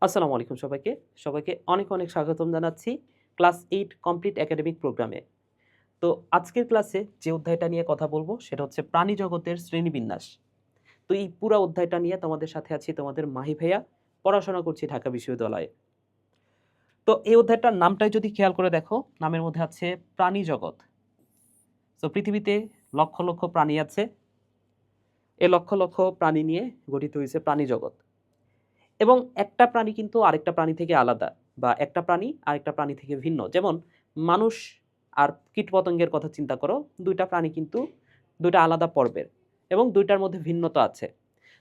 আসসালামু আলাইকুম সবাইকে। সবাইকে অনেক, অনেক স্বাগতম জানাচ্ছি ক্লাস 8 কমপ্লিট একাডেমিক প্রোগ্রামে। তো আজকের ক্লাসে যে অধ্যায়টা নিয়ে কথা বলব সেটা হচ্ছে প্রাণী জগতের শ্রেণীবিন্যাস। তো এই পুরা অধ্যায়টা নিয়ে তোমাদের সাথে আছি তোমাদের মাহি ভাইয়া, পড়াশোনা করছি ঢাকা বিশ্ববিদ্যালয়ে। তো এই অধ্যায়টার নামটাই যদি খেয়াল করে দেখো, নামের মধ্যে আছে প্রাণী জগৎ। তো পৃথিবীতে লক্ষ, লক্ষ প্রাণী আছে। এই লক্ষ, লক্ষ প্রাণী নিয়ে গঠিত হয়েছে প্রাণী জগৎ। এবং একটা প্রাণী কিন্তু আরেকটা প্রাণী থেকে আলাদা বা একটা প্রাণী আরেকটা প্রাণী থেকে ভিন্ন। যেমন মানুষ আর কীটপতঙ্গের কথা চিন্তা করো, ২ টা প্রাণী কিন্তু ২ টা আলাদা পর্বের এবং ২ টার মধ্যে ভিন্নতা আছে।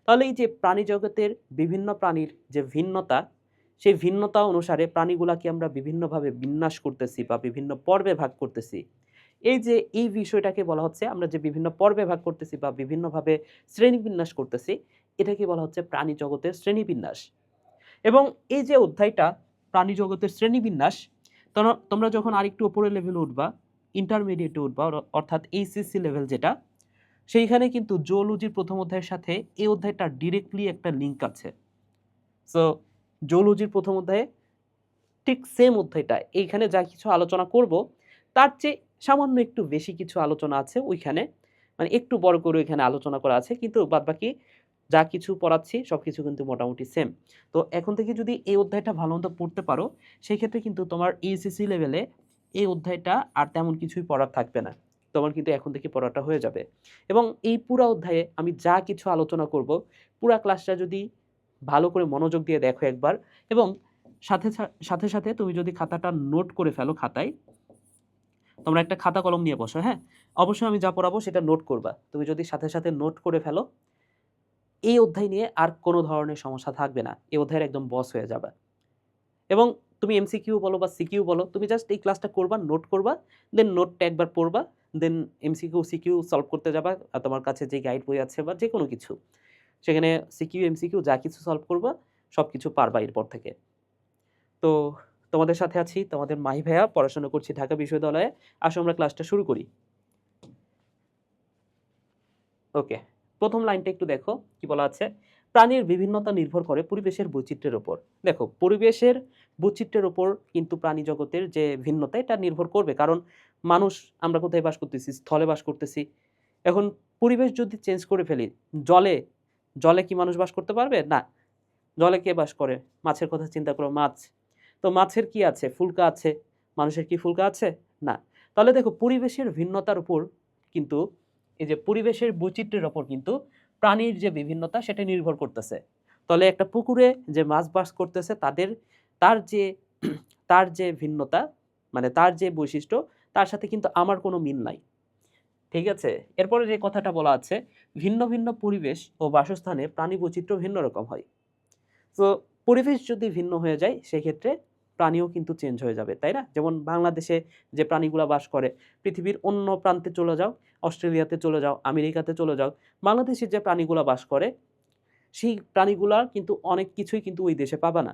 তাহলে এই যে প্রাণী জগতের বিভিন্ন প্রাণীর যে ভিন্নতা, সেই ভিন্নতা অনুসারে প্রাণীগুলাকে আমরা বিভিন্নভাবে বিন্যাস করতেছি বা বিভিন্ন পর্বে ভাগ করতেছি। এই যে এই বিষয়টাকে বলা হচ্ছে আমরা যে বিভিন্ন পর্বে ভাগ করতেছি বা বিভিন্নভাবে শ্রেণীবিন্যাস করতেছি, এটাকে বলা হচ্ছে প্রাণী জগতের শ্রেণীবিন্যাস। এবং এই যে অধ্যায়টা প্রাণী জগতের শ্রেণীবিন্যাস, তোমরা যখন আরেকটু উপরের লেভেলে উঠবা, ইন্টারমিডিয়েটে উঠবা, অর্থাৎ এইচএসসি লেভেল যেটা, সেইখানে কিন্তু জুওলজির প্রথম অধ্যায়ের সাথে এই অধ্যায়টা ডিরেক্টলি একটা লিঙ্ক আছে। সো জুওলজির প্রথম অধ্যায়ে ঠিক সেম অধ্যায়টা এইখানে যা কিছু আলোচনা করব তার চেয়ে সামান্য একটু বেশি কিছু আলোচনা আছে ওইখানে, মানে একটু বড় করে ওইখানে আলোচনা করা আছে, কিন্তু বাদবাকি যা কিছু পড়াচ্ছি সবকিছু কিন্তু মোটামুটি সেম। তো এখন থেকে যদি এই অধ্যায়টা ভালোমতো পড়তে পারো, সেই ক্ষেত্রে কিন্তু তোমার এইচএসসি লেভেলে এই অধ্যায়টা আর তেমন কিছুই পড়ার থাকবে না। তোমার কিন্তু এখন থেকে পড়াটা হয়ে যাবে। এবং এই পুরা অধ্যায়ে আমি যা কিছু আলোচনা করব, পুরা ক্লাসটা যদি ভালো করে মনোযোগ দিয়ে দেখো একবার, এবং সাথে সাথে সাথে তুমি যদি খাতাটা নোট করে ফেলো, খাতায় তোমরা একটা খাতা কলম নিয়ে বসো, হ্যাঁ? অবশ্যই আমি যা পড়াবো সেটা নোট করবা। তুমি যদি সাথে সাথে নোট করে ফেলো, এই অধ্যায় নিয়ে আর কোনো ধরনের সমস্যা থাকবে না। এই অধ্যায়ের একদম বস হয়ে যাবা। এবং তুমি এমসিকিউ বলো বা সিকিউ বলো, তুমি জাস্ট এই ক্লাসটা করবা, নোট করবা, দেন নোটটা একবার পড়বা, দেন এমসিকিউ, সিকিউ সলভ করতে যাবা। আর তোমার কাছে যে গাইড বই আছে বা যেকোনো কিছু, সেখানে সিকিউ, এমসিকিউ যা কিছু সলভ করবা, সবকিছু পারবা এরপর থেকে। তো তোমাদের সাথে আছি তোমাদের মাহি ভাইয়া, পড়াশোনা করছি ঢাকা বিশ্ববিদ্যালয়ে। আসো আমরা ক্লাসটা শুরু করি। ওকে, প্রথম লাইনটা একটু দেখো কি বলা আছে। প্রাণীর বিভিন্নতা নির্ভর করে পরিবেশের বৈচিত্র্যের উপর। দেখো, পরিবেশের বৈচিত্র্যের উপর কিন্তু প্রাণী জগতের যে ভিন্নতা এটা নির্ভর করবে, কারণ মানুষ আমরা কোথায় বাস করতেছি? স্থলে বাস করতেছি। এখন পরিবেশ যদি চেঞ্জ করে ফেলি, জলে, জলে কি মানুষ বাস করতে পারবে? না। জলে কে বাস করে? মাছের কথা চিন্তা করো, মাছ। তো মাছের কি আছে? ফুলকা আছে। মানুষের কি ফুলকা আছে? না। তাহলে দেখো, পরিবেশের ভিন্নতার উপর কিন্তু, এই যে পরিবেশের বৈচিত্র্যের উপর কিন্তু প্রাণীর যে বিভিন্নতা সেটা নির্ভর করতেছে। তাহলে একটা পুকুরে যে মাছ বাস করতেছে তাদের, তার যে তার যে ভিন্নতা, মানে তার যে বৈশিষ্ট্য, তার সাথে কিন্তু আমার কোনো মিল নাই। ঠিক আছে? এরপরে যে কথাটা বলা আছে, ভিন্ন ভিন্ন পরিবেশ ও বাসস্থানে প্রাণী বৈচিত্র্য ভিন্ন রকম হয়। তো পরিবেশ যদি ভিন্ন হয়ে যায় সেক্ষেত্রে প্রাণীও কিন্তু চেঞ্জ হয়ে যাবে, তাই না? যেমন বাংলাদেশে যে প্রাণীগুলা বাস করে, পৃথিবীর অন্য প্রান্তে চলে যাও, অস্ট্রেলিয়াতে চলে যাও, আমেরিকাতে চলে যাও, বাংলাদেশে যে প্রাণীগুলা বাস করে সেই প্রাণীগুলা কিন্তু অনেক কিছুই কিন্তু ওই দেশে পাবা না।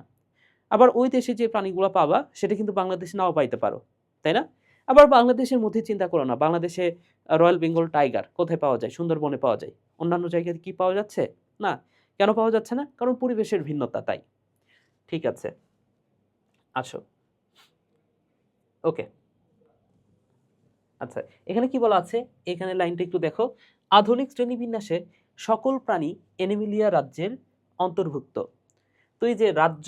আবার ওই দেশে যে প্রাণীগুলা পাবা সেটা কিন্তু বাংলাদেশে নাও পাইতে পারো, তাই না? আবার বাংলাদেশের মধ্যে চিন্তা করো না, বাংলাদেশে রয়্যাল বেঙ্গল টাইগার কোথায় পাওয়া যায়? সুন্দরবনে পাওয়া যায়। অন্যান্য জায়গায় কি পাওয়া যাচ্ছে? না। কেন পাওয়া যাচ্ছে না? কারণ পরিবেশের ভিন্নতা, তাই। ঠিক আছে, আসো। ওকে, আচ্ছা, এখানে কি বলা আছে? এখানে লাইনটা একটু দেখো। আধুনিক শ্রেণীবিন্যাসে সকল প্রাণী অ্যানিমেলিয়া রাজ্যের অন্তর্ভুক্ত। তো এই যে রাজ্য,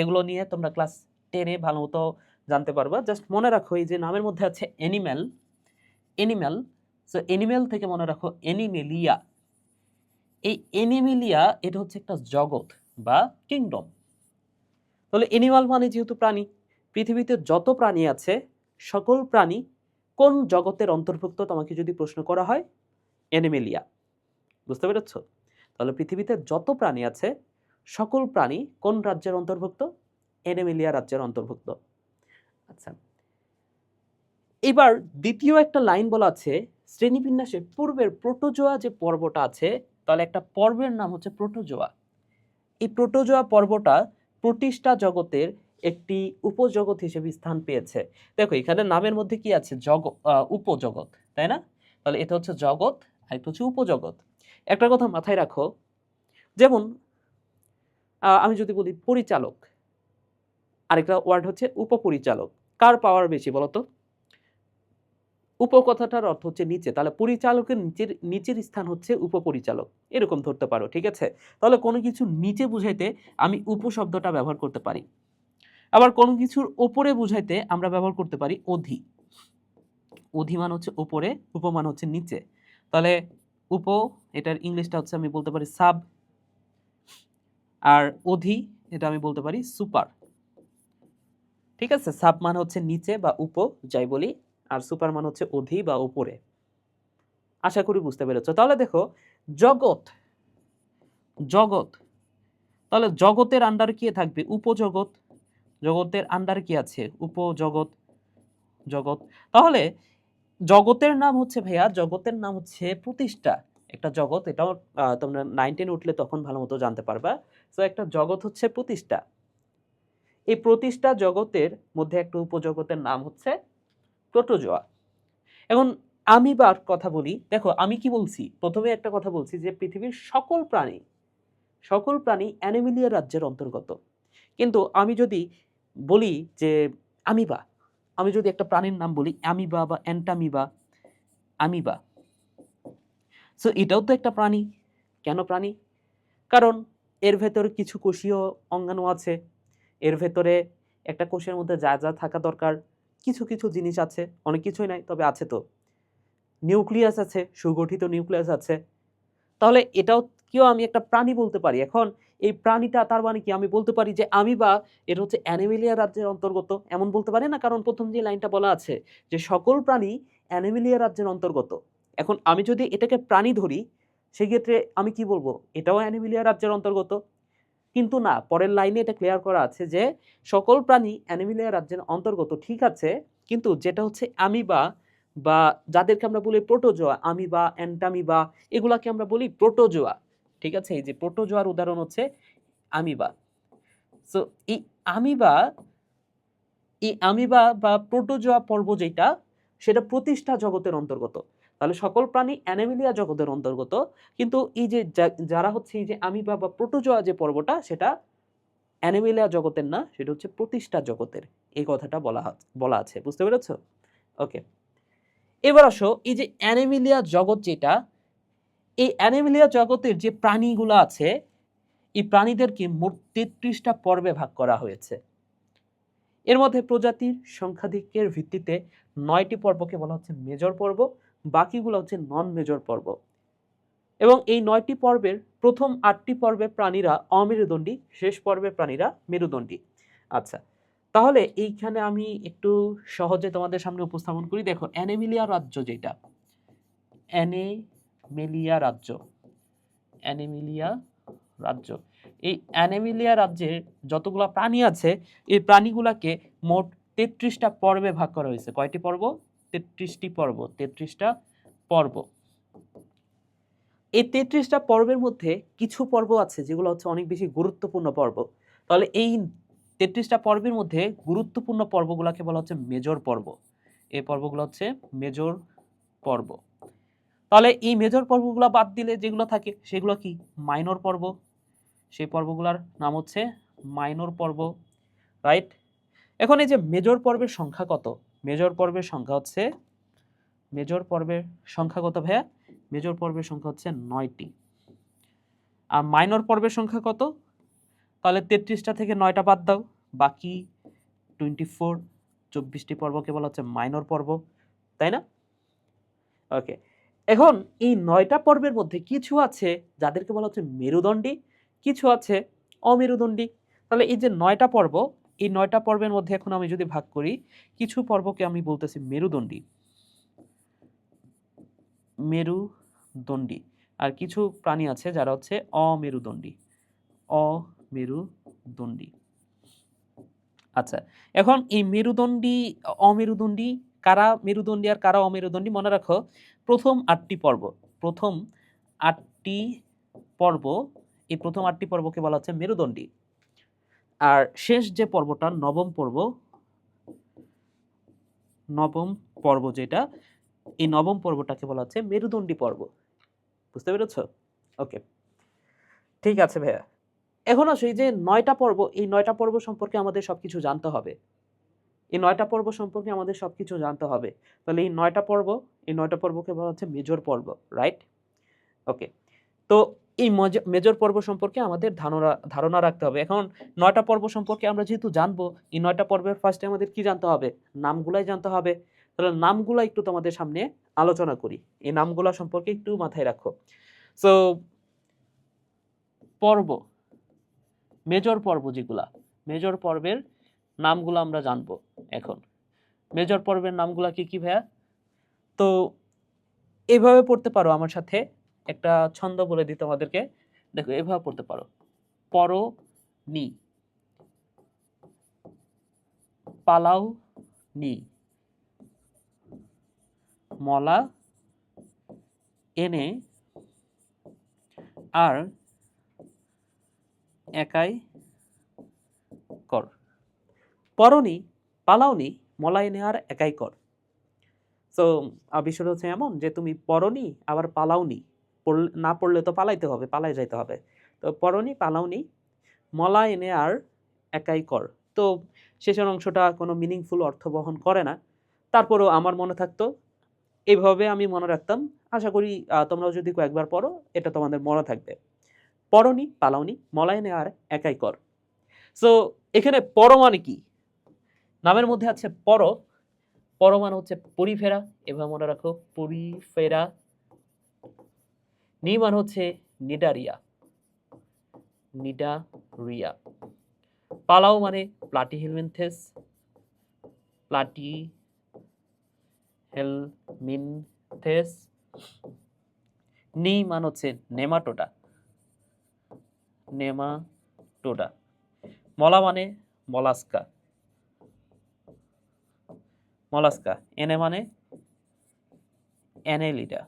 এগুলো নিয়ে তোমরা ক্লাস 10 এ ভালোমতো জানতে পারবা। জাস্ট মনে রাখো এই যে নামের মধ্যে আছে অ্যানিম্যাল, অ্যানিম্যাল। সো অ্যানিম্যাল থেকে মনে রাখো অ্যানিমেলিয়া। এই অ্যানিমেলিয়া এটা হচ্ছে একটা জগৎ বা কিংডম। তাহলে অ্যানিমাল মানে যেহেতু প্রাণী, পৃথিবীতে যত প্রাণী আছে সকল প্রাণী কোন জগতের অন্তর্ভুক্ত তোমাকে যদি প্রশ্ন করা হয়, অ্যানিমেলিয়া। বুঝতে পেরেছ? তাহলে পৃথিবীতে যত প্রাণী আছে সকল প্রাণী কোন রাজ্যের অন্তর্ভুক্ত? অ্যানিমেলিয়া রাজ্যের অন্তর্ভুক্ত। আচ্ছা, এবার দ্বিতীয় একটা লাইন বলা আছে, শ্রেণীবিন্যাসের পূর্বের প্রোটোজোয়া যে পর্বটা আছে, তাহলে একটা পর্বের নাম হচ্ছে প্রোটোজোয়া। এই প্রোটোজোয়া পর্বটা প্রোটিস্টা জগতের একটি উপজগৎ হিসেবে স্থান পেয়েছে। দেখো এখানে নামের মধ্যে কি আছে? উপজগৎ, তাই না? তাহলে এটা হচ্ছে জগৎ আর এটা হচ্ছে উপজগৎ। একটা কথা মাথায় রাখো, যেমন আমি যদি বলি পরিচালক, আরেকটা ওয়ার্ড হচ্ছে উপপরিচালক। কার পাওয়ার বেশি বলতো? উপ কথাটার অর্থ হচ্ছে নিচে, তাহলে পরিচালকের নিচের স্থান হচ্ছে উপপরিচালক, এরকম ধরতে পারো, ঠিক আছে? তাহলে কোনো কিছু নিচে বুঝাইতে আমি উপশব্দটা ব্যবহার করতে পারি, আবার কোনো কিছুর ওপরে বুঝাইতে আমরা ব্যবহার করতে পারি অধি। অধি মান হচ্ছে উপরে, উপমান হচ্ছে নিচে। তাহলে উপ, এটার ইংলিশটা হচ্ছে আমি বলতে পারি সাব, আর অধি এটা আমি বলতে পারি সুপার, ঠিক আছে? সাব মান হচ্ছে নিচে বা উপ যাই বলি, আর সুপার মান হচ্ছে অধি বা উপরে। আশা করি বুঝতে পেরেছো। তাহলে দেখো জগৎ, জগৎ, তাহলে জগতের আন্ডারে কি থাকবে? উপজগৎ। জগতের আন্ডারে কি আছে? উপজগৎ, জগৎ। তাহলে জগতের নাম হচ্ছে ভাইয়া, জগতের নাম হচ্ছে প্রতিষ্ঠা। একটা জগৎ, এটাও তোমরা 9 10 উঠলে তখন ভালো মতো জানতে পারবা। সো একটা জগৎ হচ্ছে প্রতিষ্ঠা। এই প্রতিষ্ঠা জগতের মধ্যে একটা উপজগতের নাম হচ্ছে প্রোটোজোয়া। এখন আমিবার কথা বলি, দেখো আমি কি বলছি, প্রথমে একটা কথা বলছি যে পৃথিবীর সকল প্রাণী, সকল প্রাণী অ্যানিমেলিয়া রাজ্যের অন্তর্গত। কিন্তু আমি যদি বলি যে আমিবা, আমি যদি একটা প্রাণীর নাম বলি অ্যামিবা বা অ্যান্টামিবা, আমিবা, সো এটাও তো একটা প্রাণী। কেন প্রাণী? কারণ এর ভেতরে কিছু কোষীয় অঙ্গাণু আছে, এর ভেতরে একটা কোষের মধ্যে যা যা থাকা দরকার কিছু কিছু জিনিস আছে, অনেক কিছুই নাই তবে আছে। তো নিউক্লিয়াস আছে, সুগঠিত নিউক্লিয়াস আছে, তাহলে এটাও কেউ আমি একটা প্রাণী বলতে পারি। এখন এই প্রাণীটা তার মানে কি আমি বলতে পারি যে আমিবা এটা হচ্ছে অ্যানিমেলিয়া রাজ্যের অন্তর্গত, এমন বলতে পারি না, কারণ প্রথম যে লাইনটা বলা আছে যে সকল প্রাণী অ্যানিমেলিয়া রাজ্যের অন্তর্গত। এখন আমি যদি এটাকে প্রাণী ধরি সেক্ষেত্রে আমি কি বলবো? এটাও অ্যানিমেলিয়া রাজ্যের অন্তর্গত। কিন্তু না, পরের লাইনে এটা ক্লিয়ার করা আছে যে সকল প্রাণী অ্যানিমেলিয়া রাজ্যের অন্তর্গত, ঠিক আছে, কিন্তু যেটা হচ্ছে আমিবা বা যাদেরকে আমরা বলি প্রোটোজোয়া, আমিবা, অ্যান্টামিবা, এগুলাকে আমরা বলি প্রোটোজোয়া, ঠিক আছে? এই যে প্রোটোজোয়ার উদাহরণ হচ্ছে আমিবা। সো এই আমিবা, এই আমিবা বা প্রোটোজোয়া পর্ব যেটা, সেটা প্রতিষ্ঠা জগতের অন্তর্গত। তাহলে সকল প্রাণী অ্যানিমেলিয়া জগতের অন্তর্গত, কিন্তু এই যে যারা হচ্ছে এই যে আমিবা বা প্রোটোজোয়া যে পর্বটা, সেটা অ্যানিমেলিয়া জগতের না, সেটা হচ্ছে প্রতিষ্ঠা জগতের। এই কথাটা বলা আছে, বুঝতে পেরেছো? ওকে, এবার আসো এই যে অ্যানিমেলিয়া জগৎ যেটা, এই অ্যানিমেলিয়া জগতের যে প্রাণীগুলো আছে, এই প্রাণীদেরকে মোট 33টা পর্বে ভাগ করা হয়েছে। এর মধ্যে প্রজাতির সংখ্যাধিক্যের ভিত্তিতে 9টি পর্বকে বলা হচ্ছে মেজর পর্ব, বাকিগুলো হচ্ছে নন মেজর পর্ব। এবং এই 9টি পর্বের প্রথম 8টি পর্বে প্রাণীরা অমেরুদণ্ডী, শেষ পর্বের প্রাণীরা মেরুদণ্ডী। আচ্ছা, তাহলে এইখানে আমি একটু সহজে তোমাদের সামনে উপস্থাপন করি। দেখো অ্যানিমেলিয়া রাজ্য যেটা, অ্যানিমেলিয়া রাজ্য, অ্যানিমেলিয়া রাজ্য, এই অ্যানিমেলিয়া রাজ্যের যতগুলো প্রাণী আছে এই প্রাণীগুলাকে মোট 33টা পর্বে ভাগ করা হয়েছে। কয়টি পর্ব? 33টি পর্ব, 33টা পর্ব। এই 33টা পর্বের মধ্যে কিছু পর্ব আছে যেগুলো হচ্ছে অনেক বেশি গুরুত্বপূর্ণ পর্ব। তাহলে এই 33টা পর্বের মধ্যে গুরুত্বপূর্ণ পর্বগুলোকে বলা হচ্ছে মেজর পর্ব। এই পর্বগুলো হচ্ছে মেজর পর্ব। তাহলে এই মেজর পর্বগুলো বাদ দিলে যেগুলো থাকে সেগুলো কি? মাইনর পর্ব। সেই পর্বগুলোর নাম হচ্ছে মাইনর পর্ব, রাইট? এখন এই যে মেজর পর্বের সংখ্যা কত? মেজর পর্বের সংখ্যা হচ্ছে, মেজর পর্বের সংখ্যা কত ভাইয়া? মেজর পর্বের সংখ্যা হচ্ছে 9টি। আর মাইনর পর্বের সংখ্যা কত? তাহলে 33টা থেকে 9টা বাদ দাও, বাকি 24, 24টি পর্বকে বলা হচ্ছে মাইনর পর্ব, তাই না? ওকে, এখন এই 9টা পর্বের মধ্যে কিছু আছে যাদেরকে বলা হচ্ছে মেরুদণ্ডী, কিছু আছে অমেরুদণ্ডী। তাহলে এই যে 9টা পর্ব, এই 9টা পর্বের মধ্যে এখন আমি যদি ভাগ করি, কিছু পর্বকে আমি বলতেছি মেরুদণ্ডী, মেরুদণ্ডী, আর কিছু প্রাণী আছে যারা হচ্ছে অমেরুদণ্ডী, অমেরুদণ্ডী। আচ্ছা, এখন এই মেরুদণ্ডী অমেরুদণ্ডী, কারা মেরুদণ্ডী আর কারা অমেরুদণ্ডী মনে রাখো। প্রথম 8টি পর্ব, প্রথম 8টি পর্ব, এই প্রথম 8টি পর্বকে বলা হচ্ছে মেরুদণ্ডী। আর শেষ যে পর্বটা নবম পর্ব, নবম পর্ব যেটা, এই নবম পর্বটাকে বলা হচ্ছে মেরুদণ্ডী পর্ব। বুঝতে পেরেছো? ওকে, ঠিক আছে ভাইয়া। এখন আসো এই যে 9টা পর্ব, এই 9টা পর্ব সম্পর্কে আমাদের সবকিছু জানতে হবে। এই 9টা পর্ব সম্পর্কে আমাদের সবকিছু জানতে হবে। তাহলে এই 9টা পর্ব, এই 9টা পর্বকে বলা হচ্ছে মেজর পর্ব, রাইট? ওকে। তো এই মেজর পর্ব সম্পর্কে আমাদের ধারণা রাখতে হবে। এখন 9টা পর্ব সম্পর্কে আমরা যেহেতু জানবো, এই 9টা পর্বের ফার্স্টে আমাদের কি জানতে হবে? নামগুলাই জানতে হবে। তাহলে নামগুলা একটু তোমাদের সামনে আলোচনা করি। এই নামগুলা সম্পর্কে একটু মাথায় রাখো। সো পর্ব, মেজর পর্ব যেগুলা, মেজর পর্বের নামগুলো আমরা জানবো এখন। মেজর পর্বের নামগুলা কি কি ভাইয়া? তো এভাবে পড়তে পারো আমার সাথে, একটা ছন্দ বলে দিই তোমাদেরকে। দেখো এভাবে পড়তে পারো, পরনি, পালাও নি, মলা এনে আর একাই কর। পরনি, পালাওনি, মলা এনে আর একাই কর। সো বিষয়টা হচ্ছে এমন যে তুমি পরনি আবার পালাওনি, না পড়লে তো পালাইতে হবে, পালাই যাইতে হবে। তো পরনি, পালাওনি, মলা এনে আর একাই কর। তো শেষের অংশটা কোনো মিনিংফুল অর্থ বহন করে না, তারপরেও আমার মনে থাকতো, এইভাবে আমি মনে রাখতাম। আশা করি তোমরাও যদি কয়েকবার পড়ো এটা তোমাদের মনে থাকবে। পরনি, পালাওনি, মলা এনে আর একাই কর। সো এখানে পর মানে কি? নামের মধ্যে আছে পর, পর মানে হচ্ছে পরিফেরা, এভাবে মনে রাখো, পরিফেরা। নি মানে হচ্ছে নিডারিয়া, নিডারিয়া। পালাও মানে প্লাটিহেলমিনথেস, প্লাটিহেলমিনথেস। নি মানে হচ্ছে নেমাটোডা, নেমাটোডা। মলা মানে মলাস্কা, মলাস্কা। এনে মানে অ্যানেলিডা,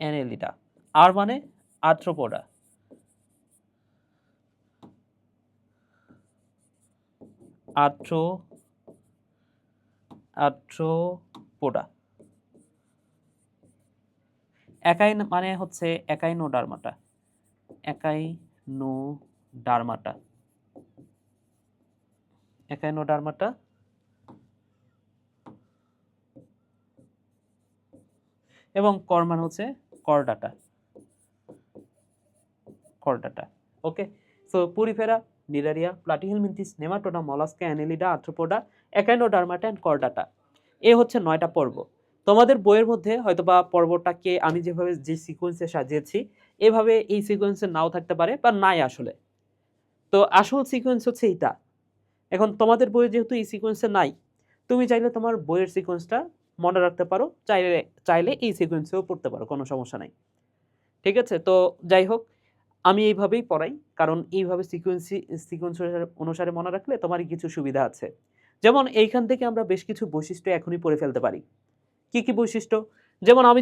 অ্যানেলিডা। আর মানে আর্থ্রোপোডা, আর্থ্রোপোডা। একাই মানে হচ্ছে একাইনোডার্মাটা, একাইনোডার্মাটা, একাইনোডার্মাটা। এবং কর মানে হচ্ছে Chordata, Chordata. Okay. So Porifera, Cnidaria, Platyhelminthes, Nematoda, Mollusca, Annelida, Arthropoda, Echinodermata and Chordata. এ হচ্ছে 9টা পর্ব। তোমাদের বইয়ের মধ্যে হয়তোবা পর্বটাকে আমি যেভাবে যে সিকোয়েন্সে সাজিয়েছি, এভাবে এই সিকোয়েন্সে নাও থাকতে পারে বা নাই আসলে। তো আসল সিকোয়েন্স হচ্ছে এইটা। এখন তোমাদের বইয়ে যেহেতু এই সিকোয়েন্সে নাই, তুমি চাইলে তোমার বইয়ের সিকোয়েন্সটা মনে রাখতে পারো, চাইলে এই সিকোয়েন্সেও পড়তে পারো, কোনো সমস্যা নাই। ঠিক আছে? তো যাই হোক, আমি এইভাবেই পড়াই, কারণ এইভাবে সিকোয়েন্স অনুসারে মনে রাখলে তোমারই কিছু সুবিধা আছে। যেমন এইখান থেকে আমরা বেশ কিছু বৈশিষ্ট্য এখনই পড়ে ফেলতে পারি। কি কি বৈশিষ্ট্য? যেমন আমি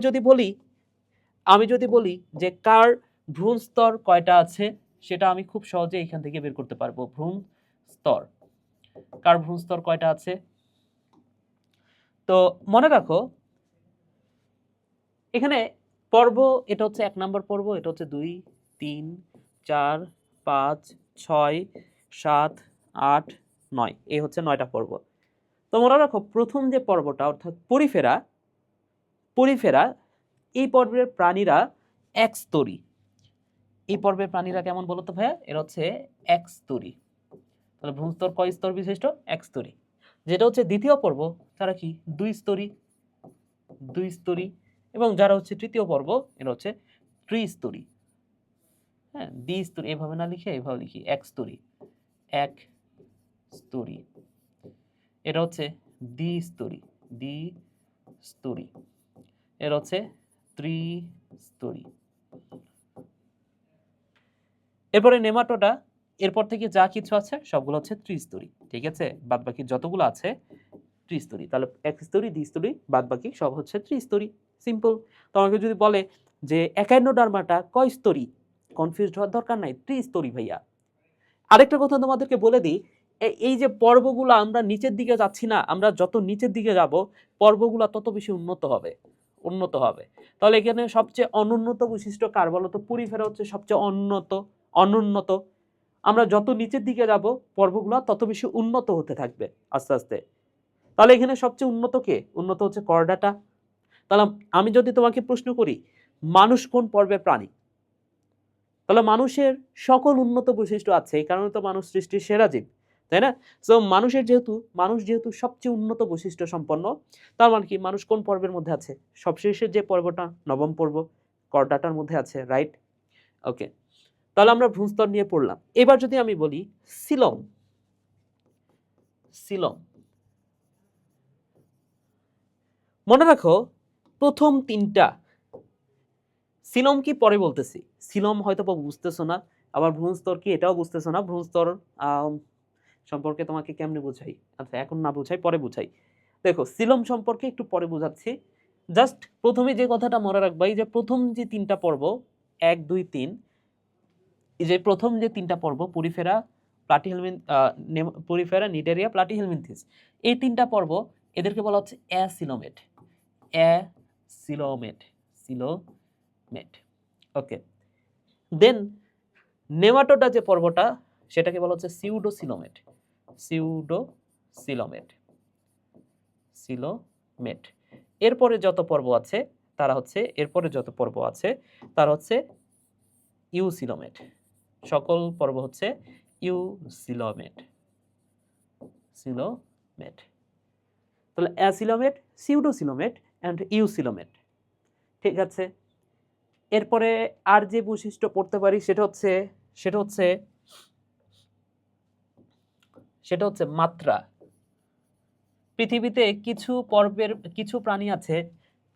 যদি বলি যে কার ভ্রূণ স্তর কয়টা আছে, সেটা আমি খুব সহজে এখান থেকে বের করতে পারবো। ভ্রূণ স্তর, কার ভ্রূণ স্তর কয়টা আছে। তো মনে রাখো এখানে পর্ব, এটা হচ্ছে 1 নম্বর পর্ব, এটা হচ্ছে 2, 3, 4, 5, 6, 7, 8, 9। এই হচ্ছে 9টা পর্ব। তো মনে রাখো প্রথম যে পর্বটা অর্থাৎ পরিফেরা, পরিফেরা, এই পর্বের প্রাণীরা একস্তরী। এই পর্বের প্রাণীরা কেমন বলো তো ভাইয়া? এরা হচ্ছে একস্তরী। তাহলে ভ্রূণস্তর কয় স্তর বিশিষ্ট? একস্তরী। যেটা হচ্ছে দ্বিতীয় পর্ব, তারা কি 2 স্তরী, 2 স্তরী। এবং যারা হচ্ছে তৃতীয় পর্ব, এরা হচ্ছে ত্রিস্তরী। হ্যাঁ, দ্বিস্তরী এভাবে না লিখে এভাবে লিখি, একস্তরী, এক স্তরী। এটা হচ্ছে দ্বিস্তরী, দ্বিস্তরী। এর হচ্ছে ত্রিস্তরী। এরপরে নেমাটোডা, এরপর থেকে যা কিছু আছে সবগুলো হচ্ছে ত্রিস্তরী। ঠিক আছে? বাদ বাকি যতগুলো আছে ত্রিস্তরী। তাহলে একস্তরী, দ্বিস্তরী, বাদ বাকি সব হচ্ছে ত্রিস্তরী। সিম্পল। তোমাকে যদি বলে যে একাইনোডার্মাটা কয় স্তরী, কনফিউজড হওয়ার দরকার নাই, ত্রিস্তরী ভাইয়া। আরেকটা কথা তোমাদেরকে বলে দিই, এই যে পর্বগুলো আমরা নিচের দিকে যাচ্ছি না, আমরা যত নিচের দিকে যাব পর্বগুলো তত বেশি উন্নত হবে, উন্নত হবে। তাহলে এখানে সবচেয়ে অনুন্নত বৈশিষ্ট্য কার বলো তো? পরিফেরা হচ্ছে সবচেয়ে অনুন্নত, অনুন্নত। আমরা যত নিচের দিকে যাব পর্বগুলো তত বেশি উন্নত হতে থাকবে আস্তে আস্তে। তাহলে এখানে সবচেয়ে উন্নত কে? উন্নত হচ্ছে কর্ডাটা। তাহলে আমি যদি তোমাকে প্রশ্ন করি মানুষ কোন পর্বের প্রাণী, তাহলে মানুষের সকল উন্নত বৈশিষ্ট্য আছে, এই কারণে তো মানুষ সৃষ্টির সেরা জীব, তাই না? সো মানুষ যেহেতু সবচেয়ে উন্নত বৈশিষ্ট্য সম্পন্ন, তার মানে কি মানুষ কোন পর্বের মধ্যে আছে? সবশেষের যে পর্বটা, নবম পর্ব, কর্ডাটার মধ্যে আছে, রাইট? ওকে, তাহলে আমরা ভ্রূণস্তর নিয়ে পড়লাম। এবার যদি আমি বলি সিলম, সিলম মনে রাখো প্রথম তিনটা, সিলম কি পরে বলতেছি, সিলম হয়তো বুঝতেছো না, আবার ভ্রূণস্তর কি এটাও বুঝতেছো না। ভ্রূণস্তর সম্পর্কে তোমাকে কেমনে বুঝাই? আচ্ছা এখন না বুঝাই, পরে বুঝাই। দেখো সিলম সম্পর্কে একটু পরে বুঝাচ্ছি। জাস্ট প্রথমে যে কথাটা মনে রাখবা, এই যে প্রথম যে তিনটা পর্ব 1 2 3, এই যে প্রথম যে তিনটা পর্ব পরিফেরা, পরিফেরা, নিডারিয়া, প্লাটিহেলমিনথিস, এই তিনটা পর্ব এদেরকে বলা হচ্ছে অ্যাসিলোমেট, অ্যাসিলোমেট, সিলোমেট। ওকে, দেন নেমাটোডা যে পর্বটা সেটাকে বলা হচ্ছে সিউডোসিলোমেট, সিউডোসিলোমেট, সিলোমেট। এরপরে যত পর্ব আছে তারা হচ্ছে ইউসিলোমেট, সকল পর্ব হচ্ছে ইউসিলোমেট, সিলোমেট। তাহলে অ্যাসিলোমেট, সিউডোসিলোমেট অ্যান্ড ইউসিলোমেট, ঠিক আছে। এরপরে আর যে বৈশিষ্ট্য পড়তে পারি সেটা হচ্ছে মাত্রা। পৃথিবীতে কিছু প্রাণী আছে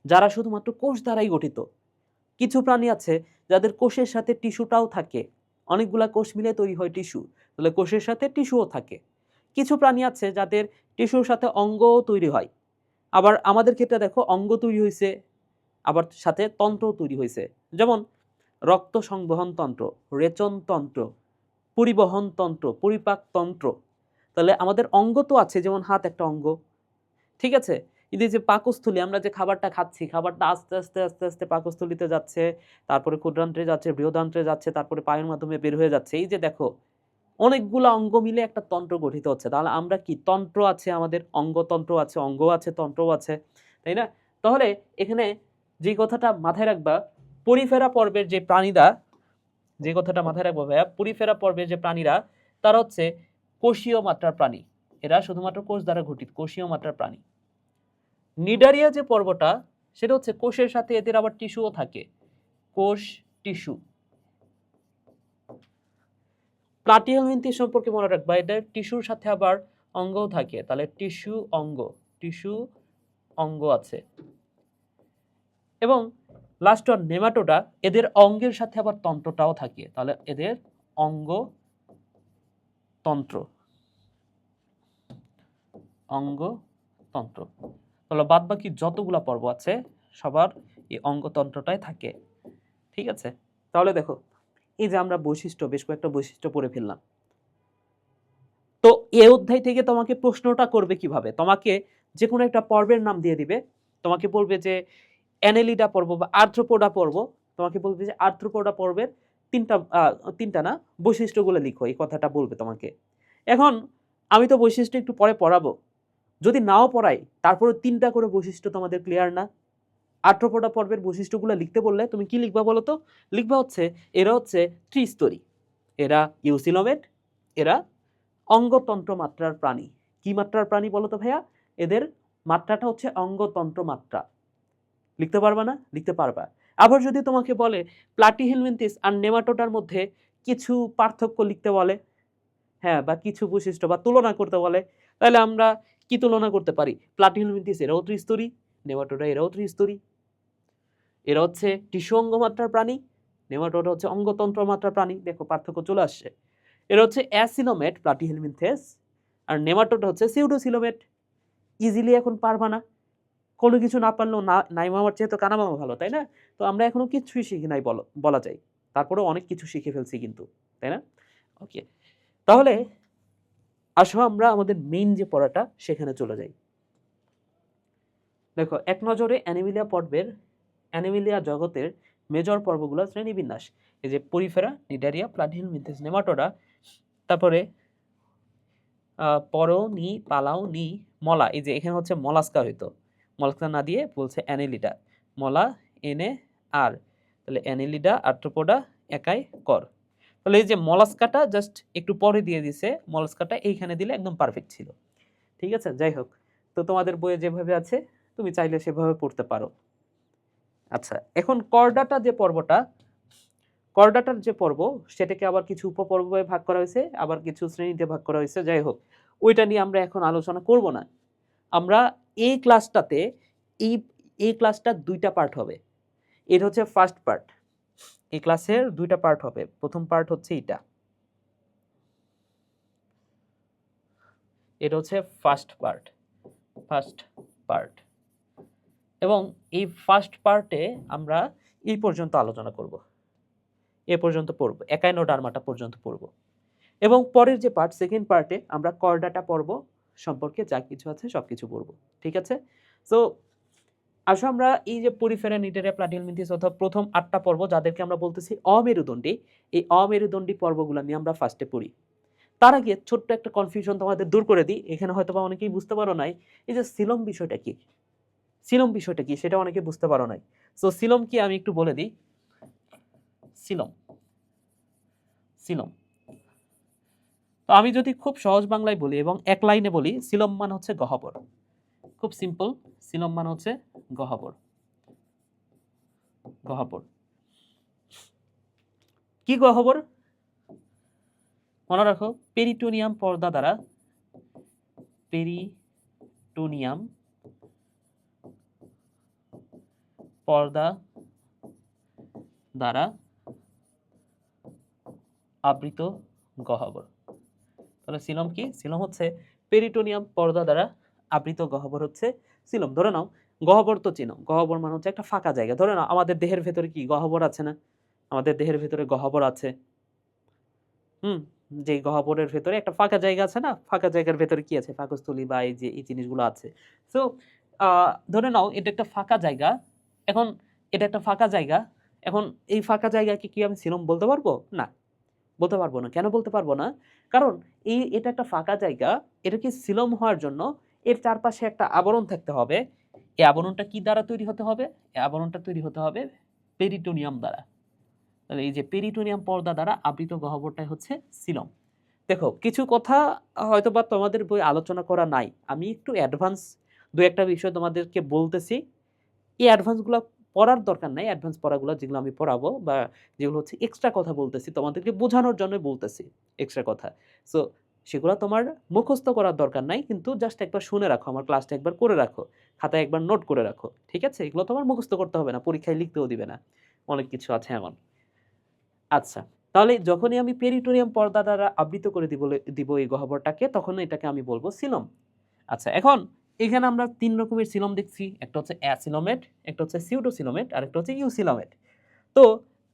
যারা শুধুমাত্র কোষ দ্বারাই গঠিত, কিছু প্রাণী আছে যাদের কোষের সাথে টিস্যুটাও থাকে, অনেকগুলা কোষ মিলে তৈরি হয় টিস্যু, তাহলে কোষের সাথে টিস্যুও থাকে। কিছু প্রাণী আছে যাদের টিস্যুর সাথে অঙ্গও তৈরি হয়। আবার আমাদের ক্ষেত্রে দেখো অঙ্গ তৈরি হয়েছে, আবার সাথে তন্ত্রও তৈরি হয়েছে, যেমন রক্ত সংবহন তন্ত্র, রেচন তন্ত্র, পরিবহন তন্ত্র, পরিপাক তন্ত্র। তাহলে আমাদের অঙ্গ তো আছে, যেমন হাত একটা অঙ্গ, ঠিক আছে। কিন্তু যে পাকস্থলী, আমরা যে খাবারটা খাচ্ছি, খাবারটা আস্তে আস্তে আস্তে আস্তে পাকস্থলীতে যাচ্ছে, তারপরে ক্ষুদ্রান্ত্রে যাচ্ছে, বৃহদান্ত্রে যাচ্ছে, তারপরে পায়ের মাধ্যমে বের হয়ে যাচ্ছে। এই যে দেখো অনেকগুলো অঙ্গ মিলে একটা তন্ত্র গঠিত হচ্ছে। তাহলে আমরা কি, তন্ত্র আছে, আমাদের অঙ্গতন্ত্র আছে, অঙ্গ আছে, তন্ত্রও আছে, তাই না? তাহলে এখানে যে কথাটা মাথায় রাখবা, পরিফেরা পর্বের যে প্রাণীরা, যে কথাটা মাথায় রাখবো ভাইয়া, পরিফেরা পর্বের যে প্রাণীরা তারা হচ্ছে কোষীয় মাত্রার প্রাণী, এরা শুধুমাত্র কোষ দ্বারা গঠিত, কোষীয় মাত্রার প্রাণী। নিডারিয়া যে পর্বটা সেটা হচ্ছে কোষের সাথে এদের আবার টিস্যুও থাকে, কোষ টিস্যু। প্লাটিহেলমিনথিস সম্পর্কে মনে রাখবা, এদের টিস্যুর সাথে আবার অঙ্গও থাকে, তাহলে টিস্যু অঙ্গ আছে। এবং লাস্ট ওয়ান নেমাটোডা, এদের অঙ্গের সাথে আবার তন্ত্রটাও থাকে, তাহলে এদের অঙ্গ তন্ত্র, তাহলে বাদ বাকি যতগুলা পর্ব আছে সবার এই অঙ্গতন্ত্রটাই থাকে, ঠিক আছে। তাহলে দেখো এই যে আমরা বেশ কয়েকটা বৈশিষ্ট্য পড়ে ফেললাম। তো এই অধ্যায় থেকে তোমাকে প্রশ্নটা করবে কিভাবে, তোমাকে যে কোনো একটা পর্বের নাম দিয়ে দিবে, তোমাকে বলবে যে অ্যানেলিডা পর্ব বা আর্থ্রোপোডা পর্ব, তোমাকে বলবে যে আর্থ্রোপোডা পর্বের তিনটা না বৈশিষ্ট্যগুলো লিখো, এই কথাটা বলবে তোমাকে। এখন আমি তো বৈশিষ্ট্য একটু পরে পড়াবো, যদি নাও পড়াই তারপরে তিনটা করে বৈশিষ্ট্য তোমাদের ক্লিয়ার না? আর্থ্রোপোডা পর্বের বৈশিষ্ট্যগুলো লিখতে বললে তুমি কি লিখবা বলো তো? লিখবা হচ্ছে এরা হচ্ছে ত্রিস্তরী, এরা ইউসিলোমেট, এরা অঙ্গতন্ত্র মাত্রার প্রাণী। কি মাত্রার প্রাণী বলো তো ভাইয়া? এদের মাত্রাটা হচ্ছে অঙ্গতন্ত্র মাত্রা। লিখতে পারবা না? লিখতে পারবা। আবার যদি তোমাকে বলে প্লাটিহেলমিনথিস আর নেমাটোডার মধ্যে কিছু পার্থক্য লিখতে বলে, হ্যাঁ, বা কিছু বৈশিষ্ট্য বা তুলনা করতে বলে, তাহলে আমরা কি তুলনা করতে পারি? প্লাটিহেলমিনথিস এরাও ত্রিস্তরী, নেমাটোডা এরাও ত্রিস্তরী, এরা হচ্ছে টিস্যু অঙ্গমাত্রার প্রাণী, নেমাটোডা হচ্ছে অঙ্গতন্ত্র মাত্রার প্রাণী। দেখো পার্থক্য চলে আসছে। এরা হচ্ছে অ্যাসিলোমেট প্লাটিহেলমিনথেস, আর নেমাটোডা হচ্ছে সিউডোসিলোমেট। ইজিলি এখন পারবা না, কোনো কিছু না পারলেও নাই মামার চেয়ে তো কানা মামা ভালো, তাই না? তো আমরা এখনো কিছুই শিখি নাই বলা যায়, তারপরে অনেক কিছু শিখে ফেলছি কিন্তু, তাই না? ওকে, তাহলে আসো আমরা আমাদের মেইন যে পড়াটা সেখানে চলে যাই। দেখো এক নজরে অ্যানিমিলিয়া জগতের মেজর পর্বগুলো শ্রেণীবিন্যাস। এই যে পরিফেরা, নিডারিয়া, প্লাটিহেলমিনথেস, নেমাটোডা, তারপরে পরো, নি, পালাও, নি, মলা, এই যে এখানে হচ্ছে মলাস্কা হইতো, মলাস্কা না দিয়ে বলছে অ্যানেলিডা, মলা, এনে, আর, তাহলে অ্যানেলিডা, আর্থ্রোপোডা, একাই, কর। তাহলে এই যে মলাস্কাটা জাস্ট একটু পরে দিয়ে দিছে, মলাস্কাটা এইখানে দিলে একদম পারফেক্ট ছিল। ঠিক আছে, যাই হোক, তো তোমাদের বইয়ে যেভাবে আছে তুমি চাইলে সেভাবে পড়তে পারো। আচ্ছা, এখন করডাটা যে পর্বটা, করডাটার যে পর্ব, সেটাকে আবার কিছু উপপর্বে ভাগ করা হয়েছে, আবার কিছু শ্রেণীতে ভাগ করা হয়েছে। যাই হোক, ওইটা নিয়ে আমরা এখন আলোচনা করব না। আমরা এই ক্লাসটাতে এই ক্লাসটা দুইটা পার্ট হবে। এটা হচ্ছে ফার্স্ট পার্ট। এই ক্লাসের দুইটা পার্ট হবে। প্রথম পার্ট হচ্ছে এটা হচ্ছে ফার্স্ট পার্ট, এবং এই ফার্স্ট পার্টে আমরা এই পর্যন্ত আলোচনা করব, এ পর্যন্ত পড়ব, একাইনোডার্মাটা পর্যন্ত পড়ব, এবং পরের যে পার্ট, সেকেন্ড পার্টে আমরা করডাটা পর্ব সম্পর্কে যা কিছু আছে সবকিছু পড়ব। ঠিক আছে, সো আসো আমরা এই যে পরিফেরা, নিডারিয়া, প্লাটিহেলমিনথেস অর্থাৎ প্রথম 8টা পর্ব, যাদেরকে আমরা বলতেছি অমেরুদণ্ডী, এই অমেরুদণ্ডী পর্বগুলো নিয়ে আমরা ফার্স্টে পড়ি। তার আগে ছোট্ট একটা কনফিউশন তোমাদের দূর করে দিই, এখানে হয়তো বা অনেকেই বুঝতে পারো নাই, এই যে সিলম বিষয়টা কি, সিলম বিষয়টা কি সেটা অনেকে বুঝতে পারো নাই। সো সিলম কি আমি একটু বলে দিই। সিলম, সিলম তো আমি যদি খুব সহজ বাংলায় বলি এবং এক লাইনে বলি, সিলম মানে হচ্ছে গহ্বর। খুব সিম্পল, সিলম মানে হচ্ছে গহ্বর। গহ্বর কি গহ্বর? মনে রাখো, পেরিটোনিয়াম পর্দা দ্বারা, পেরিটোনিয়াম পর্দা দ্বারা আবৃত গহ্বর। তাহলে সিলম কি? সিলম হচ্ছে পেরিটোনিয়াম পর্দা দ্বারা আবৃত গহ্বর হচ্ছে সিলম। ধরে নাও গহ্বর তো চিনো, গহ্বর মানে হচ্ছে একটা ফাঁকা জায়গা। ধরে নাও আমাদের দেহের ভেতরে কি গহ্বর আছে না? আমাদের দেহের ভেতরে গহ্বর আছে। যে গহ্বরের ভেতরে একটা ফাঁকা জায়গা আছে না? ফাঁকা জায়গার ভেতরে কি আছে? পাকস্থলী বা এই যে এই জিনিসগুলো আছে। সো ধরে নাও এটা একটা ফাঁকা জায়গা। এখন এটা একটা ফাঁকা জায়গা। এখন এই ফাঁকা জায়গাকে কি আমি সিলম বলতে পারবো? না, বলতে পারবো না। কেন বলতে পারবো না? কারণ এটা একটা ফাঁকা জায়গা। এটাকে সিলম হওয়ার জন্য এর চারপাশে একটা আবরণ থাকতে হবে। এই আবরণটা কি দ্বারা তৈরি হতে হবে? এই আবরণটা তৈরি হতে হবে পেরিটোনিয়াম দ্বারা। তাহলে এই যে পেরিটোনিয়াম পর্দা দ্বারা আবৃত গহ্বরটাই হচ্ছে সিলম। দেখো, কিছু কথা হয়তোবা তোমাদের বই আলোচনা করা নাই, আমি একটু অ্যাডভান্স দু একটা বিষয় তোমাদেরকে বলতেছি। এই অ্যাডভান্সগুলো পড়ার দরকার নাই, অ্যাডভান্স পড়াগুলো যেগুলো আমি পড়াবো বা যেগুলো হচ্ছে এক্সট্রা কথা বলতেছি, তোমাদেরকে বোঝানোর জন্য বলতেছি এক্সট্রা কথা। সো সেগুলো তোমার মুখস্থ করার দরকার নাই, কিন্তু জাস্ট একবার শুনে রাখো, আমার ক্লাসটা একবার করে রাখো, খাতায় একবার নোট করে রাখো। ঠিক আছে, এগুলো তোমার মুখস্থ করতে হবে না, পরীক্ষায় লিখতেও দিবে না, অনেক কিছু আছে এমন। আচ্ছা, তাহলে যখনই আমি পেরিটোনিয়াম পর্দা দ্বারা আবৃত করে দিব এই গহ্বরটাকে, তখন এটাকে আমি বলবো সিলম। আচ্ছা, এখন এখানে আমরা 3 রকমের সিলম দেখছি, একটা হচ্ছে অ্যাসিলোমেট, একটা হচ্ছে সিউডোসিলোমেট, আর একটা হচ্ছে ইউসিলোমেট। তো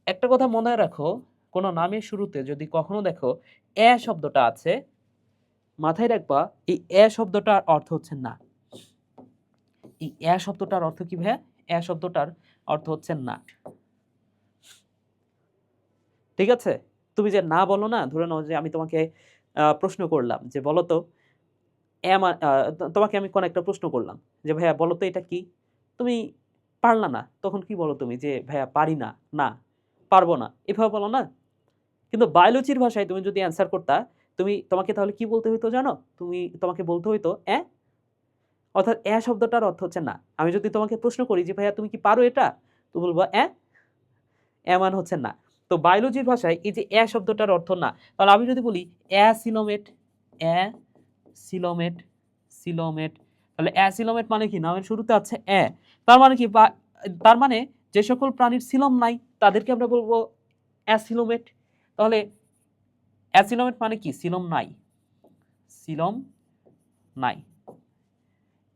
একটা কথা মনে রাখো, কোন নামের শুরুতে যদি কখনো দেখো শব্দটা আছে, মাথায় রাখবা এই শব্দটার অর্থ হচ্ছে না। এই শব্দটার অর্থ কি ভাইয়া? শব্দটার অর্থ হচ্ছে না। ঠিক আছে, তুমি যে না বলো না, ধরে নাও যে আমি তোমাকে প্রশ্ন করলাম যে বলো তো, তোমাকে আমি কোন একটা প্রশ্ন করলাম যে ভাইয়া বলো তো এটা কি, তুমি পারলা না, তখন কি বলো তুমি? যে ভাইয়া পারি না, না পারবো না, এভাবে বলো না। কিন্তু বায়োলজির ভাষায় তুমি যদি অ্যান্সার করতা, তোমাকে তাহলে কি বলতে হইতো জানো? তোমাকে বলতে হইতো অর্থাৎ শব্দটার অর্থ হচ্ছে না। আমি যদি তোমাকে প্রশ্ন করি যে ভাইয়া তুমি কি পারো এটা, তো বলবো মান হচ্ছে না। তো বায়োলজির ভাষায় এই যে শব্দটার অর্থ না, তাহলে আমি যদি বলি অ্যাসিলোমেট, সিলোমেট, সিলোমেট, তাহলে অ্যাসিলোমেট মানে কি? নামের শুরুতে আছে তার মানে কি? তার মানে যে সকল প্রাণীর সিলম নাই তাদেরকে আমরা বলবো অ্যাসিলোমেট। তাহলে অ্যাসিলোমেট মানে কি? সিলম নাই, সিলম নাই।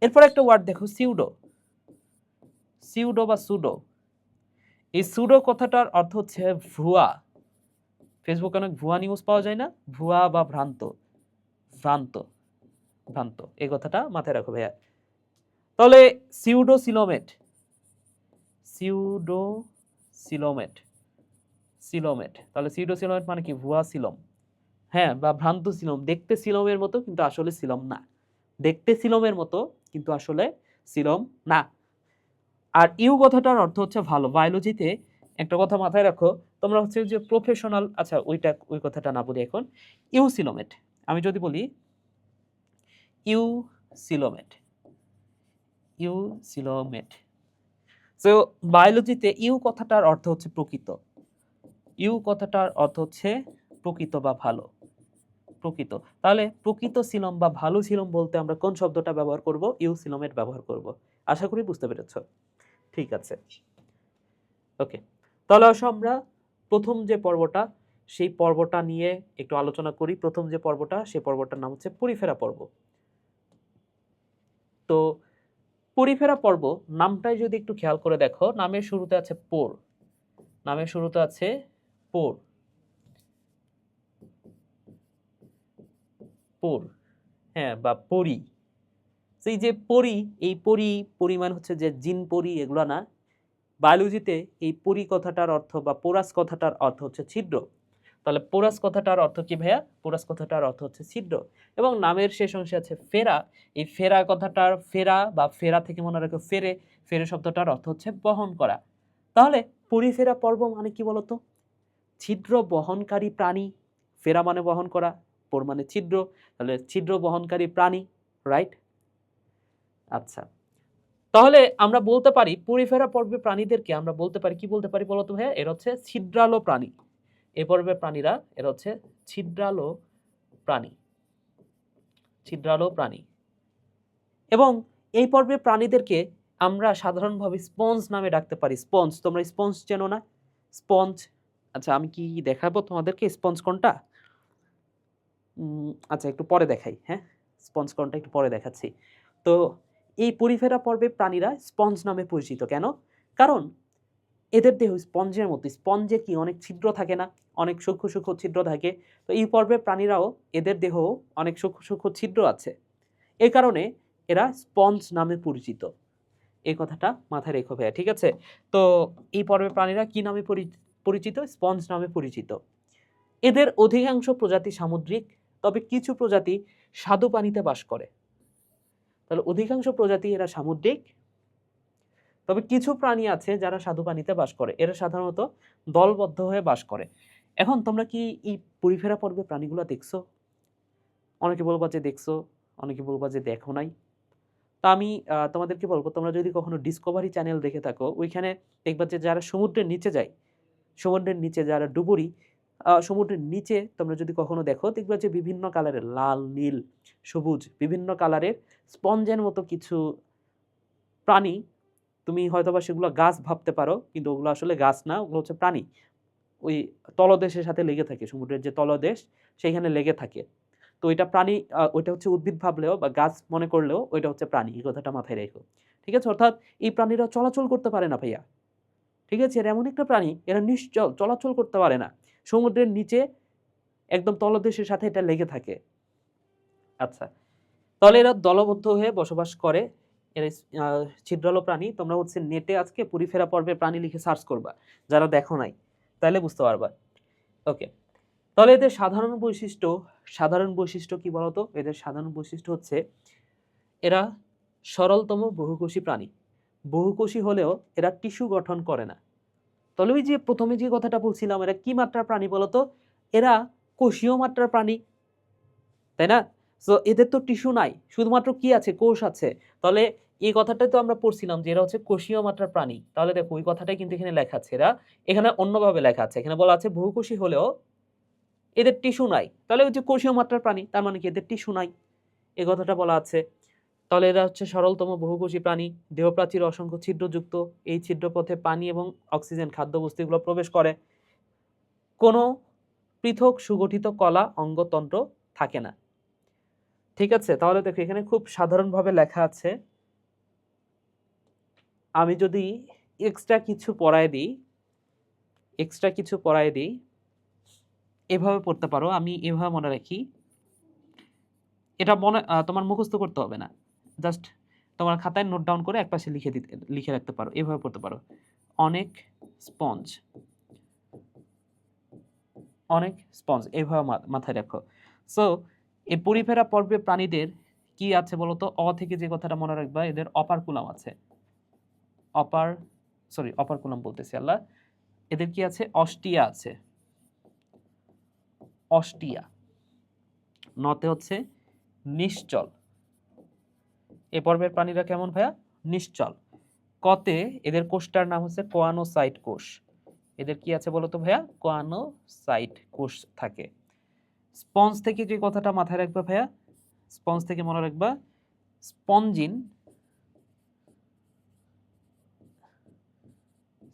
এরপর একটা ওয়ার্ড দেখো, সিউডো, সিউডো বা সুডো। এই সুডো কথাটার অর্থ হচ্ছে ভুয়া। ফেসবুকে অনেক ভুয়া নিউজ পাওয়া যায় না? ভুয়া বা ভ্রান্ত, ভ্রান্ত, ভ্রান্ত, এই কথাটা মাথায় রাখো ভাইয়া। তাহলে সিউডোসিলোমেট, সিউডোসিলোমেট, সিলোমেট, তাহলে সিউডোসিলোমেট মানে কি? ভুয়া সিলম, হ্যাঁ, বা ভ্রান্ত সিলম। দেখতে সিলমের মতো কিন্তু আসলে সিলম না, দেখতে সিলমের মতো কিন্তু আসলে সিলম না। আর ইউ কথাটার অর্থ হচ্ছে ভালো। বায়োলজিতে একটা কথা মাথায় রাখো, তোমরা হচ্ছে যে প্রফেশনাল, আচ্ছা ওই কথাটা না বলি এখন। ইউসিলোমেট, আমি যদি বলি ইউসিলোমেট, ইউসিলোমেট, সো বায়োলজিতে ইউ কথাটার অর্থ হচ্ছে প্রকৃত। ইউ কথাটার অর্থ হচ্ছে প্রকৃত বা ভালো, প্রকৃত। তাহলে প্রকৃত সিলম বা ভালো সিলম বলতে আমরা কোন শব্দটা ব্যবহার করব? ইউসিলোমেট ব্যবহার করব। আশা করি বুঝতে পেরেছো। ঠিক আছে, ওকে। তাহলে আসো আমরা প্রথম যে পর্বটা, সেই পর্বটা নিয়ে একটু আলোচনা করি। প্রথম যে পর্বটা, সেই পর্বটার নাম হচ্ছে পরিফেরা পর্ব। তো পরিফেরা পর্ব নামটাই যদি একটু খেয়াল করে দেখো, নামের শুরুতে আছে পোর, নামের শুরুতে আছে পোর, পোর, হ্যাঁ, বা পরি। সেই যে পরি, এই পরি, পরিমাণ হচ্ছে যে জিন পরি, এগুলো না। বায়োলজিতে এই পরি কথাটার অর্থ বা পোরাস কথাটার অর্থ হচ্ছে ছিদ্র। তাহলে পোরাস কথাটার অর্থ কি ভাইয়া? পোরাস কথাটার অর্থ হচ্ছে ছিদ্র। এবং নামের শেষ অংশে আছে ফেরা। এই ফেরা কথাটার ফেরা বা ফেরা থেকে মনে রাখো ফেরে, ফেরে শব্দটার অর্থ হচ্ছে বহন করা। তাহলে পরিফেরা পর্ব মানে কি বলতো? ছিদ্র বহনকারী প্রাণী। ফেরা মানে বহন করা, পোর মানে ছিদ্র, তাহলে ছিদ্র বহনকারী প্রাণী, রাইট? আচ্ছা, তাহলে আমরা বলতে পারি পরিফেরা পর্বে প্রাণীদেরকে আমরা বলতে পারি, কি বলতে পারি বলতো ভাইয়া? এরা হচ্ছে ছিদ্রালো প্রাণী। এ পর্বের প্রাণীরা এরা হচ্ছে ছিদ্রালো প্রাণী, ছিদ্রালো প্রাণী। এবং এই পর্বের প্রাণীদেরকে আমরা সাধারণভাবে স্পঞ্জ নামে ডাকতে পারি। স্পঞ্জ, তোমরা স্পঞ্জ চেনো না? স্পঞ্জ, আচ্ছা আমি কি দেখাবো তোমাদেরকে স্পঞ্জ কোনটা? আচ্ছা একটু পরে দেখাই, হ্যাঁ, স্পঞ্জ কোনটা একটু পরে দেখাচ্ছি। তো এই পরিফেরা পর্বে প্রাণীরা স্পঞ্জ নামে পরিচিত কেন? কারণ এদের দেহ স্পঞ্জের মতো। স্পঞ্জে কি অনেক ছিদ্র থাকে না? অনেক সূক্ষ্ম সূক্ষ্ম ছিদ্র থাকে। তো এই পর্বের প্রাণীরাও, এদের দেহ অনেক সূক্ষ্ম সূক্ষ্ম ছিদ্র আছে। এই কারণে এরা স্পঞ্জ নামে পরিচিত। এই কথাটা মাথায় রেখো ভাইয়া, ঠিক আছে? তো এই পর্বের প্রাণীরা কি নামে পরিচিত? স্পঞ্জ নামে পরিচিত। এদের অধিকাংশ প্রজাতি সামুদ্রিক, তবে কিছু প্রজাতি স্বাদু পানিতে বাস করে। তাহলে অধিকাংশ প্রজাতি এরা সামুদ্রিক, তবে কিছু প্রাণী আছে যারা স্বাদু পানিতে বাস করে। এরা সাধারণত দলবদ্ধ হয়ে বাস করে। এখন তোমরা কি এই পরিফেরা পর্বে প্রাণীগুলো দেখছো? অনেকে বলবা যে দেখছো, অনেকে বলবা যে দেখো নাই। তা আমি তোমাদেরকে বলবো, তোমরা যদি কখনো ডিসকভারি চ্যানেল দেখে থাকো, ওইখানে দেখবা যে যারা সমুদ্রের নিচে যায়, সমুদ্রের নিচে যারা ডুবুরি, সমুদ্রের নিচে তোমরা যদি কখনো দেখো, দেখবা যে বিভিন্ন কালারের, লাল, নীল, সবুজ, বিভিন্ন কালারের স্পঞ্জের মতো কিছু প্রাণী। তুমি হয়তোবা সেগুলো গাছ ভাবতে পারো, কিন্তু ওগুলো আসলে গাছ না, ওগুলো হচ্ছে প্রাণী। ওই তলদেশের সাথে লেগে থাকে, সমুদ্রের যে তলদেশ সেইখানে লেগে থাকে। তো ওইটা প্রাণী, ওইটা হচ্ছে উদ্ভিদ ভাবলেও বা গাছ মনে করলেও ওইটা হচ্ছে প্রাণী। এই কথাটা মাথায় রেখো, ঠিক আছে? অর্থাৎ এই প্রাণীরা চলাচল করতে পারে না ভাইয়া, ঠিক আছে? এরা এমন একটা প্রাণী, এরা নিশ্চল, চলাচল করতে পারে না। সমুদ্রের নিচে একদম তলদেশের সাথে এটা লেগে থাকে। আচ্ছা, তাহলে এরা দলবদ্ধ হয়ে বসবাস করে। এরা ছিদ্রালো প্রাণী। তোমরা হচ্ছে নেটে আজকে পরিফেরা পর্বে প্রাণী লিখে সার্চ করবা, যারা দেখো নাই, তাহলে বুঝতে পারবা। ওকে, তাহলে এদের সাধারণ বৈশিষ্ট্য কি বলতো? এদের সাধারণ বৈশিষ্ট্য হচ্ছে এরা সরলতম বহুকোষী প্রাণী। বহুকোষী হলেও এরা টিস্যু গঠন করে না। তাহলে ওই যে প্রথমে যে কথাটা বলছিলাম, এরা কি মাত্রার প্রাণী বলতো? এরা কোষীয় মাত্রার প্রাণী, তাই না? সো এদের তো টিস্যু নাই, শুধুমাত্র কি আছে? কোষ আছে। তাহলে এই কথাটাই তো আমরা পড়ছিলাম যে এরা হচ্ছে কোষীয় মাত্রার প্রাণী। তাহলে দেখো ওই কথাটাই কিন্তু এখানে লেখা আছে, এরা এখানে অন্যভাবে লেখা আছে। এখানে বলা আছে বহুকোষী হলেও এদের টিস্যু নাই। তাহলে ওই যে কোষীয় মাত্রার প্রাণী, তার মানে কি এদের টিস্যু নাই, এই কথাটা বলা আছে। তাহলে এরা হচ্ছে সরলতম বহুকোষী প্রাণী। দেহপ্রাচীর অসংখ্য ছিদ্রযুক্ত। এই ছিদ্রপথে পানি এবং অক্সিজেন, খাদ্যবস্তুগুলো প্রবেশ করে। কোনো পৃথক সুগঠিত কলা অঙ্গতন্ত্র থাকে না। ঠিক আছে, তাহলে দেখো এখানে খুব সাধারণভাবে লেখা আছে। আমি যদি এক্সট্রা কিছু পড়ায় দিই, এভাবে পড়তে পারো। আমি এভাবে মনে রাখি, এটা তোমার মুখস্থ করতে হবে না, জাস্ট তোমার খাতায় নোট ডাউন করে একপাশে লিখে রাখতে পারো। এভাবে পড়তে পারো, অনেক স্পঞ্জ অনেক স্পঞ্জ, এইভাবে মাথায় রাখো। সো এই পরিফেরা পর্বে প্রাণীদের কি আছে বলতো? অ থেকে যে কথাটা মনে রাখবা, এদের অপারকুলাম আছে। অপারকুলাম বলতেছি আল্লাহ। এদের কি আছে? অস্টিয়া আছে। অস্টিয়া। নতে হচ্ছে নিশ্চল। এ পর্বের প্রাণীরা কেমন ভাইয়া? নিশ্চল। কতে এদের কোষটার নাম হচ্ছে কোয়ানোসাইট কোষ। এদের কি আছে বলতো ভাইয়া? কোয়ানোসাইট কোষ থাকে। স্পঞ্জ থেকে যে কথাটা মাথায় রাখবা ভাইয়া, স্পঞ্জ থেকে মনে রাখবা স্পঞ্জিন,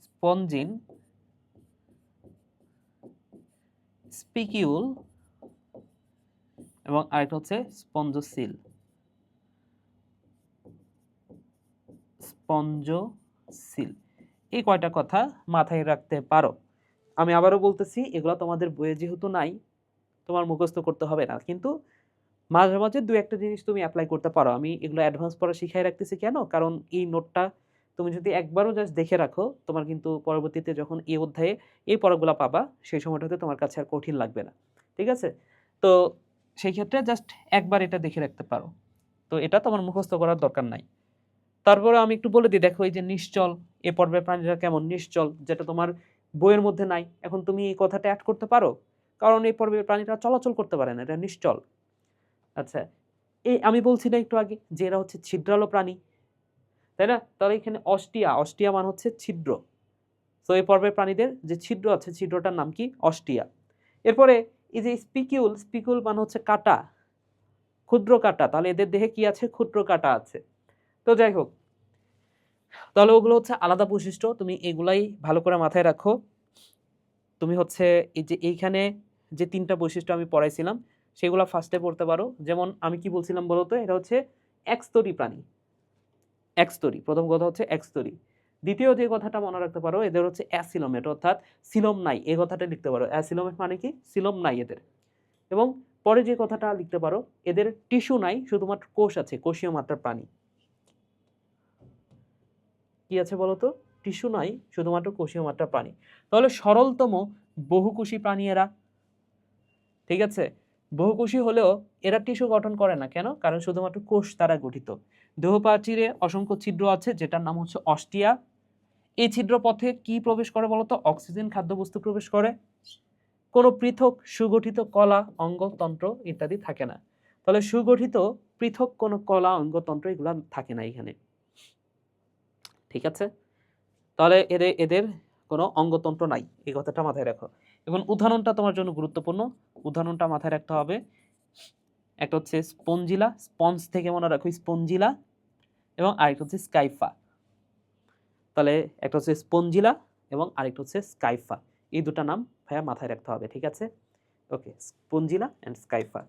স্পঞ্জিন, স্পিকিউল এবং আরেকটা হচ্ছে স্পঞ্জোসিল। স্পঞ্জোসিল, এই কয়টা কথা মাথায় রাখতে পারো। আমি আবারও বলতেছি, এগুলো তোমাদের বইয়ে যেহেতু নাই, তোমার মুখস্থ করতে হবে না, কিন্তু মাঝে মাঝে দু একটা জিনিস তুমি অ্যাপ্লাই করতে পারো। আমি এগুলো অ্যাডভান্স পড়া শিখাই রাখতেছি কেন? কারণ এই নোটটা তুমি যদি একবারও জাস্ট দেখে রাখো, তোমার কিন্তু পরবর্তীতে যখন এই অধ্যায়ে এই পড়াগুলো পাবা, সেই সময়টাতে তোমার কাছে আর কঠিন লাগবে না। ঠিক আছে? তো সেই ক্ষেত্রে জাস্ট একবার এটা দেখে রাখতে পারো। তো এটা তোমার মুখস্থ করার দরকার নাই। তারপরে আমি একটু বলে দিই, দেখো এই যে নিশ্চল, এ পর্বের প্রাণীরা কেমন নিশ্চল, যেটা তোমার বইয়ের মধ্যে নাই। এখন তুমি এই কথাটা অ্যাড করতে পারো, কারণ এই পর্বের প্রাণীরা চলাচল করতে পারে না, এটা নিশ্চল। আচ্ছা, এই আমি বলছি না একটু আগে যে এরা হচ্ছে ছিদ্রালো প্রাণী, তাই না? তাহলে এখানে অস্টিয়া, অস্টিয়া মানে হচ্ছে ছিদ্র। তো এই পর্বের প্রাণীদের যে ছিদ্র আছে, ছিদ্রটার নাম কি? অস্টিয়া। এরপরে এই যে স্পিকিউল, স্পিকিউল মানে হচ্ছে কাটা, ক্ষুদ্র কাটা। তাহলে এদের দেহে কি আছে? ক্ষুদ্র কাটা আছে। তো যাই হোক, তাহলে ওগুলো হচ্ছে আলাদা বৈশিষ্ট্য, তুমি এগুলাই ভালো করে মাথায় রাখো। তুমি হচ্ছে এই যে এইখানে যে তিনটা বৈশিষ্ট্য আমি পড়াইছিলাম, সেগুলো ফার্স্টে পড়তে পারো। যেমন আমি কি বলছিলাম বলতো? এটা হচ্ছে একস্তরী প্রাণী। একস্তরী, প্রথম কথা হচ্ছে একস্তরী। দ্বিতীয় যে কথাটা মনে রাখতে পারো, এদের হচ্ছে অ্যাসিলোমেট, অর্থাৎ সিলোম নাই, এই কথাটা লিখতে পারো। অ্যাসিলোমেট মানে কি? সিলোম নাই এদের। এবং পরে যে কথাটা লিখতে পারো, এদের টিস্যু নাই, শুধুমাত্র কোষ আছে, কোষীয় মাত্রার প্রাণী। কি আছে বলতো? টিস্যু নাই, শুধুমাত্র কোষীয় মাত্রার প্রাণী। তাহলে সরলতম বহুকোষী প্রাণী এরা। ঠিক আছে? বহুকোষী হলেও এরা টিস্যু গঠন করে না। কেন? কারণ শুধুমাত্র কোষ দ্বারা গঠিত। দেহপ্রাচীরে অসংখ্য ছিদ্র আছে, যেটার নাম হচ্ছে অস্টিয়া। এই ছিদ্র পথে কি প্রবেশ করে বলতো? অক্সিজেন, খাদ্যবস্তু প্রবেশ করে। কোনো পৃথক সুগঠিত কলা, অঙ্গতন্ত্র ইত্যাদি থাকে না। তাহলে সুগঠিত পৃথক কোনো কলা, অঙ্গতন্ত্র এগুলো থাকে না এখানে। ঠিক আছে? তাহলে এদের এদের কোনো অঙ্গতন্ত্র নাই, এই কথাটা মাথায় রাখো। এখন উদাহরণটা তোমার জন্য গুরুত্বপূর্ণ, উদাহরণটা মাথায় রাখতে হবে। একটা হচ্ছে স্পঞ্জিলা, স্পঞ্জ থেকে মনে রাখো স্পঞ্জিলা, এবং আরেকটা হচ্ছে স্কাইফা। তাহলে একটা হচ্ছে স্পঞ্জিলা এবং আরেকটা হচ্ছে স্কাইফা, এই দুটো নাম ভাইয়া মাথায় রাখতে হবে। ঠিক আছে? ওকে, স্পঞ্জিলা অ্যান্ড স্কাইফা।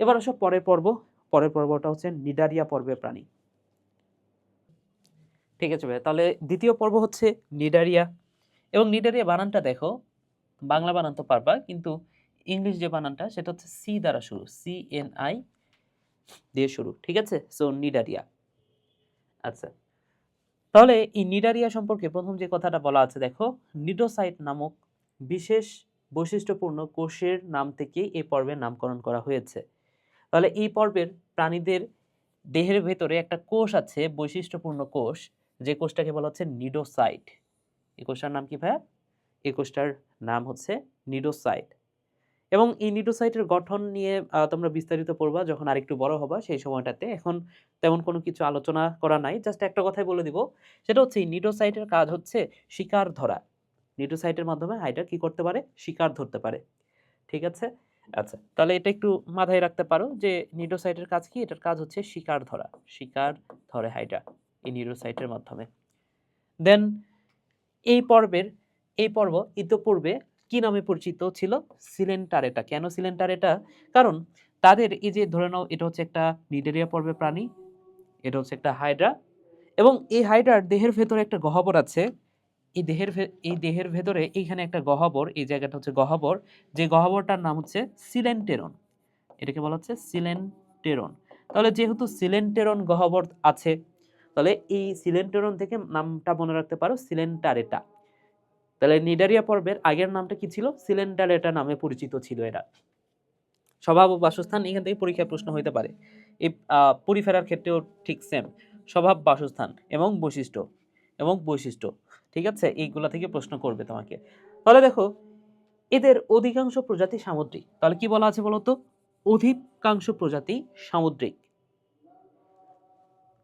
এবার আসো পরের পর্ব। পরের পর্বটা হচ্ছে নিডারিয়া পর্বের প্রাণী। ঠিক আছে ভাইয়া, তাহলে দ্বিতীয় পর্ব হচ্ছে নিডারিয়া। এবং নিডারিয়া বানানটা দেখো, বাংলা বানান তো পারবা, কিন্তু ইংলিশ যে বানানটা সেটা হচ্ছে সি দ্বারা শুরু, CNI দিয়ে শুরু। ঠিক আছে? So Cnidaria. আচ্ছা, তাহলে এই নিডারিয়া সম্পর্কে প্রথম যে কথাটা বলা আছে, দেখো নিডোসাইট নামক বিশেষ বৈশিষ্ট্যপূর্ণ কোষের নাম থেকে এই পর্বের নামকরণ করা হয়েছে। তাহলে এই পর্বের প্রাণীদের দেহের ভেতরে একটা কোষ আছে, বৈশিষ্ট্যপূর্ণ কোষ, যে কোষটাকে বলা হচ্ছে নিডোসাইট। এই কোষটার নাম কি ভাইয়া? এই কোষটার নাম হচ্ছে নিডোসাইট। এবং এই নিডোসাইটের গঠন নিয়ে তোমরা বিস্তারিত পড়বা যখন আরেকটু বড় হবা, সেই সময়টাতে। এখন তেমন কোনো কিছু আলোচনা করা নাই, জাস্ট একটা কথাই বলে দিব, সেটা হচ্ছে এই নিডোসাইটের কাজ হচ্ছে শিকার ধরা। নিডোসাইটের মাধ্যমে হাইড্রা কি করতে পারে? শিকার ধরতে পারে। ঠিক আছে? আচ্ছা, তাহলে এটা একটু মাথায় রাখতে পারো যে নিডোসাইটের কাজ কি? এটার কাজ হচ্ছে শিকার ধরা, শিকার ধরে হাইড্রা এই নিডোসাইটের মাধ্যমে। দেন এই পর্ব ইতোপূর্বে কি নামে পরিচিত ছিল? সিলেন্টারেটা। কেন সিলেন্টারেটা? কারণ তাদের এই যে ধরে নাও, এটা হচ্ছে একটা নিডারিয়া পর্বের প্রাণী, এটা হচ্ছে একটা হাইড্রা, এবং এই হাইড্রার দেহের ভেতরে একটা গহ্বর আছে। এই দেহের ভেতরে এইখানে একটা গহ্বর, এই জায়গাটা হচ্ছে গহ্বর, যে গহ্বরটার নাম হচ্ছে সিলেন্টেরন। এটাকে বলা হচ্ছে সিলেন্টেরন। তাহলে যেহেতু সিলেন্টেরন গহ্বর আছে, তাহলে এই সিলেন্টেরন থেকে নামটা মনে রাখতে পারো সিলেন্টারেটা। তাহলে নিডারিয়া পর্বের আগের নামটা কি ছিল? সিলেন্ডারেটা নামে পরিচিত ছিল এরা। স্বভাব ও বাসস্থান এখান থেকে পরীক্ষায় প্রশ্ন হইতে পারে। এই পরিফেরার ক্ষেত্রেও ঠিক সেম, স্বভাব, বাসস্থান এবং বৈশিষ্ট্য, ঠিক আছে, এইগুলা থেকে প্রশ্ন করবে তোমাকে। তাহলে দেখো এদের অধিকাংশ প্রজাতি সামুদ্রিক। তাহলে কি বলা আছে বলতো? অধিকাংশ প্রজাতি সামুদ্রিক।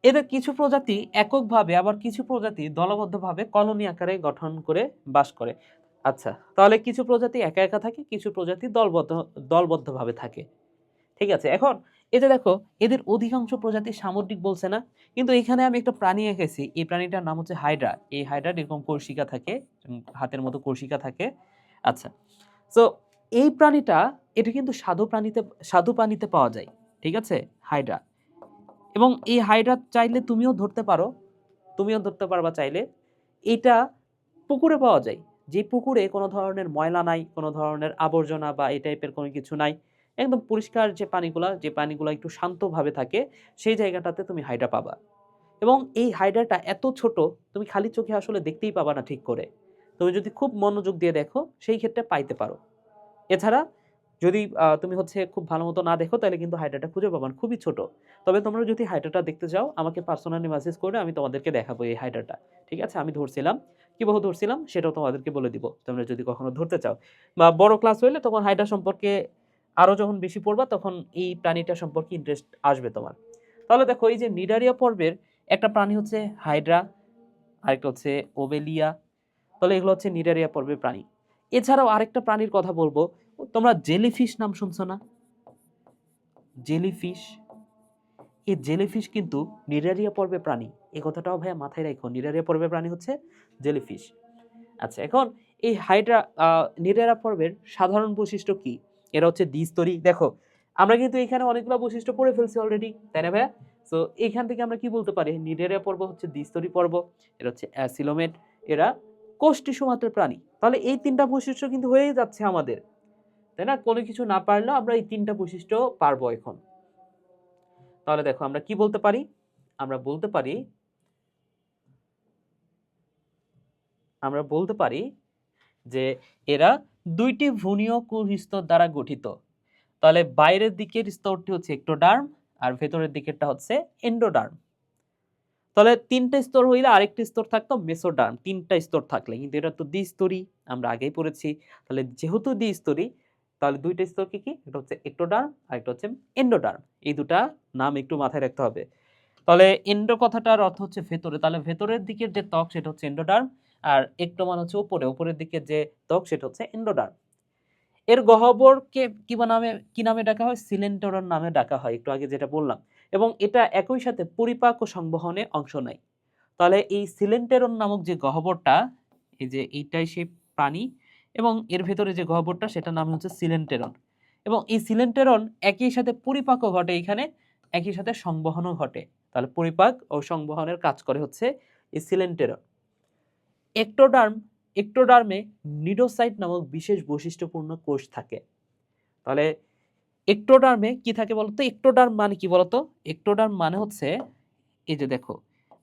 এদের কিছু প্রজাতি এককভাবে, আবার কিছু প্রজাতি দলবদ্ধভাবে কলোনি আকারে গঠন করে বাস করে। আচ্ছা, তাহলে কিছু প্রজাতি একা একা থাকে, কিছু প্রজাতি দলবদ্ধভাবে থাকে। ঠিক আছে, এখন এই যে দেখো এদের অধিকাংশ প্রজাতি সামুদ্রিক বলছে না, কিন্তু এখানে আমি একটা প্রাণী এঁকেছি, এই প্রাণীটার নাম হচ্ছে হাইড্রা। এই হাইড্রার এরকম কর্ষিকা থাকে, হাতের মতো কর্ষিকা থাকে। আচ্ছা, সো এই প্রাণীটা, এটা কিন্তু স্বাদু পানিতে পাওয়া যায়, ঠিক আছে, হাইড্রা। এবং এই হাইড্রা চাইলে তুমিও ধরতে পারবা চাইলে। এটা পুকুরে পাওয়া যায়, যে পুকুরে কোনো ধরনের ময়লা নাই, কোনো ধরনের আবর্জনা বা এই টাইপের কোনো কিছু নাই, একদম পরিষ্কার যে পানিগুলা একটু শান্তভাবে থাকে, সেই জায়গাটাতে তুমি হাইড্রা পাবা। এবং এই হাইড্রাটা এত ছোট, তুমি খালি চোখে আসলে দেখতেই পাবা না ঠিক করে। তুমি যদি খুব মনোযোগ দিয়ে দেখো, সেই ক্ষেত্রে পাইতে পারো। এছাড়া যদি তুমি হচ্ছে খুব ভালো মতো না দেখো, তাহলে কিন্তু হাইড্রাটা খুঁজে পাবা না, খুবই ছোট। তবে তোমরা যদি হাইড্রাটা দেখতে চাও, আমাকে পার্সোনালি মেসেজ করে আমি তোমাদেরকে দেখাবো এই হাইড্রাটা। ঠিক আছে, আমি ধরছিলাম, কিভাবে ধরছিলাম সেটাও তোমাদেরকে বলে দিব, তোমরা যদি কখনো ধরতে চাও। বা বড় ক্লাস হইলে তখন হাইড্রা সম্পর্কে আরো যখন বেশি পড়বা, তখন এই প্রাণীটা সম্পর্কে ইন্টারেস্ট আসবে তোমার। তাহলে দেখো এই যে নিডারিয়া পর্বের একটা প্রাণী হচ্ছে হাইড্রা, আরেকটা হচ্ছে ওবেলিয়া। তাহলে এগুলো হচ্ছে নিডারিয়া পর্বের প্রাণী। এছাড়াও আরেকটা প্রাণীর কথা বলবো, তোমরা জেলিফিশ নাম শুনছো না? জেলিফিশ, এই জেলিফিশ কিন্তু নিডারিয়া পর্বের প্রাণী। এই কথাটাও ভাইয়া মাথায় রাখো, নিডারিয়া পর্বের প্রাণী হচ্ছে জেলিফিশ। আচ্ছা, এখন এই নিডারিয়া পর্বের সাধারণ বৈশিষ্ট্য কি? এরা হচ্ছে দ্বিস্তরী। দেখো আমরা কিন্তু এখানে অনেকগুলো বৈশিষ্ট্য পড়ে ফেলছি অলরেডি, তাই না ভাইয়া? সো এখান থেকে আমরা কি বলতে পারি? নিডারিয়া পর্ব হচ্ছে দ্বিস্তরী পর্ব, এরা হচ্ছে অ্যাসিলোমেট, এরা কোষ্ঠী সুমাত্রার প্রাণী। তাহলে এই তিনটা বৈশিষ্ট্য কিন্তু হয়েই যাচ্ছে আমাদের, তাই না? কোনো কিছু না পারলেও আমরা এই তিনটা বৈশিষ্ট্য পারবো এখন। তাহলে দেখো আমরা কি বলতে পারি? আমরা বলতে পারি যে এরা দুইটি ভ্রূণীয় কোষস্তর দ্বারা গঠিত। তাহলে বাইরের দিকের স্তরটি হচ্ছে এক্টোডার্ম, আর ভেতরের দিকেরটা হচ্ছে এন্ডোডার্ম। তাহলে তিনটা স্তর হইলে আরেকটা স্তর থাকতো মেসোডার্ম। তিনটা স্তর থাকলে, কিন্তু এটা তো দ্বিস্তরী, আমরা আগেই পড়েছি। তাহলে যেহেতু দ্বিস্তরী, তাহলে দুইটা স্তর কি কি? এটা হচ্ছে এক্টোডার্ম আর একটা হচ্ছে এন্ডোডার্ম। এই দুটা নাম একটু মাথায় রাখতে হবে। তাহলে এন্ডো কথাটার অর্থ হচ্ছে ভেতরে, তাহলে ভেতরের দিকের যে ত্বক সেটা হচ্ছে এন্ডোডার্ম, আর একটো মানে হচ্ছে উপরের দিকের যে ত্বক সেটা হচ্ছে এন্ডোডার্ম। এর গহ্বরকে কি নামে ডাকা হয়? সিলেন্টেরন নামে ডাকা হয়, একটু আগে যেটা বললাম। এবং এটা একই সাথে পরিপাক ও সংবহনে অংশ নেয়। তাহলে এই সিলেন্টেরন নামক যে গহ্বরটা, এই যে এইটাই সেই প্রাণী, এবং এর ভেতরে যে গহ্বরটা সেটার নাম হচ্ছে সিলেন্টেরন। এবং এই সিলেন্টেরন একই সাথে পরিপাকও ঘটে এখানে, একই সাথে সংবহনও ঘটে। তাহলে পরিপাক ও সংবহনের কাজ করে হচ্ছে এই সিলেন্টেরন। একটোডার্মে নিডোসাইট নামক বিশেষ বৈশিষ্ট্যপূর্ণ কোষ থাকে। তাহলে একটোডার্মে কি থাকে বলতো? একটোডার্ম মানে কি বলতো? একটোডার্ম মানে হচ্ছে, এই যে দেখো,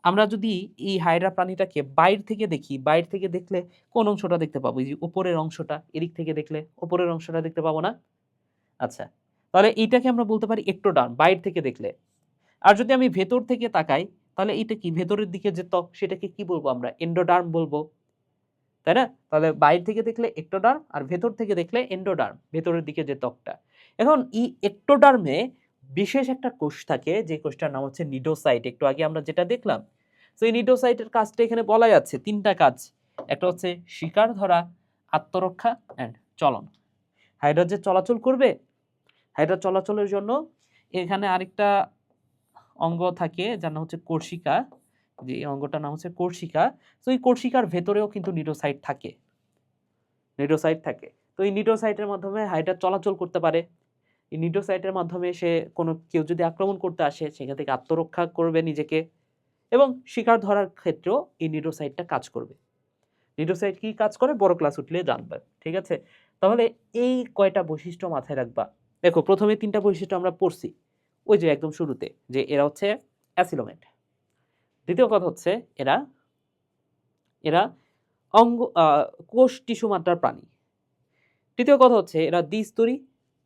আমরা যদি এই হাইড্রা প্রাণীটাকে বাইরে থেকে দেখি, বাইরে থেকে দেখলে কোন অংশটা দেখতে পাবো? এই যে উপরের অংশটা, এদিক থেকে দেখলে উপরের অংশটা দেখতে পাবো না? আচ্ছা, তাহলে এইটাকে আমরা বলতে পারি একটোডার্ম, বাইরে থেকে দেখলে। আর যদি আমি ভেতর থেকে তাকাই, তাহলে এটা কি? ভেতরের দিকে যে ত্বক সেটাকে কি বলবো আমরা? এন্ডোডার্ম বলবো, তাই না? তাহলে বাইরে থেকে দেখলে একটোডার্ম, আর ভেতর থেকে দেখলে এন্ডোডার্ম, ভেতরের দিকে যে ত্বকটা। এখন এই একটোডার্মে বিশেষ একটা কোষ থাকে, যে কোষটার নাম হচ্ছে নিডোসাইট। একটু আগে আমরা যেটা দেখলাম, তো এই নিডোসাইটের কাজটা এখানে বলা যাচ্ছে, তিনটা কাজ। একটা হচ্ছে শিকার ধরা, আত্মরক্ষা এন্ড চলন। হাইড্রা যে চলাচল করবে, হাইড্রা চলাচলের জন্য এখানে আরেকটা অঙ্গ থাকে যার নাম হচ্ছে কোর্সিকা, যে এই অঙ্গটার নাম হচ্ছে কোর্সিকা। তো এই কোর্সিকার ভেতরেও কিন্তু নিডোসাইট থাকে, তো এই নিডোসাইটের মাধ্যমে হাইড্রা চলাচল করতে পারে। এই নিডোসাইটের মাধ্যমে কেউ যদি আক্রমণ করতে আসে, সেখান থেকে আত্মরক্ষা করবে নিজেকে, এবং শিকার ধরার ক্ষেত্রেও এই নিডোসাইটটা কাজ করবে। নিডোসাইট কি কাজ করে বড় ক্লাস উঠলে জানবে, ঠিক আছে? তাহলে এই কয়টা বৈশিষ্ট্য মাথায় রাখবা। দেখো প্রথমে তিনটা বৈশিষ্ট্য আমরা পড়ছি, ওই যে একদম শুরুতে, যে এরা হচ্ছে অ্যাসিলোমেট। দ্বিতীয় কথা হচ্ছে এরা অঙ্গ কোষ টিস্যু মাত্রার প্রাণী। তৃতীয় কথা হচ্ছে এরা দ্বিস্তরী,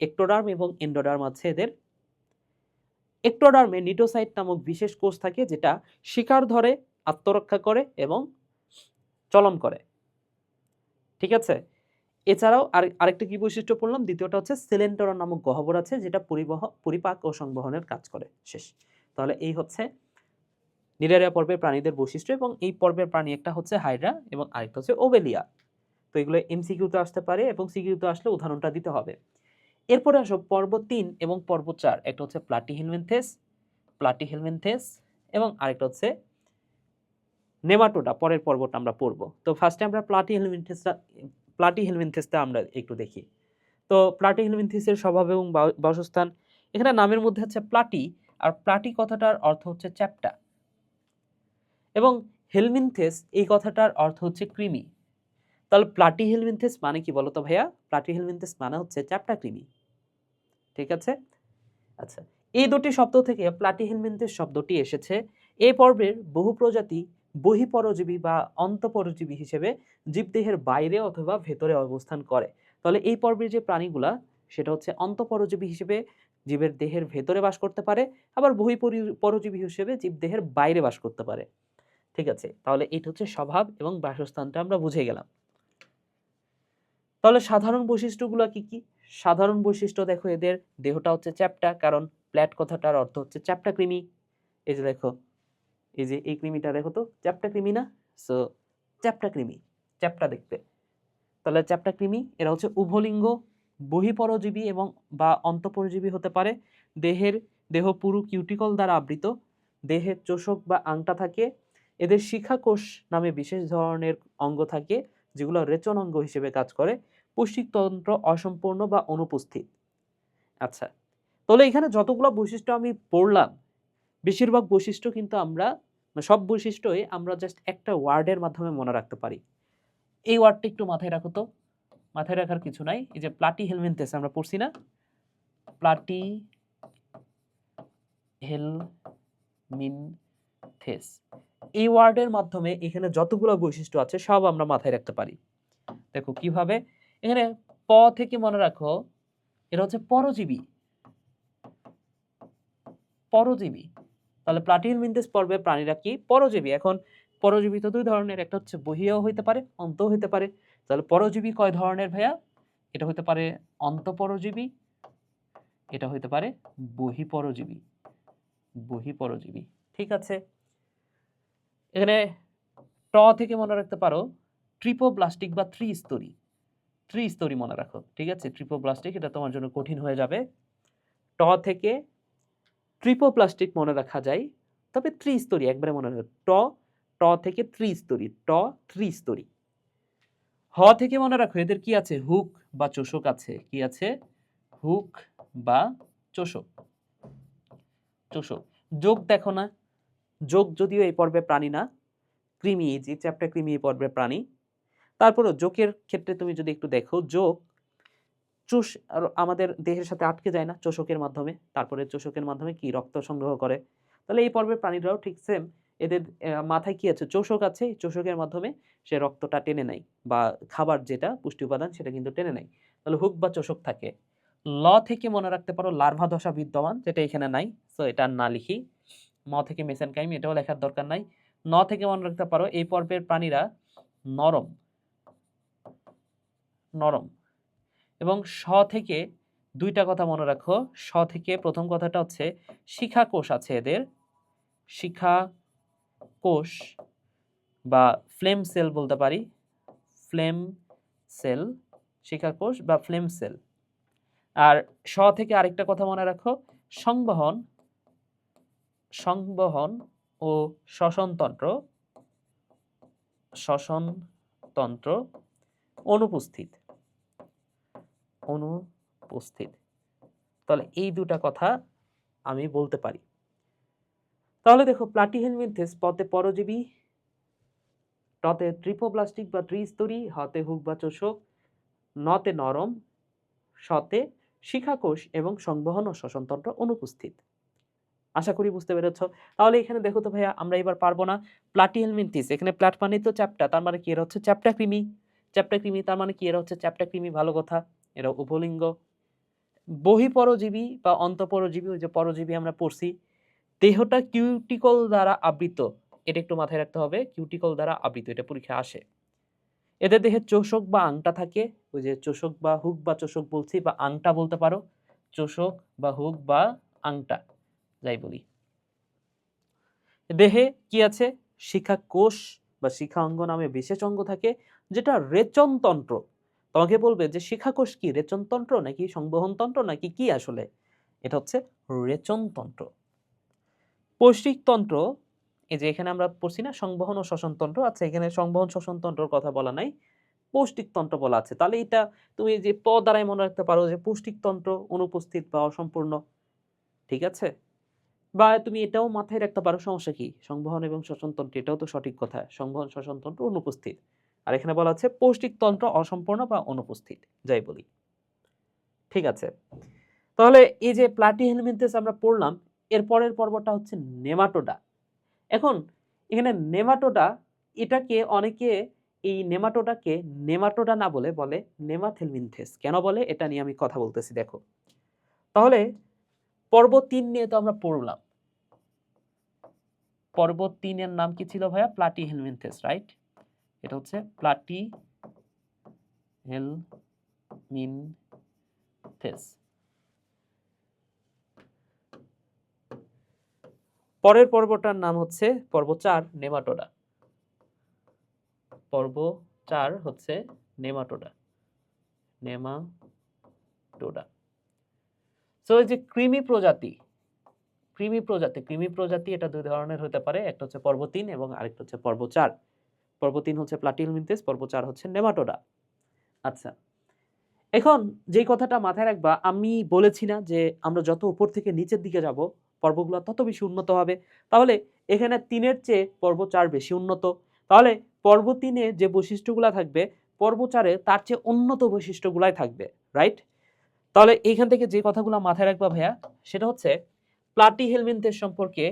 এক্টোডার্ম এবং এন্ডোডার্ম আছে এদের। এক্টোডার্মে নিটোসাইট নামক বিশেষ কোষ থাকে যেটা শিকার ধরে, আত্মরক্ষা করে এবং চলন করে। ঠিক আছে, এছাড়াও আরেকটা কি বৈশিষ্ট্য পড়লাম, দ্বিতীয়টা হচ্ছে সেলেন্টোরন নামক গহ্বর আছে যেটা পরিপাক ও সংবহনের কাজ করে। শেষ। তাহলে এই হচ্ছে নিডারিয়া পর্বের প্রাণীদের বৈশিষ্ট্য, এবং এই পর্বের প্রাণী একটা হচ্ছে হাইড্রা এবং আরেকটা হচ্ছে ওবেলিয়া। তো এগুলো এমসিকিউতে আসতে পারে এবং সিকিউতে আসলে উদাহরণটা দিতে হবে। এরপরে আসো পর্ব 3 এবং পর্ব 4, একটা হচ্ছে প্লাটিহেলমিনথেস এবং আরেকটা হচ্ছে নেমাটোডা। পরের পর্বটা আমরা পড়ব। তো ফার্স্টে আমরা প্লাটিহেলমিনথেসটা আমরা একটু দেখি। তো প্লাটিহেলমিনথেসের স্বভাব এবং বাসস্থান, এখানে নামের মধ্যে হচ্ছে প্লাটি, আর প্লাটি কথাটার অর্থ হচ্ছে চ্যাপ্টা, এবং হেলমিনথেস এই কথাটার অর্থ হচ্ছে কৃমি। তাহলে প্লাটিহেলমিনথেস মানে কি বলতো ভাইয়া? প্লাটিহেলমিনথেস মানে হচ্ছে চ্যাপ্টা কৃমি। ঠিক আছে, আচ্ছা, এই দুটি শব্দ থেকে প্লাটিহেলমিনথেস শব্দটি এসেছে। এই পর্বের বহু প্রজাতি বহিঃপরজীবী বা অন্তঃপরজীবী হিসেবে জীবদেহের বাইরে অথবা ভেতরে অবস্থান করে। তাহলে এই পর্বের যে প্রাণীগুলা সেটা হচ্ছে অন্তঃপরজীবী হিসেবে জীবের দেহের ভেতরে বাস করতে পারে, আবার বহিঃপরজীবী হিসেবে জীবদেহের বাইরে বাস করতে পারে। ঠিক আছে, তাহলে এটা হচ্ছে স্বভাব এবং বাসস্থানটা আমরা বুঝে গেলাম। তাহলে সাধারণ বৈশিষ্ট্যগুলো কি কি? সাধারণ বৈশিষ্ট্য দেখো, এদের দেহটা হচ্ছে চ্যাপ্টা, কারণ প্ল্যাট কথাটার অর্থ হচ্ছে চ্যাপ্টা কৃমি। এই যে দেখো, এই যে এই কৃমিটা দেখো তো, চ্যাপ্টা কৃমি না? সো চ্যাপ্টা কৃমি, চ্যাপ্টা দেখতে। তাহলে চ্যাপ্টা কৃমি এরা হচ্ছে উভলিঙ্গ, বহিঃপরজীবী এবং বা অন্তঃপরজীবী হতে পারে। দেহ পুরু কিউটিকল দ্বারা আবৃত। দেহে চোষক বা আংটা থাকে। এদের শিখাকোষ নামে বিশেষ ধরনের অঙ্গ থাকে যেগুলো রেচন অঙ্গ হিসেবে কাজ করে। পুষ্টিতন্ত্র অসম্পূর্ণ বা অনুপস্থিত। আচ্ছা, তাহলে এখানে যতগুলো বৈশিষ্ট্য আমি পড়লাম, বেশিরভাগ বৈশিষ্ট্য কিন্তু আমরা, সব বৈশিষ্ট্যই আমরা জাস্ট একটা ওয়ার্ডের মাধ্যমে মনে রাখতে পারি। এই ওয়ার্ডটা একটু মাথায় রাখো তো। মাথায় রাখার কিছু নাই। এই যে প্লাটিহেলমিনথেস আমরা পড়ছি না, প্লাটিহেলমিনথেস, এই ওয়ার্ডের মাধ্যমে এখানে যতগুলো বৈশিষ্ট্য আছে সব আমরা মাথায় রাখতে পারি। দেখো কিভাবে, এখানে প থেকে মনে রাখো এটা হচ্ছে পরজীবী। তাহলে প্লাটিহেলমিনথেস পর্বে প্রাণীরা কি? পরজীবী। এখন পরজীবী তো দুই ধরনের, একটা হচ্ছে বহিঃও হইতে পারে, অন্তঃ হইতে পারে। তাহলে পরজীবী কয় ধরনের ভাইয়া? এটা হইতে পারে অন্তঃপরজীবী, এটা হইতে পারে বহিঃপরজীবী। ঠিক আছে, এখানে ট থেকে মনে রাখতে পারো ট্রিপোব্লাস্টিক বা ত্রিস্তরী মনে রাখো। ঠিক আছে, ট্রিপোব্লাস্টিক এটা তোমার জন্য কঠিন হয়ে যাবে। ট থেকে ট্রিপোপ্লাস্টিক মনে রাখা যায়, তবে ত্রিস্তরী একবারে মনে রাখো। ট থেকে ত্রিস্তরী। হ থেকে মনে রাখো এদের কি আছে? হুক বা চোষক আছে। কি আছে? হুক বা চোষক। যোগ দেখো না, যোগ যদিও এই পর্বে প্রাণী না, কৃমি, যে চ্যাপ্টা কৃমি এই পর্বে প্রাণী। তারপরেও যোগের ক্ষেত্রে তুমি যদি একটু দেখো, যোগ আমাদের দেহের সাথে আটকে যায় না চোষকের মাধ্যমে, তারপরে চোষকের মাধ্যমে কি রক্ত সংগ্রহ করে। তাহলে এই পর্বের প্রাণীরাও ঠিক সেম, এদের মাথায় কি আছে? চোষক আছে। চোষকের মাধ্যমে সে রক্তটা টেনে নেয়, বা খাবার যেটা পুষ্টি উপাদান সেটা কিন্তু টেনে নেয়। তাহলে হুক বা চোষক থাকে। ল থেকে মনে রাখতে পারো লার্ভা দশা বিদ্যমান, যেটা এখানে নাই, সো এটা না লিখি। ম থেকে মেসেনকাইম, এটাও লেখার দরকার নাই। ন থেকে মনে রাখতে পারো এই পর্বের প্রাণীরা নরম, এবং স থেকে দুইটা কথা মনে রাখো। স থেকে প্রথম কথাটা হচ্ছে শিখা কোষ আছে এদের, শিখা কোষ বা ফ্লেম সেল বলতে পারি, ফ্লেম সেল, শিখা কোষ বা ফ্লেম সেল। আর স থেকে আরেকটা কথা মনে রাখো, সংবহন ও শ্বসনতন্ত্র অনুপস্থিত। তাহলে এই দুটা কথা আমি বলতে পারি। তাহলে দেখো, প্লাটিহেলমিনথেস পতে পরজীবী, টতে ট্রিপোপ্লাস্টিক বা ত্রিস্তরী, হতে হুক বা চোষক, নতে নরম, শতে শিখাকোষ এবং সংবহন ও শ্বসনতন্ত্র অনুপস্থিত। আশা করি বুঝতে পেরেছ। তাহলে এখানে দেখো তো ভাইয়া, আমরা এবার পারবো না। প্লাটিহেলমিনথেস, এখানে প্লাট মানে তো চ্যাপ্টা, তার মানে কি এরা হচ্ছে চ্যাপ্টা কৃমি। চ্যাপ্টা কৃমি তার মানে কি এরা হচ্ছে চ্যাপ্টা কৃমি, ভালো কথা। এরা উভলিঙ্গ। বহিঃপরজীবী বা অন্তঃপরজীবী, ওই যে পরজীবী আমরা পড়ছি। দেহটা কিউটিকল দ্বারা আবৃত, এটা একটু মাথায় রাখতে হবে, কিউটিকল দ্বারা আবৃত, এটা পরীক্ষা আসে। এদের দেহে চোষক বা আংটা থাকে, ওই যে চোষক বা হুক বা চোষক বলছি, বা আংটা বলতে পারো, চোষক বা হুক বা আংটা যাই বলি। দেহে কি আছে? শিখা কোষ বা শিখা অঙ্গ নামে বিশেষ অঙ্গ থাকে, যেটা রেচনতন্ত্র। তোমাকে বলবে যে শিখা কোষ কি রেচনতন্ত্র নাকি সংবহনতন্ত্র নাকি কি, আসলে এটা হচ্ছে রেচনতন্ত্র। পৌষ্টিকতন্ত্র, এই যে এখানে আমরা পড়ছি না সংবহন ও শ্বসনতন্ত্র, আচ্ছা এখানে সংবহন শ্বসনতন্ত্রের কথা বলা নাই, পৌষ্টিকতন্ত্র বলা আছে। তাহলে এটা তুমি যে প দ্বারাই মনে রাখতে পারো যে পৌষ্টিকতন্ত্র অনুপস্থিত বা অসম্পূর্ণ, ঠিক আছে। বা তুমি এটাও মাথায় রাখতে পারো, সমস্যা কি, সংবহন এবং শ্বসনতন্ত্র, এটাও তো সঠিক কথা, সংবহন শ্বসনতন্ত্র অনুপস্থিত। আর এখানে বলা আছে পৌষ্টিকতন্ত্র অসম্পূর্ণ বা অনুপস্থিত, যাই বলি, ঠিক আছে। তাহলে এই যে প্লাটিহেলমিনথেস আমরা পড়লাম, এর পরের পর্বটা হচ্ছে নেমাটোডা। এখন এখানে নেমাটোডা, এটাকে অনেকে এই নেমাটোডাকে নেমাটোডা না বলে বলে নেমাথেলমিনথেস। কেন বলে এটা নিয়ে আমি কথা বলতেছি, দেখো। তাহলে পর্ব 3 নিয়ে তো আমরা পড়লাম। পর্ব 3 এর নাম কি ছিল ভাইয়া? Platyhelminthes, right? এটা হচ্ছে প্লাটিহেলমিনথেস। পরের পর্বটার নাম হচ্ছে পর্ব 4 নেমাটোডা। পর্ব 4 হচ্ছে নেমাটোডা। নেমাটোডা। সো এই যে কৃমি প্রজাতি, কৃমি প্রজাতি এটা দুই ধরনের হতে পারে, একটা হচ্ছে পর্ব 3 এবং আরেকটা হচ্ছে পর্ব 4। পর্ব 3 হচ্ছে প্লাটিহেলমিনথেস, পর্ব 4 হচ্ছে নেমাটোডা। আচ্ছা, এখন যেই কথাটা মাথায় রাখবা, আমি বলেছি না যে আমরা যত উপর থেকে নিচের দিকে যাব পর্বগুলো তত বেশি উন্নত হবে। তাহলে এখানে 3-এর চেয়ে পর্ব 4 বেশি উন্নত। তাহলে পর্ব 3-এ যে বৈশিষ্ট্যগুলা থাকবে, পর্ব 4-এ তার চেয়ে উন্নত বৈশিষ্ট্যগুলাই থাকবে, রাইট? তাহলে এইখান থেকে যে কথাগুলো মাথায় রাখবা ভাইয়া, সেটা হচ্ছে প্লাটিহেলমিনথেস সম্পর্কে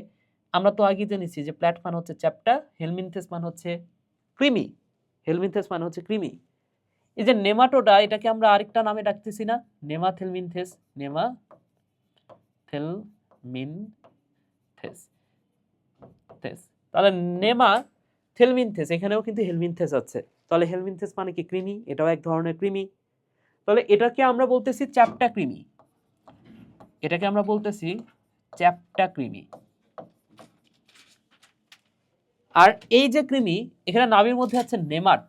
আমরা তো আগে জেনেছি যে প্ল্যাট মানে হচ্ছে চ্যাপ্টা, হেলমিনথেস মানে হচ্ছে কৃমি। হেলমিনথেস মানে হচ্ছে কৃমি। এই যে নেমাটোডা, এটাকে আমরা আরেকটা নামে ডাকতেছি না, নেমাথেলমিনথেস। নেমাথেলমিনথেস। তাহলে নেমাথেলমিনথেস, এখানেও কিন্তু হেলমিনথেস আছে। তাহলে হেলমিনথেস মানে কি? কৃমি, এটাও এক ধরনের কৃমি। তাহলে এটাকে আমরা বলতেছি চ্যাপ্টা কৃমি, এটাকে আমরা বলতেছি চ্যাপ্টা কৃমি। আর এই যে কৃমি, এখানে নামের মধ্যে আছে নেমাট।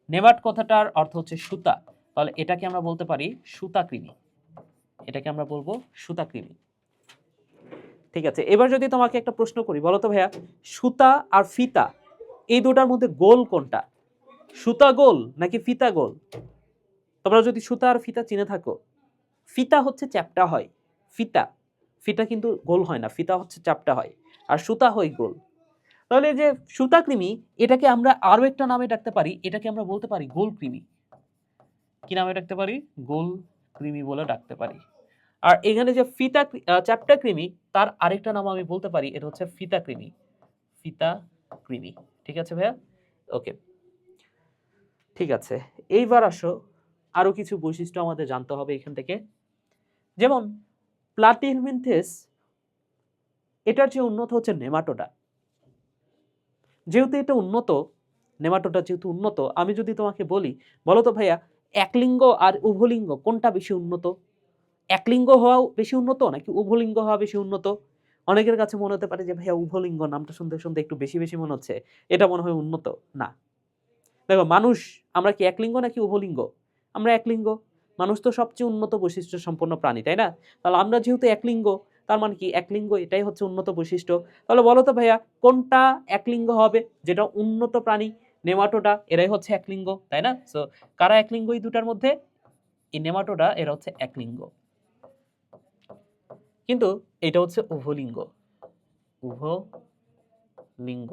নেমাট কথাটার অর্থ হচ্ছে সুতা, তাহলে এটাকে আমরা বলতে পারি সুতা কৃমি। এটাকে আমরা বলবো সুতা কৃমি, ঠিক আছে। এবার যদি তোমাকে একটা প্রশ্ন করি, বলো তো ভাইয়া, সুতা আর ফিতা এই দুটার মধ্যে গোল কোনটা? সুতা গোল নাকি ফিতা গোল? তোমরা যদি সুতা আর ফিতা চিনে থাকো, ফিতা হচ্ছে চ্যাপ্টা হয়, ফিতা ফিতা কিন্তু গোল হয় না, ফিতা হচ্ছে চ্যাপ্টা হয়, আর সুতা হয় গোল। তাহলে যে সুতা কৃমি, এটাকে আমরা আরো একটা নামে ডাকতে পারি, এটাকে আমরা বলতে পারি গোল কৃমি। কি নামে ডাকতে পারি? গোল কৃমি বলে ডাকতে পারি। আর এখানে যে ফিতা চ্যাপ্টা কৃমি, তার আরেকটা নাম আমি বলতে পারি, এটা হচ্ছে ফিতা কৃমি। ফিতা কৃমি, ঠিক আছে ভাইয়া? ওকে, ঠিক আছে। এইবার আসো, আরো কিছু বৈশিষ্ট্য আমাদের জানতে হবে এখান থেকে। যেমন প্লাটিহেলমিনথেস, এটার যে উন্নত হচ্ছে নেমাটোডা। যেহেতু এটা উন্নত, নেমাটোডা যেহেতু উন্নত, আমি যদি তোমাকে বলি, বলো তো ভাইয়া, একলিঙ্গ আর উভলিঙ্গ কোনটা বেশি উন্নত? একলিঙ্গ হওয়া বেশি উন্নত নাকি উভলিঙ্গ হওয়া বেশি উন্নত? অনেকের কাছে মনে হতে পারে যে ভাইয়া উভলিঙ্গ নামটা শুনতে শুনতে একটু বেশি বেশি মনে হচ্ছে, এটা মনে হয় উন্নত না। দেখো, মানুষ আমরা কি একলিঙ্গ নাকি উভলিঙ্গ? আমরা একলিঙ্গ। মানুষ তো সবচেয়ে উন্নত বৈশিষ্ট্য সম্পন্ন প্রাণী, তাই না? তাহলে আমরা যেহেতু একলিঙ্গ, তার মানে কি একলিঙ্গ এটাই হচ্ছে উন্নত বৈশিষ্ট্য। তাহলে বলো তো ভাইয়া, কোনটা একলিঙ্গ হবে? যেটা উন্নত প্রাণী, নেমাটোডা, এরাই হচ্ছে একলিঙ্গ, তাই না? সো কারা একলিঙ্গ এই দুটার মধ্যে? এই নেমাটোডা, এরা হচ্ছে একলিঙ্গ। কিন্তু এটা হচ্ছে উভলিঙ্গ, উভলিঙ্গ,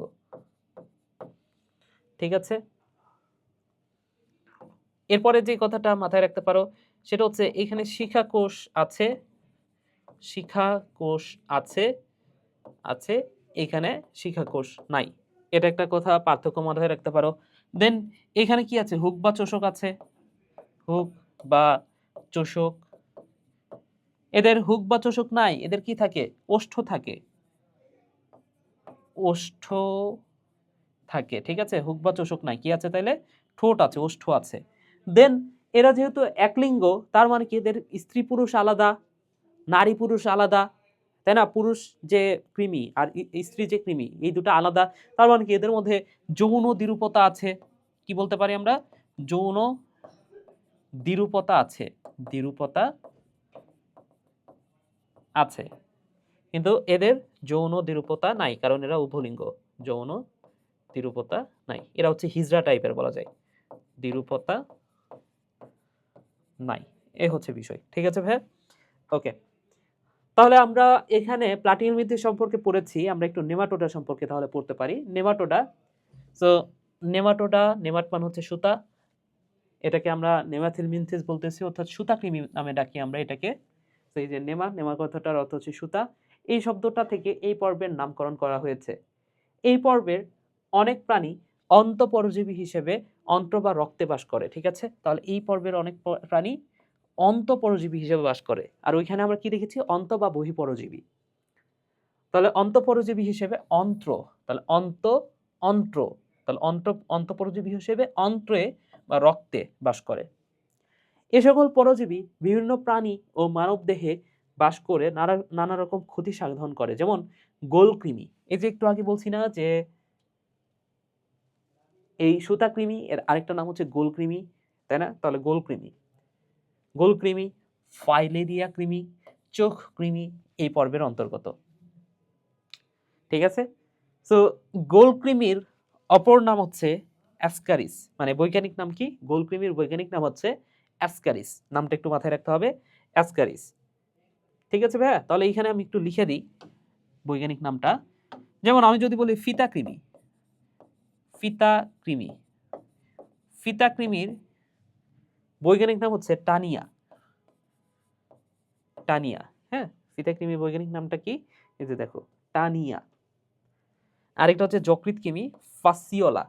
ঠিক আছে। এরপরে যে কথাটা মাথায় রাখতে পারো, সেটা হচ্ছে এখানে শিখা কোষ আছে, শিখা কোষ আছে, আছে, এখানে শিখাকোষ নাই। এটা একটা কথা পার্থক্য মাথায় রাখতে পারো। দেন এখানে কি আছে? হুক বা চোষক আছে। হুক বা চোষক, এদের হুক বা চোষক নাই, এদের কি থাকে? ওষ্ঠ থাকে, ওষ্ঠ থাকে, ঠিক আছে? হুক বা চোষক নাই, কি আছে তাইলে? ঠোঁট আছে, ওষ্ঠ আছে। দেন এরা যেহেতু একলিঙ্গ, তার মানে কি এদের স্ত্রী পুরুষ আলাদা, নারী পুরুষ আলাদা, তাই না? পুরুষ যে কৃমি আর স্ত্রী যে কৃমি, এই দুটো আলাদা। তার মানে কি এদের মধ্যে যৌন দ্বিরূপতা আছে। কি বলতে পারি আমরা? যৌন দ্বিরূপতা আছে, দ্বিরূপতা আছে। কিন্তু এদের যৌন দ্বিরূপতা নাই, কারণ এরা উভলিঙ্গ। যৌন দ্বিরূপতা নাই, এরা হচ্ছে হিজড়া টাইপের বলা যায়। দ্বিরূপতা নাই, এ হচ্ছে বিষয়। ঠিক আছে ভাই? ওকে, তাহলে আমরা এখানে প্লাটিহেলমিনথেস সম্পর্কে পড়েছি, আমরা একটু নেমাটোডা সম্পর্কে তাহলে পড়তে পারি। নেমাটোডা, সো নেমাটোডা, নেমাট মানে হচ্ছে সুতা, এটাকে আমরা নেমাথিলমিনথেস বলতেছি, অর্থাৎ সুতা কৃমি নামে ডাকি আমরা এটাকে। তো এই যে নেমা, নেমা কথাটার অর্থ হচ্ছে সুতা। এই শব্দটা থেকে এই পর্বের নামকরণ করা হয়েছে। এই পর্বের অনেক প্রাণী অন্তঃপরজীবী হিসেবে অন্ত্র বা রক্তে বাস করে, ঠিক আছে? তাহলে এই পর্বের অনেক প্রাণী অন্তঃপরজীবী হিসেবে বাস করে। আর ওইখানে আমরা কি দেখেছি? অন্ত বা বহিঃপরজীবী। তাহলে অন্তঃপরজীবী হিসেবে অন্ত্র, তাহলে অন্ত্র, তাহলে অন্তঃপরজীবী হিসেবে অন্ত্রে বা রক্তে বাস করে। এ সকল পরজীবী বিভিন্ন প্রাণী ও মানবদেহে বাস করে নানা রকম ক্ষতি সাধন করে, যেমন গোলকৃমি। এই যে একটু আগে বলছি না যে এই সুতাকৃমি, এর আরেকটা নাম হচ্ছে গোলকৃমি, তাই না? তাহলে গোলকৃমি, ফাইলেরিয়া কৃমি, চোখ কৃমি এই পর্বের অন্তর্গত, ঠিক আছে? সো গোলকৃমির অপর নাম হচ্ছে অ্যাসকারিস, মানে বৈজ্ঞানিক নাম কি? গোলকৃমির বৈজ্ঞানিক নাম হচ্ছে অ্যাসকারিস। নামটা একটু মাথায় রাখতে হবে, অ্যাসকারিস। ঠিক আছে ভাইয়া? তাহলে এইখানে আমি একটু লিখে দিই বৈজ্ঞানিক নামটা। যেমন আমি যদি বলি ফিতাকৃমি, ফিতাকৃমি, ফিতাকৃমির বৈজ্ঞানিক নাম হচ্ছে টানিয়া, টানিয়া। হ্যাঁ, ফিতাকৃমির বৈজ্ঞানিক নামটা কি? এই যে দেখো, টানিয়া। আরেকটা হচ্ছে যকৃৎ কৃমি, ফাসিওলা,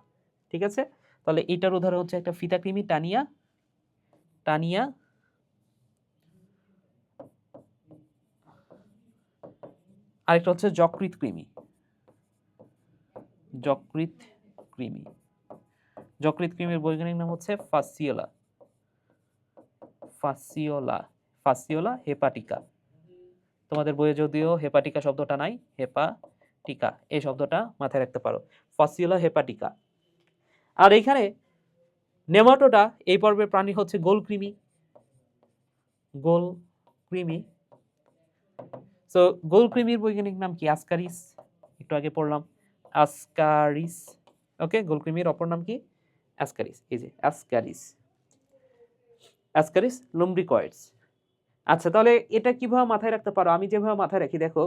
ঠিক আছে? তাহলে এটার উদাহরণ হচ্ছে একটা ফিতাকৃমি, টানিয়া, টানিয়া। আরেকটা হচ্ছে যকৃৎ কৃমি, যকৃৎ কৃমি। যকৃৎ কৃমির বৈজ্ঞানিক নাম হচ্ছে ফাসিওলা, ফাসিওলা, ফাসিওলা হেপাটিকা। তোমাদের বইয়ে যদিও হেপাটিকা শব্দটা নাই, হেপাটিকা এই শব্দটা মাথায় রাখতে পারো, ফাসিওলা হেপাটিকা। আর এইখানে নেমাটোডা এই পর্বের প্রাণী হচ্ছে গোলকৃমি, গোলকৃমি। সো গোলকৃমির বৈজ্ঞানিক নাম কি? আসকারিস, একটু আগে পড়লাম, আসকারিস। ওকে, গোলকৃমির অপর নাম কি? অ্যাসকারিস। এই যে অ্যাসকারিস, অ্যাসকারিস লুম্ব্রিকয়েডস। আচ্ছা, তাহলে এটা কিভাবে মাথায় রাখতে পারো? আমি যেভাবে মাথায় রাখি, দেখো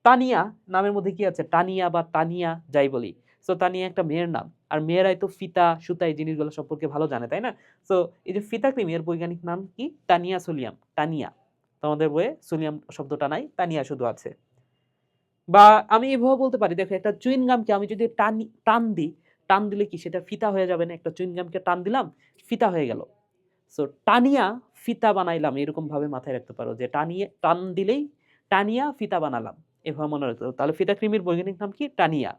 তানিয়া নামের মধ্যে কি আছে? টানিয়া বা তানিয়া যাই বলি, সো তানিয়া একটা মেয়ের নাম, আর মেয়েরাই তো ফিতা সুতা এই জিনিসগুলো সম্পর্কে ভালো জানে, তাই না? সো এই যে ফিতা কৃমির বৈজ্ঞানিক নাম কি? টানিয়া সোলিয়াম, টানিয়া। তোমাদের বইয়ে সোলিয়াম শব্দটা নাই, তানিয়া শুধু আছে। বা আমি এভাবে বলতে পারি, দেখো একটা চুইনগামকে আমি যদি টান দিই, টান দিলে কি সেটা ফিতা হয়ে যাবে না? একটা চুইনগামকে টান দিলাম, ফিতা হয়ে গেল। সো টানিয়া ফিতা বানাইলাম, এরকম ভাবে মাথায় রাখতে পারো যে টানিয়ে, টান দিলেই টানিয়া ফিতা বানালাম, এভাবে মনে রাখতে পারো। তাহলে ফিতা কৃমির বৈজ্ঞানিক নাম কি? টানিয়া।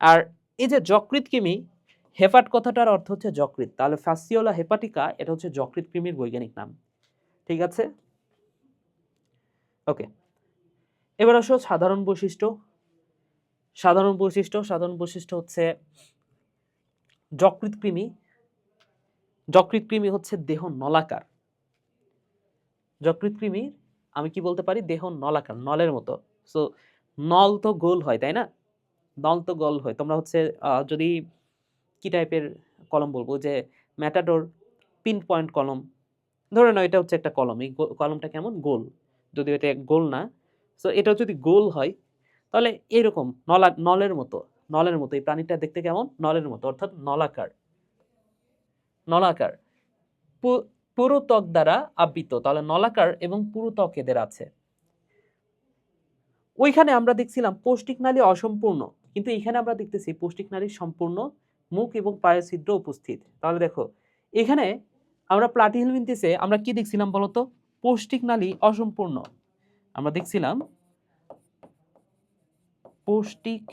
আর এই যে যকৃৎ কৃমি, হেপাট কথাটার অর্থ হচ্ছে যকৃৎ, তাহলে ফাসিওলা হেপাটিকা এটা হচ্ছে যকৃৎ কৃমির বৈজ্ঞানিক নাম, ঠিক আছে? ওকে, এবার আসো সাধারণ বৈশিষ্ট্য। সাধারণ বৈশিষ্ট্য, সাধারণ বৈশিষ্ট্য হচ্ছে যকৃৎ কৃমি, যকৃৎ কৃমি হচ্ছে দেহ নলাকার। যকৃৎ কৃমির আমি কি বলতে পারি? দেহ নলাকার, নলের মতো। সো নল তো গোল হয়, তাই না? নল তো গোল হয়। তোমরা হচ্ছে যদি কি টাইপের কলম বলবো, যে ম্যাটাডোর পিন পয়েন্ট কলম, ধরে নাও এটা হচ্ছে একটা কলম, এই কলমটা কেমন? গোল। যদিও এটা গোল না, সো এটা যদি গোল হয় তাহলে এরকম নলের মতো, নলের মতো এই প্রাণীটা দেখতে কেমন? নলের মতো, অর্থাৎ নলাকার, নলাকার, পুরু ত্বক দ্বারা আবৃত। তাহলে নলাকার এবং পুরু ত্বক এদের আছে। ওইখানে আমরা দেখছিলাম পৌষ্টিক নালী অসম্পূর্ণ, কিন্তু এখানে আমরা দেখতেছি পৌষ্টিক নালী সম্পূর্ণ, মুখ এবং পায়ের ছিদ্র উপস্থিত। তাহলে দেখো এখানে আমরা প্লাটিহেলমিনথেসে আমরা কি দেখছিলাম বলতো? পৌষ্টিক নালী অসম্পূর্ণ। আমরা দেখছিলাম পৌষ্টিক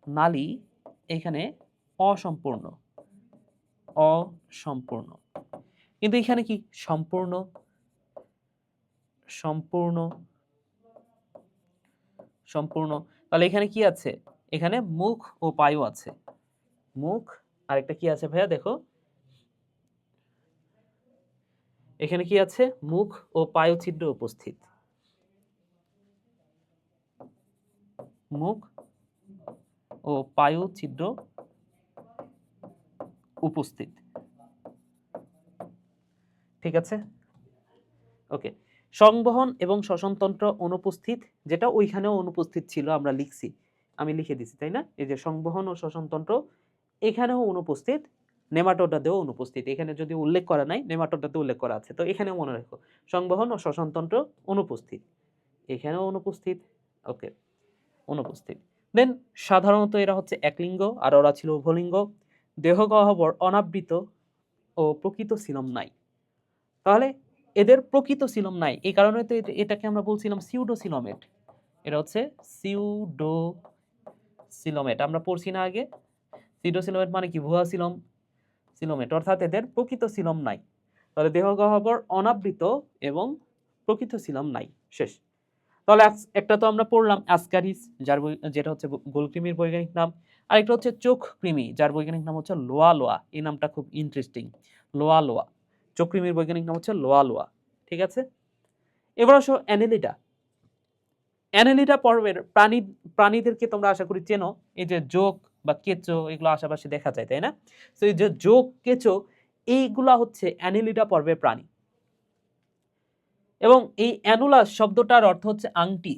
নালী এখানে অসম্পূর্ণ, অসম্পূর্ণ, কিন্তু এখানে কি সম্পূর্ণ, সম্পূর্ণ, সম্পূর্ণ। তাহলে এখানে কি আছে? এখানে মুখ ও পায়ু আছে, মুখ আর একটা কি আছে ভাইয়া? দেখো এখানে কি আছে? মুখ ও পায়ু ছিদ্র উপস্থিত, মুখ ও পায়ু ছিদ্র উপস্থিত। ঠিক আছে, ওকে। সংবহন এবং শ্বসনতন্ত্র অনুপস্থিত, যেটা ওইখানেও অনুপস্থিত ছিল, আমরা লিখছি, আমি লিখে দিছি, তাই না? এই যে সংবহন ও শ্বসনতন্ত্র এখানেও অনুপস্থিত, নেমাটোডাতেও অনুপস্থিত। এখানে যদি উল্লেখ করা নাই, নেমাটোডাতে উল্লেখ করা আছে, তো এখানেও মনে রাখো সংবহন ও শ্বসনতন্ত্র অনুপস্থিত, এখানেও অনুপস্থিত, ওকে, অনুপস্থিত। দেন সাধারণত এরা হচ্ছে একলিঙ্গ আর ওরা ছিল উভলিঙ্গ। দেহগহ্বর অনাবৃত ও প্রকৃত সিলম নাই। তাহলে এদের প্রকৃত সিলম নাই, এই কারণে তো এটাকে আমরা বলছিলাম সিউডোসিলোমেট। এটা হচ্ছে সিউডোসিলোমেট, আমরা পড়ছি না আগে? সিউডোসিলোমেট মানে কি? ভুয়া সিলম, সিলোমেট, অর্থাৎ এদের প্রকৃত সিলম নাই। তাহলে দেহগহ্বর অনাবৃত এবং প্রকৃত সিলম নাই, শেষ। তাহলে একটা তো আমরা পড়লাম অ্যাসকারিস, যেটা হচ্ছে গোলকৃমির বৈজ্ঞানিক নাম। আরেকটা হচ্ছে চোখ কৃমি, যার বৈজ্ঞানিক নাম হচ্ছে লোয়া লোয়া। এই নামটা খুব ইন্টারেস্টিং, লোয়া লোয়া। চোখ কৃমির বৈজ্ঞানিক নাম হচ্ছে লোয়া লোয়া। ঠিক আছে, এবার আসো অ্যানেলিডা। অ্যানেলিডা পর্বের প্রাণীদেরকে তোমরা আশা করি চেনো। এই যে যোগ বা কেঁচো, এগুলো আশেপাশে দেখা যায়, তাই না? তো এই যে যোগ, কেঁচো, এইগুলা হচ্ছে অ্যানেলিডা পর্বের প্রাণী। এবং এই অ্যানুলাস শব্দটার অর্থ হচ্ছে আংটি।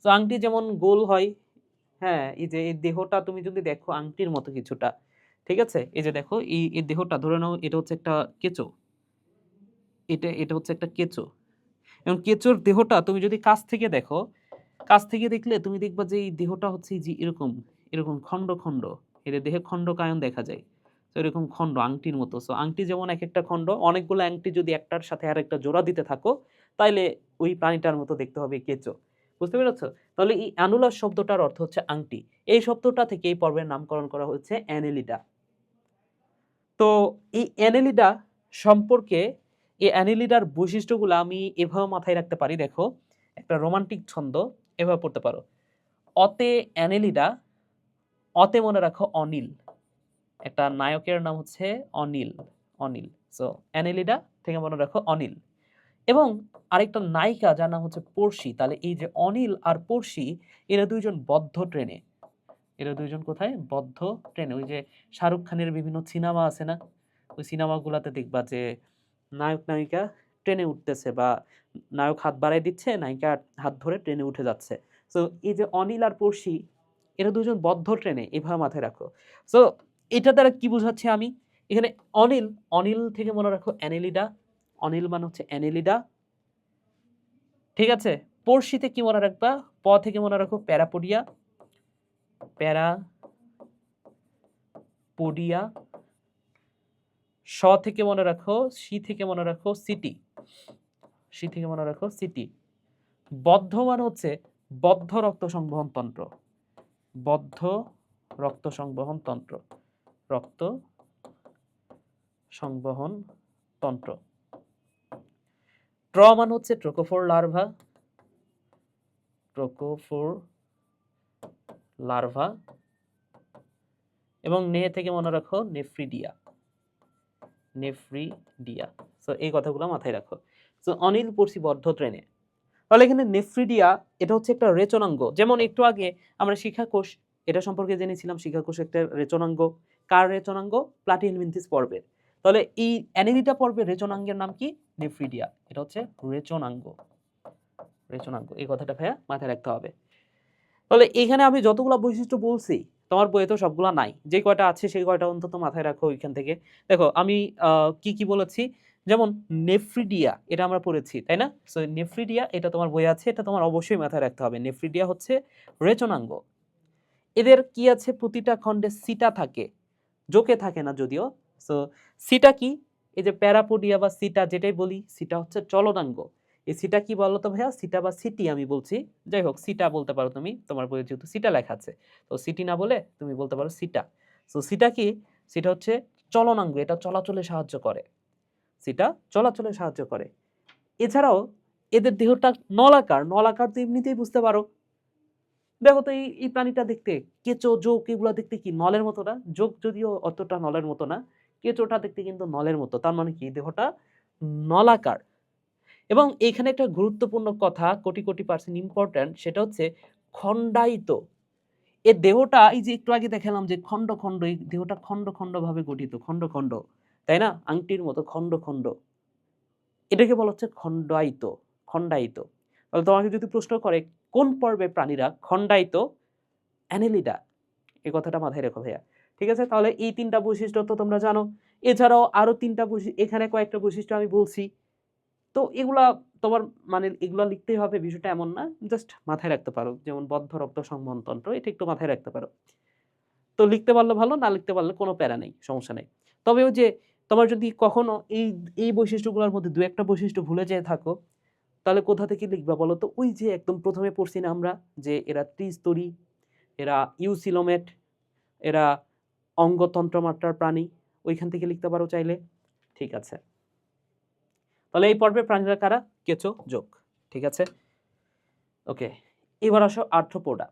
তো আংটি যেমন গোল হয়, হ্যাঁ, এই যে এই দেহটা তুমি যদি দেখো আংটির মতো কিছুটা, ঠিক আছে? এই যে দেখো এই দেহটা, ধরে নাও এটা হচ্ছে একটা কেঁচো, এটা হচ্ছে একটা কেঁচো, এবং কেঁচোর দেহটা তুমি যদি কাছ থেকে দেখো, কাছ থেকে দেখলে তুমি দেখবা যে এই দেহটা হচ্ছে যে এরকম এরকম খণ্ড খণ্ড, এর দেহে খণ্ডকায়ন দেখা যায়। তো এরকম খণ্ড আংটির মতো। সো আংটি যেমন এক একটা খণ্ড, অনেকগুলো আংটি যদি একটার সাথে আর একটা জোড়া দিতে থাকো, তাইলে ওই প্রাণীটার মতো দেখতে হবে কেঁচো। বুঝতে পেরেছো? তাহলে এই অ্যানুলাস শব্দটার অর্থ হচ্ছে আংটি। এই শব্দটা থেকে এই পর্বের নামকরণ করা হচ্ছে অ্যানেলিডা। তো এই অ্যানেলিডা সম্পর্কে, এই অ্যানেলিডার বৈশিষ্ট্যগুলো আমি এভাবে মাথায় রাখতে পারি। দেখো একটা রোমান্টিক ছন্দ, এভাবে পড়তে পারো। অতে অ্যানেলিডা, অতে মনে রাখো অনিল, একটা নায়কের নাম হচ্ছে অনিল, অনিল। সো অ্যানেলিডা থেকে মনে রাখো অনিল। এবং আরেকটা নায়িকা যার নাম হচ্ছে পড়শি। তাহলে এই যে অনিল আর পড়শি, এরা দুইজন বদ্ধ ট্রেনে, এরা দুইজন কোথায়? বদ্ধ ট্রেনে। ওই যে শাহরুখ খানের বিভিন্ন সিনেমা আছে না, ওই সিনেমাগুলোতে দেখবা যে নায়ক নায়িকা ট্রেনে উঠতেছে, বা নায়ক হাত বাড়াই দিচ্ছে, নায়িকা হাত ধরে ট্রেনে উঠে যাচ্ছে। সো এই যে অনিল আর পড়শি, এরা দুজন বদ্ধ ট্রেনে, এভাবে মাথায় রাখো। সো এটা দ্বারা কি বোঝাচ্ছি আমি? এখানে অনিল, অনিল থেকে মনে রাখো অ্যানেলিডা, অনিল মানে হচ্ছে অ্যানেলিডা। ঠিক আছে, পড়শিতে কি মনে রাখবা? প থেকে মনে রাখো প্যারাপোডিয়া, প্যারাপোডিয়া। স থেকে মনে রাখো, সি থেকে মনে রাখো সিটি, সি থেকে মনে রাখো সিটি। বদ্ধ মানে হচ্ছে বদ্ধ রক্ত সংবহন তন্ত্র, বদ্ধ রক্ত সংবহন তন্ত্র, রক্ত সংবহন তন্ত্র। ট্র মানে হচ্ছে ট্রোকোফোর লার্ভা, ট্রোকোফোর লার্ভা। এবং নে থেকে মনে রাখো নেফ্রিডিয়া, নেফ্রিডিয়া। সো এই কথাগুলো মাথায় রাখো। সো অনিল পড়শি বদ্ধ ট্রেনে। তাহলে এখানে নেফ্রিডিয়া, এটা হচ্ছে একটা রেচনাঙ্গ। যেমন একটু আগে আমরা শিখাকোষ, এটা সম্পর্কে জেনেছিলাম, শিখাকোষ একটা রেচনাঙ্গ। কার রেচনাঙ্গ? প্লাটিহেলমিনথেস পর্বের। তাহলে এই অ্যানেলিডা পর্বের রেচনাঙ্গের নাম কি? নেফ্রিডিয়া। এটা হচ্ছে রেচনাঙ্গ, রেচনাঙ্গ। এই কথাটা ভাইয়া মাথায় রাখতে হবে। তাহলে এখানে আমি যতগুলো বৈশিষ্ট্য বলছি, তোমার বইয়ে তো সবগুলা নাই, যে কয়টা আছে সেই কয়টা অন্তত মাথায় রাখো ওইখান থেকে। দেখো আমি কি কি বলেছি, যেমন নেফ্রিডিয়া, এটা আমরা পড়েছি তাই না? সো নেফ্রিডিয়া এটা তোমার বই আছে, এটা তোমার অবশ্যই মাথায় রাখতে হবে। নেফ্রিডিয়া হচ্ছে রেচনাঙ্গ। এদের কি আছে, প্রতিটা খণ্ডে সিটা থাকে, জোকে থাকে না যদিও। সো সিটা কি, এই যে প্যারাপোডিয়া বা সিটা যেটাই বলি, সিটা হচ্ছে চলনাঙ্গ। এই সিটা কি বলো তো ভাইয়া, সিটা বা সিটি আমি বলছি, যাই হোক সিটা বলতে পারো তুমি, তোমার বইয়ে যেহেতু সিটা লেখা আছে, তো সিটি না বলে তুমি বলতে পারো সিটা। সো সিটা কি, সিটা হচ্ছে চলনাঙ্গ, এটা চলাচলে সাহায্য করে, সিটা চলাচলে সাহায্য করে। এছাড়াও এদের দেহটা নলাকার, নলাকার তো এমনিতেই বুঝতে পারো। দেখো তো এই প্রাণীটা দেখতে, কেঁচো জোক এগুলো দেখতে কি নলের মতো না? জোক যদিও অতটা নলের মতো না, কেঁচোটা দেখতে কিন্তু নলের মতো। তার মানে কি, দেহটা নলাকার। এবং এখানে একটা গুরুত্বপূর্ণ কথা, কোটি কোটি % ইম্পর্ট্যান্ট, সেটা হচ্ছে খণ্ডায়িত। এর দেহটা, এই যে একটু আগে দেখালাম যে খণ্ড খণ্ড, এই দেহটা খণ্ড খণ্ড ভাবে গঠিত, খণ্ড খণ্ড, তাই না? আংটির মতো খণ্ড খণ্ড, এটাকে বলা হচ্ছে খণ্ডায়িত, খণ্ডায়িত। তাহলে তোমাকে যদি প্রশ্ন করে কোন পর্বের প্রাণীরা খণ্ডায়িত, অ্যানেলিডা, এই কথাটা মাথায় রেখো ভাইয়া। ঠিক আছে, তাহলে এই 3টা বৈশিষ্ট্য তো তোমরা জানো। এছাড়াও আরো 3টা এখানে কয়েকটা বৈশিষ্ট্য আমি বলছি। তো এগুলা তোমার মানে এগুলা লিখতেই হবে বিষয়টা এমন না, জাস্ট মাথায় রাখতে পারো। যেমন বদ্ধ রক্ত সংবহন তন্ত্র, এটা একটু মাথায় রাখতে পারো। তো লিখতে পারলে ভালো, না লিখতে পারলে কোনো প্যারা নেই, সমস্যা নেই। তবে ওই যে তোমার যদি কখনো এই বৈশিষ্ট্যগুলোর মধ্যে 2-1টা বৈশিষ্ট্য ভুলে যেয়ে থাকো, তাহলে কোথা থেকে লিখবা বলো তো? ওই যে একদম প্রথমে পড়ছি না আমরা, যে এরা ত্রিস্তরী, এরা ইউসিলোমেট, এরা অঙ্গতন্ত্রমাত্রার প্রাণী, ওইখান থেকে লিখতে পারো চাইলে। ঠিক আছে, তাহলে এই পর্বের প্রাণীরা কারা? কেঁচো, জোক। ঠিক আছে, ওকে। এবার আসো আর্থ্রোপোডা।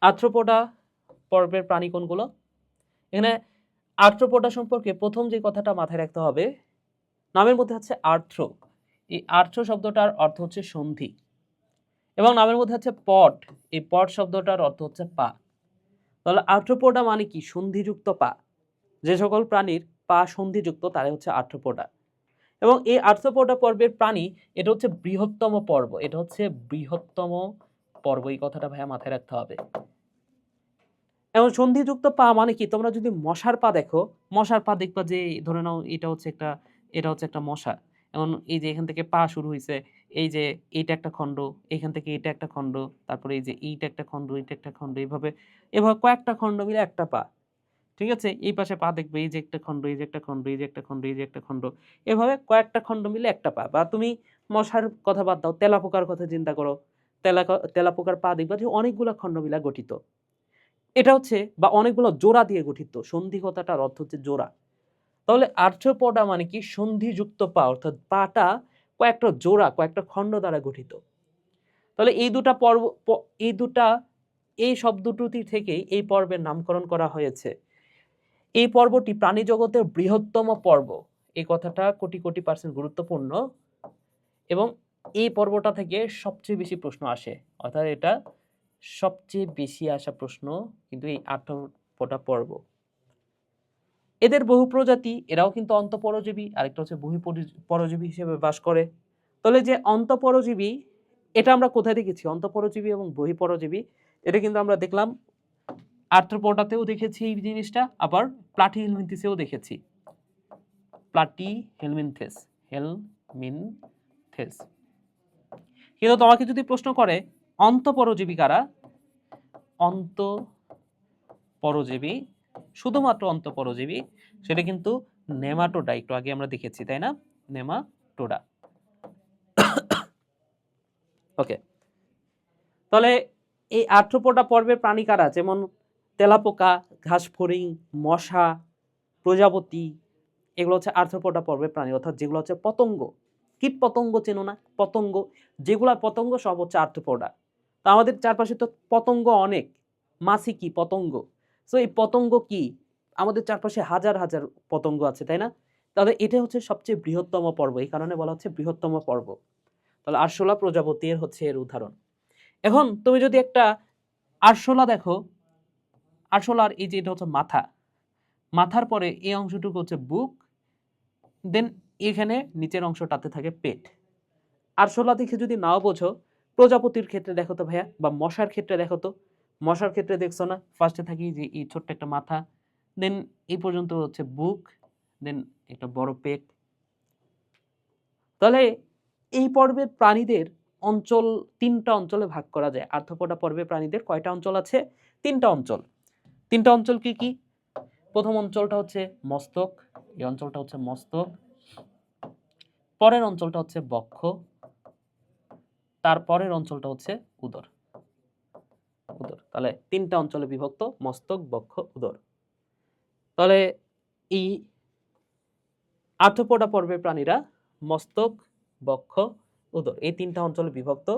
আর্থ্রোপোডা পর্বের প্রাণী কোনগুলো? এখানে আর্থ্রোপোডা সম্পর্কে প্রথম যে কথাটা মাথায় রাখতে হবে, নামের মধ্যে আছে আর্থ্রো। এই আর্থ্রো শব্দটার অর্থ হচ্ছে সন্ধি, এবং নামের মধ্যে আছে পড, এই পড শব্দটার অর্থ হচ্ছে পা। তাহলে আর্থ্রোপোডা মানে কি? সন্ধিযুক্ত পা। যে সকল প্রাণীর পা সন্ধিযুক্ত তারাই হচ্ছে আর্থ্রোপোডা। এবং এই আর্থ্রোপোডা পর্বের প্রাণী, এটা হচ্ছে বৃহত্তম পর্ব, এটা হচ্ছে বৃহত্তম পর্ব, এই কথাটা ভাইয়া মাথায় রাখতে হবে। এবং সন্ধিযুক্ত পা মানে কি, তোমরা যদি মশার পা দেখো, মশার পা দেখবা যে ধরে নাও এটা হচ্ছে একটা মশা। এখন এই যে এখান থেকে পা শুরু হয়েছে, এই যে এইটা একটা খণ্ড, এখান থেকে এটা একটা খণ্ড, তারপরে এই যে এইটা একটা খণ্ড, এইটা একটা খণ্ড, এইভাবে এভাবে কয়েকটা খণ্ড মিলে একটা পা। ঠিক আছে, এই পাশে পা দেখবে, এই যে একটা খণ্ড, এই যে একটা খণ্ড, এই যে একটা খণ্ড, এই যে একটা খণ্ড, এভাবে কয়েকটা খণ্ড মিলে একটা পা। বা তুমি মশার কথা বাদ দাও, তেলাপোকার কথা চিন্তা করো, তেলাপোকার পা দেখবা যে অনেকগুলা খণ্ড মিলা গঠিত। এটা হচ্ছে, বা অনেকগুলো জোড়া দিয়ে গঠিত, সন্ধি কথাটার অর্থ হচ্ছে জোড়া। তাহলে আর্থ্রোপোডা মানে কি? সন্ধিযুক্ত পা, অর্থাৎ পাটা কয়েকটা জোড়া, কয়েকটা খণ্ড দ্বারা গঠিত। তাহলে এই দুটা পর্ব, এই শব্দ দুটি থেকেই এই পর্বের নামকরণ করা হয়েছে। এই পর্বটি প্রাণী জগতের বৃহত্তম পর্ব, এই কথাটা কোটি কোটি % গুরুত্বপূর্ণ। এবং এই পর্বটা থেকে সবচেয়ে বেশি প্রশ্ন আসে, অর্থাৎ এটা সবচেয়ে বেশি আসা প্রশ্ন কিন্তু এই আর্থ্রোপোডা পর্ব। এদের বহু প্রজাতি, এরাও কিন্তু অন্তঃপরজীবী, আরেকটা হচ্ছে বহিঃপরজীবী হিসেবে বাস করে। তাহলে যে অন্তঃপরজীবী, এটা আমরা কোথায় দেখেছি? অন্তঃপরজীবী এবং বহিঃপরজীবী, এটা কিন্তু আমরা দেখলাম আর্থ্রোপোডাতেও দেখেছি এই জিনিসটা, আবার প্লাটিহেলমিনথেসেও দেখেছি। Platyhelminthes, helminthes. কিন্তু তোমাকে যদি প্রশ্ন করে অন্তঃপরজীবী কারা, অন্তঃপরজীবী, শুধুমাত্র অন্তঃপরজীবী, সেটা কিন্তু নেমাটোডা, একটু আগে আমরা দেখেছি তাই না? নেমাটোডা। ওকে, তাহলে এই আর্থ্রোপোডা পর্বের প্রাণী কারা? যেমন তেলাপোকা, ঘাসফড়িং, মশা, প্রজাপতি, এগুলো হচ্ছে আর্থ্রোপোডা পর্বের প্রাণী, অর্থাৎ যেগুলো হচ্ছে পতঙ্গ। কীট পতঙ্গ চেনো না? পতঙ্গ, যেগুলা পতঙ্গ সব হচ্ছে আর্থ্রোপোডা। তো আমাদের চারপাশে তো পতঙ্গ অনেক, মাছি কি? পতঙ্গ। সো এই পতঙ্গ কি? আমাদের চারপাশে হাজার হাজার পতঙ্গ আছে তাই না? তাহলে এটা হচ্ছে সবচেয়ে বৃহত্তম পর্ব, এই কারণে বলা হচ্ছে বৃহত্তম পর্ব। তাহলে আরশোলা প্রজাপতি হচ্ছে এর উদাহরণ। এখন তুমি যদি একটা আরশোলা দেখো, আরশোলার এই যে এটা হচ্ছে মাথা, মাথার পরে এই অংশটুকু হচ্ছে বুক, দেন এখানে নিচের অংশটাতে থাকে পেট। আরশোলা দেখে যদি নাও বোঝো, প্রজাপতির ক্ষেত্রে দেখো তো ভাইয়া, বা মশার ক্ষেত্রে দেখো তো, মশার ক্ষেত্রে দেখছো না, ফার্স্টে থাকি যে এই ছোট্ট একটা মাথা, দেন এই পর্যন্ত হচ্ছে বুক, দেন একটা বড় পেট। তাহলে এই পর্বের প্রাণীদের অঞ্চল 3টা অঞ্চলে ভাগ করা যায়। আর্থ্রোপোডা পর্বের প্রাণীদের কয়টা অঞ্চল আছে? 3টা অঞ্চল। 3টা অঞ্চল কি কি? প্রথম অঞ্চলটা হচ্ছে মস্তক, এই অঞ্চলটা হচ্ছে মস্তক। পরের অঞ্চলটা হচ্ছে বক্ষ, তারপরের অঞ্চলটা হচ্ছে উদর। উদর, তাহলে 3টা অঞ্চলে বিভক্ত, মস্তক, বক্ষ, উদর। তাহলে এই আর্থ্রোপোডা পর্বের প্রাণীরা মস্তক, বক্ষ, উদর এই 3টা অঞ্চলে বিভক্ত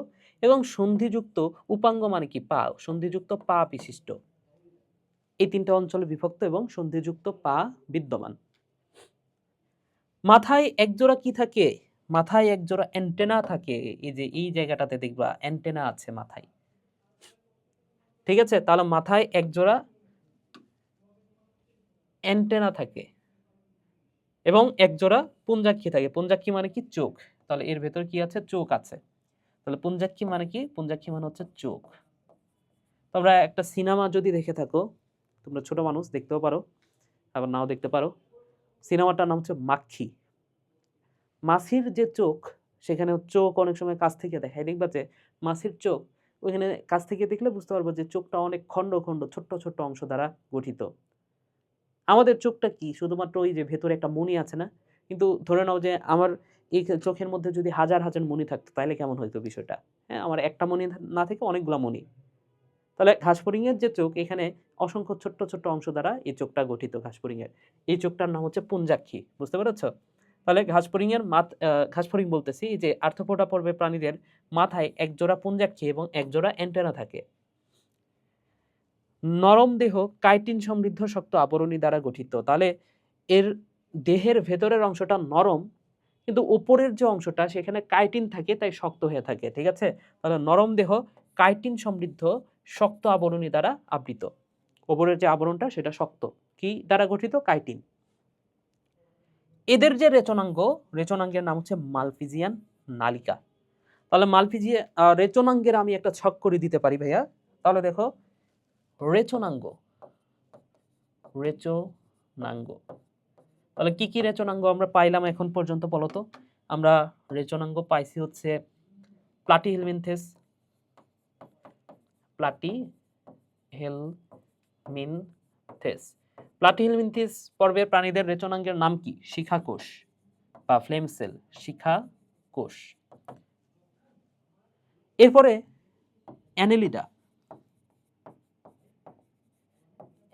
এবং সন্ধিযুক্ত উপাঙ্গ মানে কি পা, সন্ধিযুক্ত পা বিশিষ্ট। এই 3টা অঞ্চলে বিভক্ত এবং সন্ধিযুক্ত পা বিদ্যমান। মাথায় একজোড়া কি থাকে? মাথায় একজোড়া অ্যান্টেনা থাকে। এই যে এই জায়গাটাতে দেখবা অ্যান্টেনা আছে মাথায়, ঠিক আছে? তাহলে মাথায় একজোড়া অ্যান্টেনা থাকে এবং একজোড়া পুঞ্জাক্ষী থাকে। পুঞ্জাক্ষী মানে কি? চোখ। তাহলে এর ভেতর কি আছে? চোখ আছে। তাহলে পুঞ্জাক্ষী মানে কি? পুঞ্জাক্ষী মানে হচ্ছে চোখ। তোমরা একটা সিনেমা যদি দেখে থাকো, তোমরা ছোট মানুষ দেখতেও পারো, আবার নাও দেখতে পারো। সিনেমাটার নাম হচ্ছে মাক্ষী। মাছির যে চোখ, সেখানে চোখ অনেক সময় কাছ থেকে দেখায়, দেখবা যে মাছির চোখ ওইখানে কাছ থেকে দেখলে বুঝতে পারবো যে চোখটা অনেক খণ্ড খণ্ড ছোট্ট ছোট্ট অংশ দ্বারা গঠিত। আমাদের চোখটা কি? শুধুমাত্র ওই যে ভেতরে একটা মণি আছে না? কিন্তু ধরে নাও যে আমার এই চোখের মধ্যে যদি হাজার হাজার মণি থাকতো, তাহলে কেমন হইতো বিষয়টা? হ্যাঁ, আমার একটা মণি না থেকে অনেকগুলা মণি। তাহলে ঘাসফড়িংয়ের যে চোখ, এখানে অসংখ্য ছোট্ট ছোট্ট অংশ দ্বারা এই চোখটা গঠিত ঘাসফড়িংয়ের। এই চোখটার নাম হচ্ছে পুঞ্জাক্ষী। বুঝতে পেরেছো? তাহলে ঘাসফড়িং বলতেছি যে আর্থ্রোপোডা পর্বের প্রাণীদের মাথায় একজোড়া পুঞ্জাক্ষী এবং একজোড়া অ্যান্টেনা থাকে। নরম দেহ কাইটিন সমৃদ্ধ শক্ত আবরণী দ্বারা গঠিত। তাহলে এর দেহের ভেতরের অংশটা নরম, কিন্তু উপরের যে অংশটা সেখানে কাইটিন থাকে, তাই শক্ত হয়ে থাকে। ঠিক আছে? তাহলে নরম দেহ কাইটিন সমৃদ্ধ শক্ত আবরণী দ্বারা আবৃত। উপরের যে আবরণটা সেটা শক্ত। কি দ্বারা গঠিত? কাইটিন। এদের যে রেচনাঙ্গের নাম হচ্ছে মালপিজিয়ান নালিকা। তাহলে রেচনাঙ্গের আমি একটা ছক করে দিতে পারি ভাইয়া। তাহলে দেখো, রেচনাঙ্গ, তাহলে কি কি রেচনাঙ্গ আমরা পাইলাম এখন পর্যন্ত বলো তো? আমরা রেচনাঙ্গ পাইছি হচ্ছে প্লাটিহেলমিনথেস, প্লাটিহেলমিনথেস পর্বের প্রাণীদের রেচনাঙ্গের নাম কি? শিখাকোষ বা ফ্লেম সেল, শিখাকোষ। এরপরে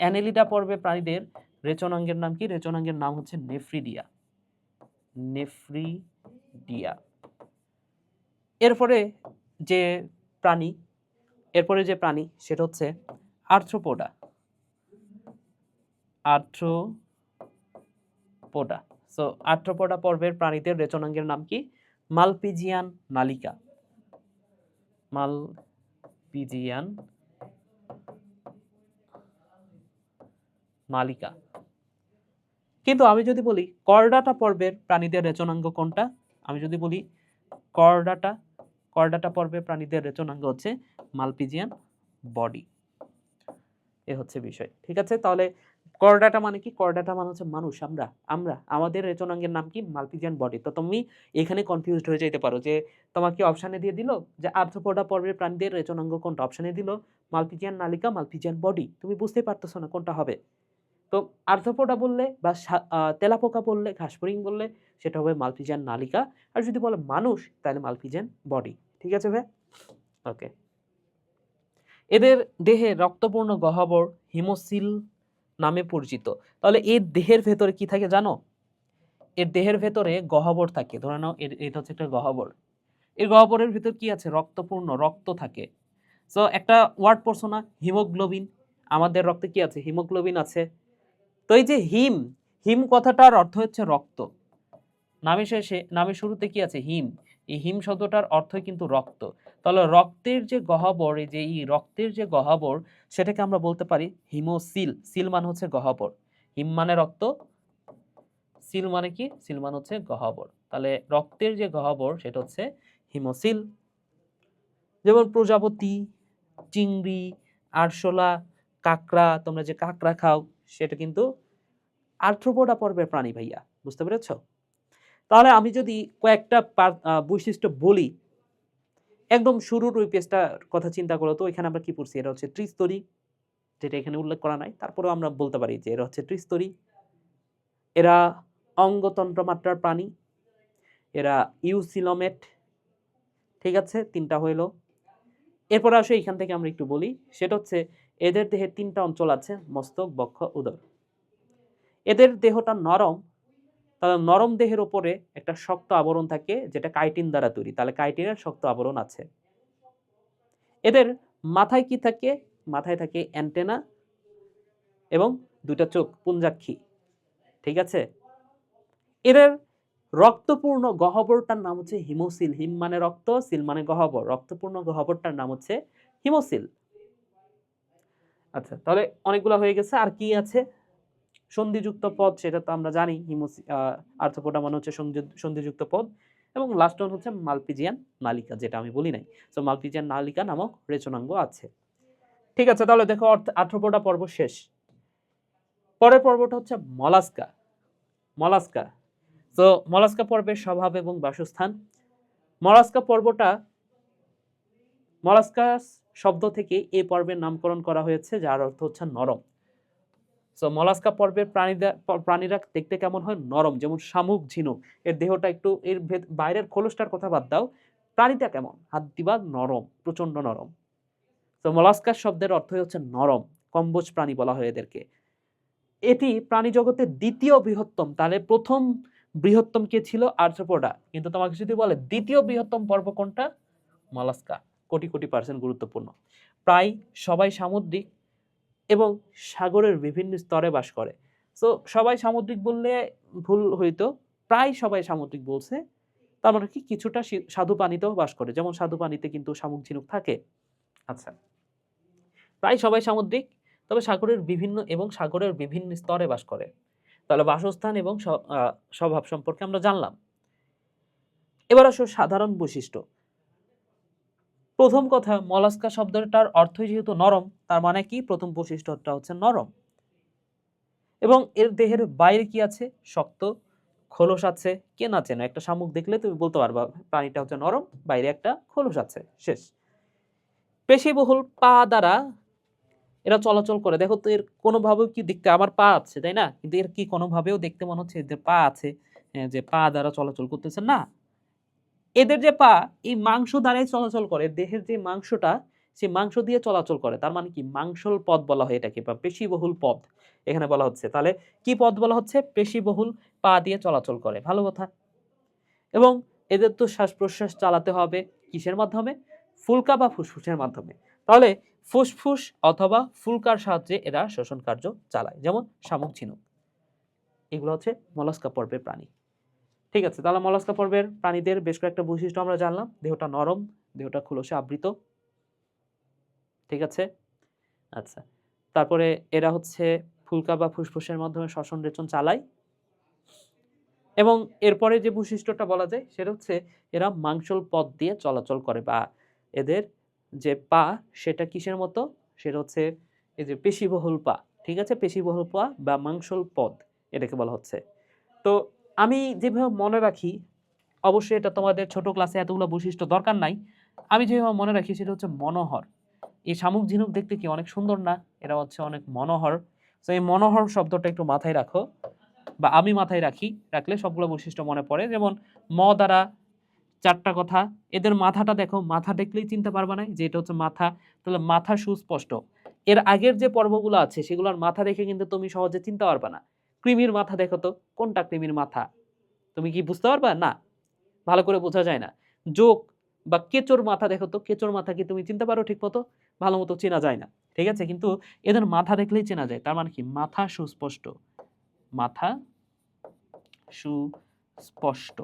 অ্যানেলিডা পর্বে প্রাণীদের রেচনাঙ্গের নাম কি? রেচনাঙ্গের নাম হচ্ছে নেফ্রিডিয়া। এরপরে যে প্রাণী সেটা হচ্ছে আর্থ্রোপোডা। সো আর্থ্রোপোডা পর্বের প্রাণীদের রেচনাঙ্গের নাম কি? মালপিজিয়ান নালিকা। কিন্তু আমি যদি বলি করডাটা পর্বের প্রাণীদের রেচনাঙ্গ কোনটা? আমি যদি বলি করডাটা পর্বের প্রাণীদের রেচনাঙ্গ হচ্ছে মালপিজিয়ান বডি। এ হচ্ছে বিষয়। ঠিক আছে? তাহলে করডাটা মানে কি? করডাটা মানে হচ্ছে মানুষ, আমাদের রেচনাঙ্গের নাম কি? Malpighian body. তো তুমি এখানে কনফিউজড হয়ে যেতে পারো যে তোমাকে অপশনে দিয়ে দিল যে আর্থ্রোপোডা পর্বের প্রাণীদের রেচনাঙ্গ কোনটা, অপশনে দিল মালপিজিয়ান নালিকা, মালপিজিয়ান বডি। তুমি বুঝতেই পারতেছো না কোনটা হবে। তো আর্থ্রোপোডা বললে বা তেলাপোকা বললে, ঘাসফড়িং বললে সেটা হবে মালপিজিয়ান নালিকা, আর যদি বলে মানুষ তাহলে মালপিজিয়ান বডি। ঠিক আছে ভাই? ওকে। এদের দেহে রক্তপূর্ণ গহ্বর হিমোসিল নামে পরিচিত। তাহলে এর দেহের ভেতরে কি থাকে জানো? এর দেহের ভেতরে গহ্বর থাকে। ধরে নাও এটা হচ্ছে একটা গহ্বর। এই গহ্বরের ভেতর কি আছে? রক্তপূর্ণ রক্ত থাকে। সো একটা ওয়ার্ড পড়ছো না, হিমোগ্লোবিন। আমাদের রক্তে কি আছে? হিমোগ্লোবিন আছে। তো এই যে হিম কথাটার অর্থ হচ্ছে রক্ত। নামের শুরুতে কি আছে? হিম। এই হিম শব্দটার অর্থই কিন্তু রক্ত। তাহলে রক্তের যে গহ্বর, সেটাকে আমরা বলতে পারি হিমোসিল। সিল মানে হচ্ছে গহ্বর। হিম মানে রক্ত, সিল মানে কি? সিল মানে হচ্ছে গহ্বর। তাহলে রক্তের যে গহ্বর সেটা হচ্ছে হিমোসিল। যেমন প্রজাপতি, চিংড়ি, আরশোলা, কাঁকড়া, তোমরা যে কাঁকড়া খাও সেটা কিন্তু আর্থ্রোপোডা পর্বের প্রাণী ভাইয়া, বুঝতে পেরেছো? তাহলে আমি যদি কয়েকটা বৈশিষ্ট্য বলি, একদম শুরুর ওই পেজটার কথা চিন্তা করো তো, এখানে আমরা কি পড়ছি? এটা হচ্ছে ত্রিস্তরী, যেটা এখানে উল্লেখ করা নাই, তারপরেও আমরা বলতে পারি যে এরা হচ্ছে ত্রিস্তরী। এরা অঙ্গতন্ত্র মাত্রার প্রাণী, এরা ইউসিলোমেট, ঠিক আছে, 3টা হইল। এরপর আসো এখান থেকে আমরা একটু বলি, সেটা হচ্ছে এদের দেহে 3টা অঞ্চল আছে, মস্তক, বক্ষ, উদর। এদের দেহটা নরম, তাহলে নরম দেহের উপরে একটা শক্ত আবরণ থাকে যেটা কাইটিন দ্বারা তৈরি, তাহলে কাইটিনের শক্ত আবরণ আছে। এদের মাথায় কি থাকে? মাথায় থাকে অ্যান্টেনা এবং 2টা চোখ, পুঞ্জাক্ষী, ঠিক আছে। এদের রক্তপূর্ণ গহ্বরটার নাম হচ্ছে হিমোসিল। হিম মানে রক্ত, সিল মানে গহ্বর। রক্তপূর্ণ গহ্বরটার নাম হচ্ছে হিমোসিল। আচ্ছা, তাহলে অনেকগুলো হয়ে গেছে। আর কি আছে? সন্ধিযুক্ত পদ, সেটা তো আমরা জানি। আর্থ্রোপোডা মানে হচ্ছে সন্ধিযুক্ত পদ। এবং লাস্ট ওয়ান হচ্ছে মালপিজিয়ান নালিকা, যেটা আমি বলি নাই। সো মালপিজিয়ান নালিকা নামক রেচনাঙ্গ আছে। ঠিক আছে, তাহলে দেখো আর্থ্রোপোডা পর্ব শেষ। পরের পর্বটা হচ্ছে মলাস্কা। মলাস্কা, তো মলাস্কা পর্বের স্বভাব এবং বাসস্থান। মলাস্কা পর্বটা, মলাস্কাস শব্দ থেকে এই পর্বের নামকরণ করা হয়েছে, যার অর্থ হচ্ছে নরম। সো মলাস্কা পর্বের প্রাণীরা দেখতে কেমন হয়? নরম, যেমন শামুক, ঝিনুক। এর দেহটা একটু, এর বাইরের খোলসটার কথা বাদ দাও, প্রাণীটা কেমন? হাত দিবা, নরম, প্রচন্ড নরম। তো মলাস্কাস শব্দের অর্থ হচ্ছে নরম, কম্বোজ প্রাণী বলা হয় এদেরকে। এটি প্রাণী জগতের দ্বিতীয় বৃহত্তম। তাহলে প্রথম বৃহত্তম কে ছিল? আর্থ্রোপোডা। কিন্তু তোমাকে যদি বলে দ্বিতীয় বৃহত্তম পর্ব কোনটা? মলাস্কা। কোটি কোটি % গুরুত্বপূর্ণ। প্রায় সবাই সামুদ্রিক এবং সাগরের বিভিন্ন স্তরে বাস করে। সো সবাই সামুদ্রিক বললে ভুল হইতো, প্রায় সবাই সামুদ্রিক বলছে। তার মানে কি, কিছুটা স্বাদু পানিতেও বাস করে, যেমন স্বাদু পানিতে কিন্তু শামুক, ঝিনুক থাকে। আচ্ছা, প্রায় সবাই সামুদ্রিক, তবে সাগরের বিভিন্ন স্তরে বাস করে। তাহলে বাসস্থান এবং স্বভাব সম্পর্কে আমরা জানলাম। এবার আসো সাধারণ বৈশিষ্ট্য। প্রথম কথা, মলাস্কা শব্দটার অর্থ যেহেতু নরম, তার মানে কি, প্রথম বৈশিষ্ট্যটা হচ্ছে নরম। এবং এর দেহের বাইরে কি আছে? শক্ত খোলস আছে। কে না চেনে? একটা শামুক দেখলে তুমি বলতে পারবা প্রাণীটা হচ্ছে নরম, বাইরে একটা খোলস আছে, শেষ। পেশিবহুল পা দ্বারা এরা চলাচল করে। দেখো তো, এর কোনোভাবেও কি দেখতে, আমার পা আছে তাই না, কিন্তু এর কি কোনোভাবেও দেখতে মনে হচ্ছে যে পা আছে, যে পা দ্বারা চলাচল করতেছে? না। এদের যে পা, এই মাংস দ্বারাই চলাচল করে। দেহের যে মাংসটা, সেই মাংস দিয়ে চলাচল করে। তার মানে কি, মাংসল পথ বলা হয় এটাকে, বা পেশিবহুল পথ এখানে বলা হচ্ছে। তাহলে কি পথ বলা হচ্ছে? পেশিবহুল, পা দিয়ে চলাচল করে, ভালো কথা। এবং এদের তো শ্বাস প্রশ্বাস চালাতে হবে কিসের মাধ্যমে? ফুলকা বা ফুসফুসের মাধ্যমে। তাহলে ফুসফুস অথবা ফুলকার সাহায্যে এরা শ্বসন কার্য চালায়, যেমন শামুক, ঝিনুক। এগুলো হচ্ছে মলাস্কা পর্বের প্রাণী। ঠিক আছে, তাহলে মলাস্কা পর্বের প্রাণীদের বেশ কয়েকটা বৈশিষ্ট্য আমরা জানলাম। দেহটা নরম, দেহটা খোলসে আবৃত, ঠিক আছে। আচ্ছা, তারপরে এরা হচ্ছে ফুলকা বা ফুসফুসের মাধ্যমে শ্বসন রেচন চালায়। এবং এরপরে যে বৈশিষ্ট্যটা বলা যায় সেটা হচ্ছে এরা মাংসল পথ দিয়ে চলাচল করে, বা এদের যে পা, সেটা কিসের মতো? সেটা হচ্ছে এই যে পেশিবহুল পা, ঠিক আছে, পেশিবহুল পা বা মাংসল পথ এটাকে বলা হচ্ছে। তো আমি যেভাবে মনে রাখি, অবশ্যই এটা তোমাদের ছোট ক্লাসে এতগুলো বৈশিষ্ট্য দরকার নাই, আমি যেভাবে মনে রাখি সেটা হচ্ছে মনোহর। এই শামুক, ঝিনুক দেখতে কি অনেক সুন্দর না? এরা হচ্ছে অনেক মনোহর। তো এই মনোহর শব্দটা একটু মাথায় রাখো, বা আমি মাথায় রাখি, রাখলে সবগুলো বৈশিষ্ট্য মনে পড়ে। যেমন ম দ্বারা 4টা কথা। এদের মাথাটা দেখো, মাথা দেখলেই চিনতে পারবা না যে এটা হচ্ছে মাথা, তাহলে মাথা সুস্পষ্ট। এর আগের যে পর্বগুলো আছে সেগুলোর মাথা দেখে কিন্তু তুমি সহজে চিনতে পারবা না। কৃমির মাথা দেখো তো, কোনটা কৃমির মাথা? তুমি কি বুঝতে পারবা? না, ভালো করে বোঝা যায় না। যোগ বা কেঁচোর মাথা দেখো তো, কেঁচোর মাথা কি তুমি চিনতে পারো ঠিক মতো? ভালো মতো চেনা যায় না, ঠিক আছে। কিন্তু এদের মাথা দেখলেই চেনা যায়, তার মানে কি, মাথা সুস্পষ্ট, মাথা সুস্পষ্ট।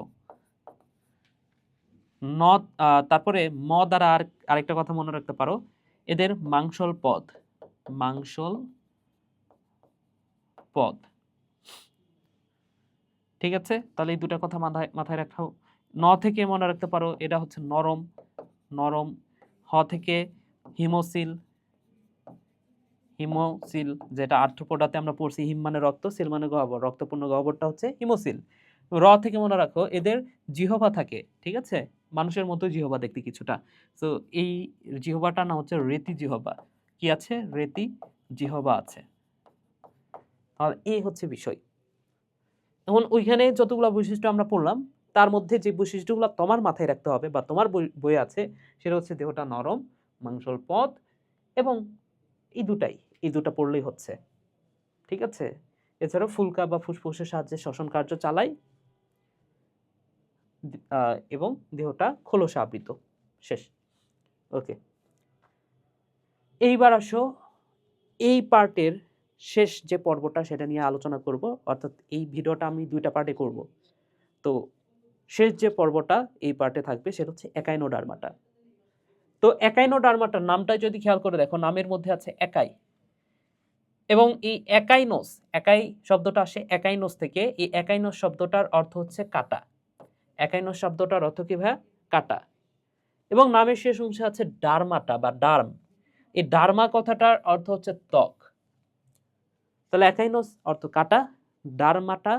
তারপরে ম দ্বারা আরেকটা কথা মনে রাখতে পারো, এদের মাংসল পদ, মাংসল পদ, ঠিক আছে। তাহলে এই দুটা কথা মাথায় রাখো। ন থেকে মনে রাখতে পারো এটা হচ্ছে নরম, নরম। হ থেকে হিমোসিল, হিমোসিল, যেটা আর্থ্রোপোডাতে আমরা পড়ছি, হিম মানে রক্ত, সিল মানে গহ্বর, রক্তপূর্ণ গহ্বরটা হচ্ছে হিমোসিল। থেকে মনে রাখো এদের জিহ্বা থাকে, ঠিক আছে, মানুষের মতো জিহ্বা দেখতে কিছুটা। তো এই জিহ্বাটার নাম হচ্ছে রেতি জিহ্বা। কি আছে? রেতি জিহ্বা আছে। আর এই হচ্ছে বিষয়। এখন ওইখানে যতগুলো বৈশিষ্ট্য আমরা পড়লাম, তার মধ্যে যে বৈশিষ্ট্যগুলো তোমার মাথায় রাখতে হবে বা তোমার বইয়ে আছে, সেটা হচ্ছে দেহটা নরম, মাংসল পথ, এবং এই দুটা পড়লেই হচ্ছে, ঠিক আছে। এছাড়াও ফুলকা বা ফুসফুসের সাহায্যে শ্বসন কার্য চালায়, এবং দেহটা খোলসে আবৃত। শেষ। ওকে, এইবার আসো এই পার্টের শেষ যে পর্বটা সেটা নিয়ে আলোচনা করব, অর্থাৎ এই ভিডিওটা আমি দুইটা পার্টে করব। তো শেষ যে পর্বটা এই পার্টে থাকবে সেটা হচ্ছে একাইনোডার্মাটা। তো একাইনোডার্মাটার নামটা যদি খেয়াল করে দেখো, নামের মধ্যে আছে একাই, এবং এই একাইনোস, একাই শব্দটা আসে একাইনোস থেকে। এই একাইনোস শব্দটার অর্থ হচ্ছে কাটা। একাইনোস শব্দটার অর্থ কি ভাইয়া? কাটা। এবং নামের শেষ অংশে আছে ডার্মাটা বা ডার্ম। এই ডার্মা কথাটার অর্থ হচ্ছে ত্বক। তাহলে একাইনোস অর্থ কাটা, ডার্মাটা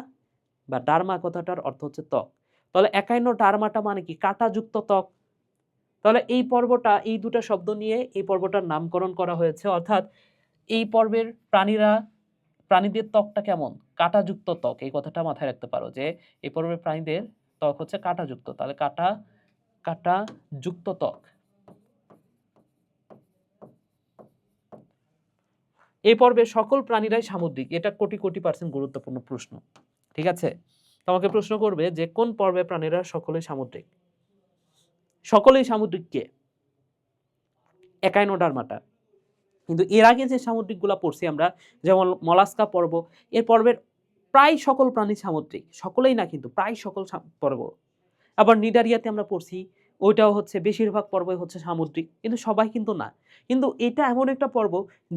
বা ডার্মা কথাটার অর্থ হচ্ছে ত্বক। তাহলে একাইনো ডার্মাটা মানে কি? কাটাযুক্ত ত্বক। তাহলে এই পর্বটা, এই দুটো শব্দ নিয়ে এই পর্বটার নামকরণ করা হয়েছে। অর্থাৎ এই পর্বের প্রাণীদের ত্বকটা কেমন? কাটাযুক্ত ত্বক। এই কথাটা মাথায় রাখতে পারো যে এই পর্বের প্রাণীদের ত্বক হচ্ছে কাটাযুক্ত। তাহলে কাটাযুক্ত ত্বক। এই পর্বের সকল প্রাণীরাই সামুদ্রিক। এটা কোটি কোটি % গুরুত্বপূর্ণ প্রশ্ন, ঠিক আছে। তোমাকে প্রশ্ন করবে যে কোন পর্বের প্রাণীরা সকলেই সামুদ্রিক? সকলেই সামুদ্রিক কে? একাইনোডার্মাটা। কিন্তু এর আগে যে সামুদ্রিকগুলা পড়ছি আমরা, যেমন মলাস্কা পর্ব, এর পর্বের প্রায় সকল প্রাণী সামুদ্রিক। সকলেই না, কিন্তু প্রায় সকল পর্ব। আবার নিডারিয়াতে আমরা পড়ছি, ওইটাও হচ্ছে বেশিরভাগ পর্বই হচ্ছে সামুদ্রিক, কিন্তু সবাই কিন্তু না। কিন্তু এটা এমন একটা পর্ব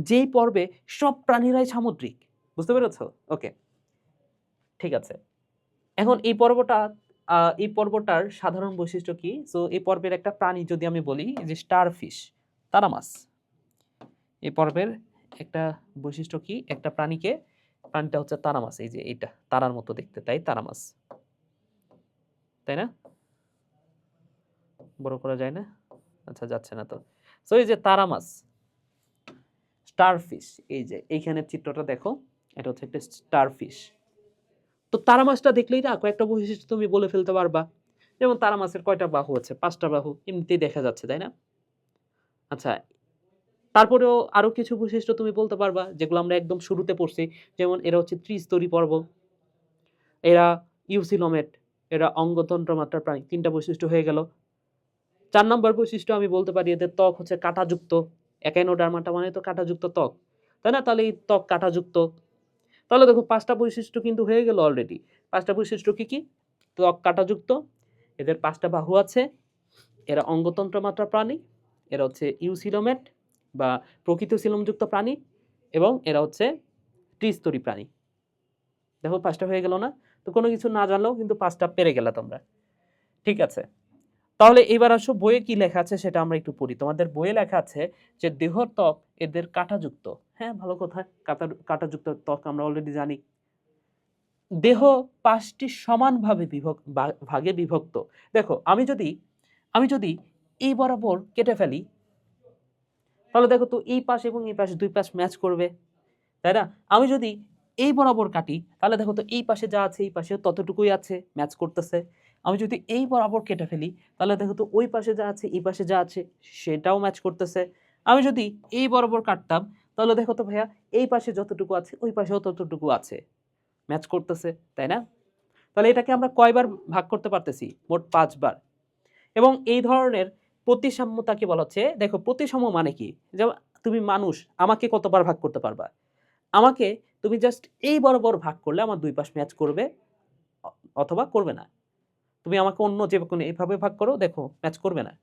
যেই পর্বে সব প্রাণীরাই সামুদ্রিক। বুঝতে পেরেছো? ওকে, ঠিক আছে। এখন এই পর্বটার সাধারণ বৈশিষ্ট্য কি? সো এই পর্বের একটা প্রাণী যদি আমি বলি যে স্টারফিশ, তারা মাছ। এই পর্বের একটা বৈশিষ্ট্য কি? একটা প্রাণীটা হচ্ছে তারা মাছ। এই যে এটা তারার মতো দেখতে, তাই তারা মাছ, তাই না? বড় করা যায় না? আচ্ছা, যাচ্ছে না তো। সো এই যে তারা মাছ, স্টারফিশ, এই যে এইখানের চিত্রটা দেখো, এটা হচ্ছে একটা স্টারফিশ। তো তারা মাছটা দেখলেই না কয়েকটা বৈশিষ্ট্য তুমি বলে ফেলতে পারবা। যেমন তারা মাছের কয়টা বাহু আছে? 5টা বাহু, এমনিতেই দেখা যাচ্ছে, তাই না? আচ্ছা, তারপরেও আরো কিছু বৈশিষ্ট্য তুমি বলতে পারবা যেগুলো আমরা একদম শুরুতে পড়ছি। যেমন এরা হচ্ছে ত্রিস্তরী পর্ব, এরা ইউসিলোমেট, এরা অঙ্গতন্ত্র মাত্রার প্রাণী। 3টা বৈশিষ্ট্য হয়ে গেল। 4 নম্বর বৈশিষ্ট্য আমি বলতে পারি এদের ত্বক হচ্ছে কাঁটাযুক্ত। একাইনোডার্মাটা মানে তো কাঁটাযুক্ত ত্বক, তাই না? তাহলে এই ত্বক কাঁটাযুক্ত। তাহলে দেখো 5টা বৈশিষ্ট্য কিন্তু হয়ে গেল অলরেডি। 5টা বৈশিষ্ট্য কি কি? ত্বক কাঁটাযুক্ত, এদের 5টা বাহু আছে, এরা অঙ্গতন্ত্র মাত্রার প্রাণী, এরা হচ্ছে ইউসিলোমেট বা প্রকৃত সিলোমযুক্ত প্রাণী, এবং এরা হচ্ছে ত্রিস্তরী প্রাণী। দেখো 5টা হয়ে গেল না? তো কোনো কিছু না জানলেও কিন্তু 5টা পেরে গেলে তোমরা, ঠিক আছে। তাহলে এবার আসো বইয়ে কি লেখা আছে সেটা আমরা একটু পড়ি। তোমাদের বইয়ে লেখা আছে যে দেহর ত্বক এদের কাঁটাযুক্ত। হ্যাঁ, ভালো কথা, কাঁটাযুক্ত ত্বক আমরা অলরেডি জানি। দেহ 5টি সমানভাবে ভাগে বিভক্ত। দেখো আমি যদি এই বরাবর কেটে ফেলি, তাহলে দেখো তো এই পাশ এবং এই পাশ, দুই পাশ ম্যাচ করবে, তাই না? আমি যদি এই বরাবর কাটি, তাহলে দেখো তো এই পাশে যা আছে এই পাশে ততটুকুই আছে, ম্যাচ করতেছে। আমি যদি এই বরাবর কেটে ফেলি, তাহলে দেখো তো ওই পাশে যা আছে এই পাশে যা আছে সেটাও ম্যাচ করতেছে। আমি যদি এই বরাবর কাটতাম, তাহলে দেখো তো ভাইয়া এই পাশে যতটুকু আছে ওই পাশেও ততটুকু আছে, ম্যাচ করতেছে, তাই না? তাহলে এটাকে আমরা কয়বার ভাগ করতে পারতেছি? মোট 5 বার। এবং এই ধরনের প্রতিসাম্যতাকে বলা হচ্ছে, দেখো প্রতিসাম্য মানে কি? যেমন তুমি মানুষ, আমাকে কতবার ভাগ করতে পারবা? আমাকে তুমি জাস্ট এই বরাবর ভাগ করলে আমার দুই পাশ ম্যাচ করবে অথবা করবে না। তুমি আমাকে অন্য যে কোনো এভাবে ভাগ করো, দেখো ম্যাচ করবে না,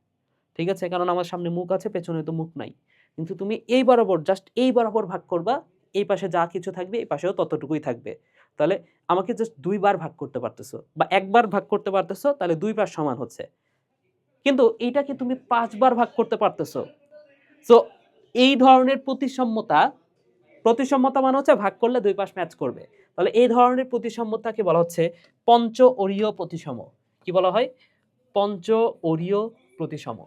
ঠিক আছে? কারণ আমার সামনে মুখ আছে, পেছনে তো মুখ নাই। কিন্তু তুমি এই বরাবর, জাস্ট এই বরাবর ভাগ করবা, এই পাশে যা কিছু থাকবে এই পাশেও ততটুকুই থাকবে। তাহলে আমাকে জাস্ট 2 বার ভাগ করতে পারতেছো বা 1 বার ভাগ করতে পারতেছো, তাহলে 2 পাশ সমান হচ্ছে। কিন্তু এইটাকে তুমি 5 বার ভাগ করতে পারতেছো। সো এই ধরনের প্রতিসাম্যতা প্রতিসাম্যতা মানে হচ্ছে ভাগ করলে দুই পাশ ম্যাচ করবে। তাহলে এই ধরনের প্রতিসাম্যতাকে বলা হচ্ছে পঞ্চ অরীয় প্রতিসম। কি বলা হয়? পঞ্চ অরীয় প্রতিসম।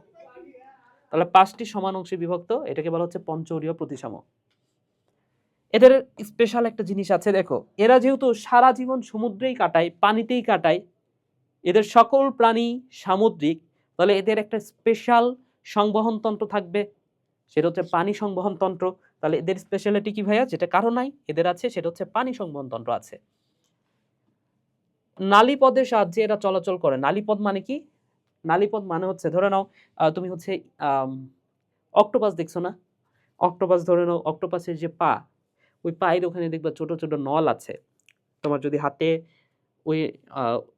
তাহলে 5টি সমান অংশে বিভক্ত, এটাকে বলা হচ্ছে পঞ্চ অরীয় প্রতিসম। এদের স্পেশাল একটা জিনিস আছে, দেখো এরা যেহেতু সারা জীবন সমুদ্রেই কাটায়, পানিতেই কাটায়, এদের সকল প্রাণী সামুদ্রিক, তাহলে এদের একটা স্পেশাল সংবহন তন্ত্র থাকবে, সেটা হচ্ছে পানি সংবহন তন্ত্র। তাহলে এদের স্পেশালিটি কি ভাইয়া? যেটা কারো নাই, এদের আছে, সেটা হচ্ছে পানি সংবহন তন্ত্র আছে। নালীপদের সাহায্যে এরা চলাচল করে। নালীপদ মানে কি? নালীপদ মানে হচ্ছে, ধরে নাও তুমি হচ্ছে অক্টোপাস দেখছো না? অক্টোপাস ধরে নাও, অক্টোপাসের যে পা, ওই পায়ের ওখানে দেখবা ছোট ছোট নল আছে। তোমার যদি হাতে ওই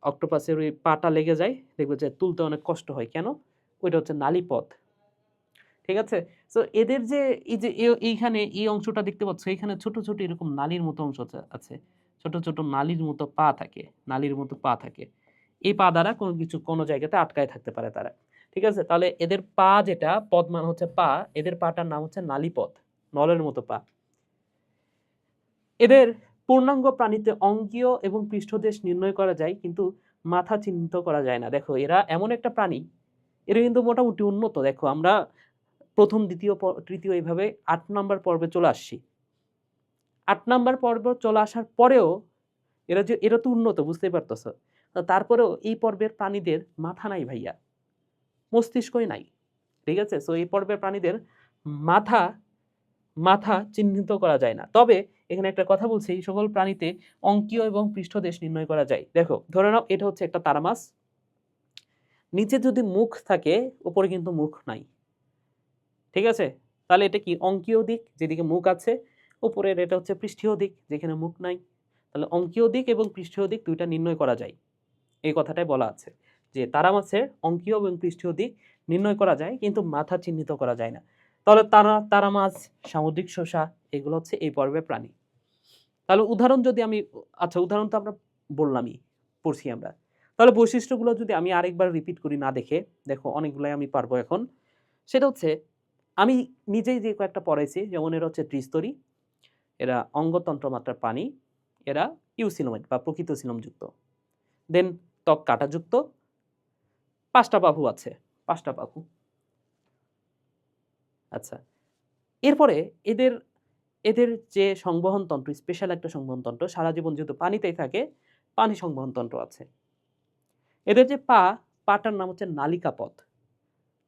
অক্টোপাসের ওই পাটা লেগে যায়, দেখবে যে তুলতে অনেক কষ্ট হয়। কেন? ওইটা হচ্ছে নালীপদ। ঠিক আছে? সো এদের যে এই যে এইখানে এই অংশটা দেখতে পাচ্ছ, এখানে ছোট ছোট এরকম নালীর মতো অংশ আছে, ছোট ছোট নালীর মতো পা থাকে, নালীর মতো পা থাকে। এই পা দ্বারা কোনো কিছু কোনো জায়গাতে আটকায় থাকতে পারে তারা। ঠিক আছে? তাহলে এদের পা, যেটা পদ মানে হচ্ছে পা, এদের পাটার নাম হচ্ছে নালীপদ, নলের মতো পা। এদের পূর্ণাঙ্গ প্রাণীতে অঙ্গীয় এবং পৃষ্ঠদেশ নির্ণয় করা যায়, কিন্তু মাথা চিহ্নিত করা যায় না। দেখো এরা এমন একটা প্রাণী, এরা কিন্তু মোটামুটি উন্নত। দেখো আমরা প্রথম, দ্বিতীয়, তৃতীয় এইভাবে 8 নাম্বার পর্বে চলে আসছি। 8 নাম্বার পর্ব চলে আসার পরেও এরা তো উন্নত, বুঝতেই পারতেছ। তারপরেও এই পর্বের প্রাণীদের মাথা নাই ভাইয়া, মস্তিষ্কই নাই। ঠিক আছে? সো এই পর্বের প্রাণীদের মাথা মাথা চিহ্নিত করা যায় না। তবে এখানে একটা কথা বলছি, এই সকল প্রাণীতে অঙ্কীয় এবং পৃষ্ঠদেশ নির্ণয় করা যায়। দেখো ধরে নাও এটা হচ্ছে একটা তারা মাছ, নিচে যদি মুখ থাকে, উপরে কিন্তু মুখ নাই। ঠিক আছে? তাহলে এটা কি? অঙ্কীয় দিক, যেদিকে মুখ আছে। উপরের এটা হচ্ছে পৃষ্ঠীয় দিক, যেখানে মুখ নাই। তাহলে অঙ্কীয় দিক এবং পৃষ্ঠীয় দিক দুইটা নির্ণয় করা যায়। এই কথাটাই বলা আছে যে তারা মাছের অঙ্কীয় এবং পৃষ্ঠীয় দিক নির্ণয় করা যায়, কিন্তু মাথা চিহ্নিত করা যায় না। তাহলে তারা মাছ, সামুদ্রিক শসা, এগুলো হচ্ছে এই পর্বের প্রাণী। তাহলে উদাহরণ যদি আমি, আচ্ছা উদাহরণ তো আমরা বললামই, পড়ছি আমরা। তাহলে বৈশিষ্ট্যগুলো যদি আমি আরেকবার রিপিট করি না দেখে, দেখো অনেকগুলাই আমি পারবো এখন। সেটা হচ্ছে আমি নিজেই যে কয়েকটা পড়াইছি, যেমন এরা হচ্ছে ত্রিস্তরী, এরা অঙ্গতন্ত্র মাত্রার প্রাণী, এরা ইউসিনোমেট বা প্রকৃত সিলোমযুক্ত, দেন ত্বক কাঁটাযুক্ত, 5টা বাহু আছে, 5টা বাহু। আচ্ছা, এরপরে এদের এদের যে সংবহন তন্ত্র, স্পেশাল একটা সংবহন তন্ত্র, সারা জীবন যেহেতু পানিতেই থাকে, পানি সংবহন তন্ত্র আছে। এদের যে পাটার নাম হচ্ছে নালিকাপথ,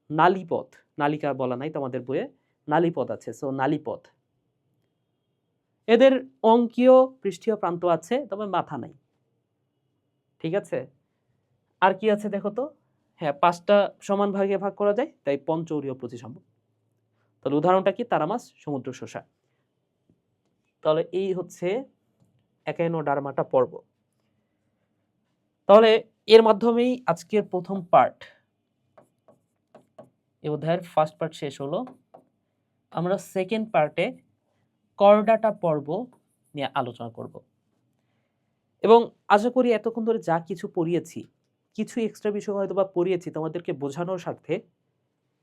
নালীপথ, নালিকা বলা নাই তোমাদের বইয়ে, নালীপথ আছে, সো নালীপথ। এদের অঙ্কীয় পৃষ্ঠীয় প্রান্ত আছে, তবে মাথা নাই। ঠিক আছে? আর কি আছে দেখো তো? হ্যাঁ, 5টা সমান ভাগে ভাগ করা যায়, তাই পঞ্চৌরীয় প্রতিসম। তাহলে উদাহরণটা কি? তারা মাছ, সমুদ্র শসা। তাহলে এই হচ্ছে একাইনোডার্মাটা পর্ব। তাহলে এর মাধ্যমেই আজকের প্রথম পার্ট, এই অধ্যায়ের ফার্স্ট পার্ট শেষ হলো। আমরা সেকেন্ড পার্টে করডাটা পর্ব নিয়ে আলোচনা করব, এবং আশা করি এতক্ষণ ধরে যা কিছু পড়িয়েছি, কিছু এক্সট্রা বিষয় হয়তো বা পড়িয়েছি তোমাদেরকে বোঝানোর স্বার্থে।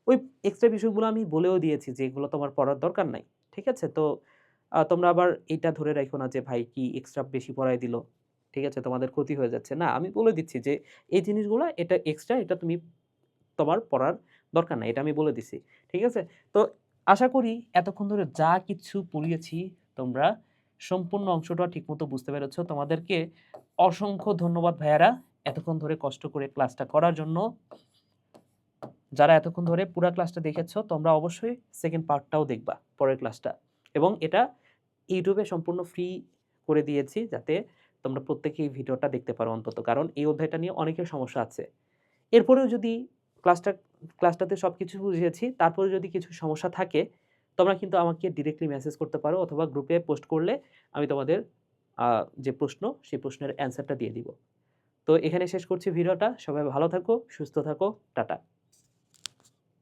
ওই এক্সট্রা বিষয়গুলো আমি বলেও দিয়েছি যে এগুলো তোমার পড়ার দরকার নাই। ঠিক আছে? তো তোমরা আবার এটা ধরে রাখো না যে ভাই কি এক্সট্রা বেশি পড়াই দিল, ঠিক আছে, তোমাদের ক্ষতি হয়ে যাচ্ছে। না, আমি বলে দিচ্ছি যে এই জিনিসগুলো এটা এক্সট্রা, এটা তুমি তোমার পড়ার দরকার নাই, এটা আমি বলে দিছি। ঠিক আছে? তো আশা করি এতক্ষণ ধরে যা কিছু পড়িয়েছি তোমরা সম্পূর্ণ অংশটা ঠিকমতো বুঝতে পেরেছো। তোমাদেরকে অসংখ্য ধন্যবাদ ভাইয়ারা, এতক্ষণ ধরে কষ্ট করে ক্লাসটা করার জন্য। যারা এতক্ষণ ধরে পুরো ক্লাসটা দেখেছো, তোমরা অবশ্যই সেকেন্ড পার্টটাও দেখবা, পরের ক্লাসটা। এবং এটা ইউটিউবে সম্পূর্ণ ফ্রি করে দিয়েছি, যাতে তোমরা প্রত্যেকেই এই ভিডিওটা দেখতে পারো অন্তত, কারণ এই অধ্যায়টা নিয়ে অনেকের সমস্যা আছে। এরপরেও যদি ক্লাসটাতে সব কিছু বুঝিয়েছি, তারপরে যদি কিছু সমস্যা থাকে, তোমরা কিন্তু আমাকে ডিরেক্টলি মেসেজ করতে পারো, অথবা গ্রুপে পোস্ট করলে আমি তোমাদের যে প্রশ্ন, সেই প্রশ্নের অ্যান্সারটা দিয়ে দিব। তো এখানে শেষ করছি ভিডিওটা। সবাই ভালো থাকো, সুস্থ থাকো, টাটা।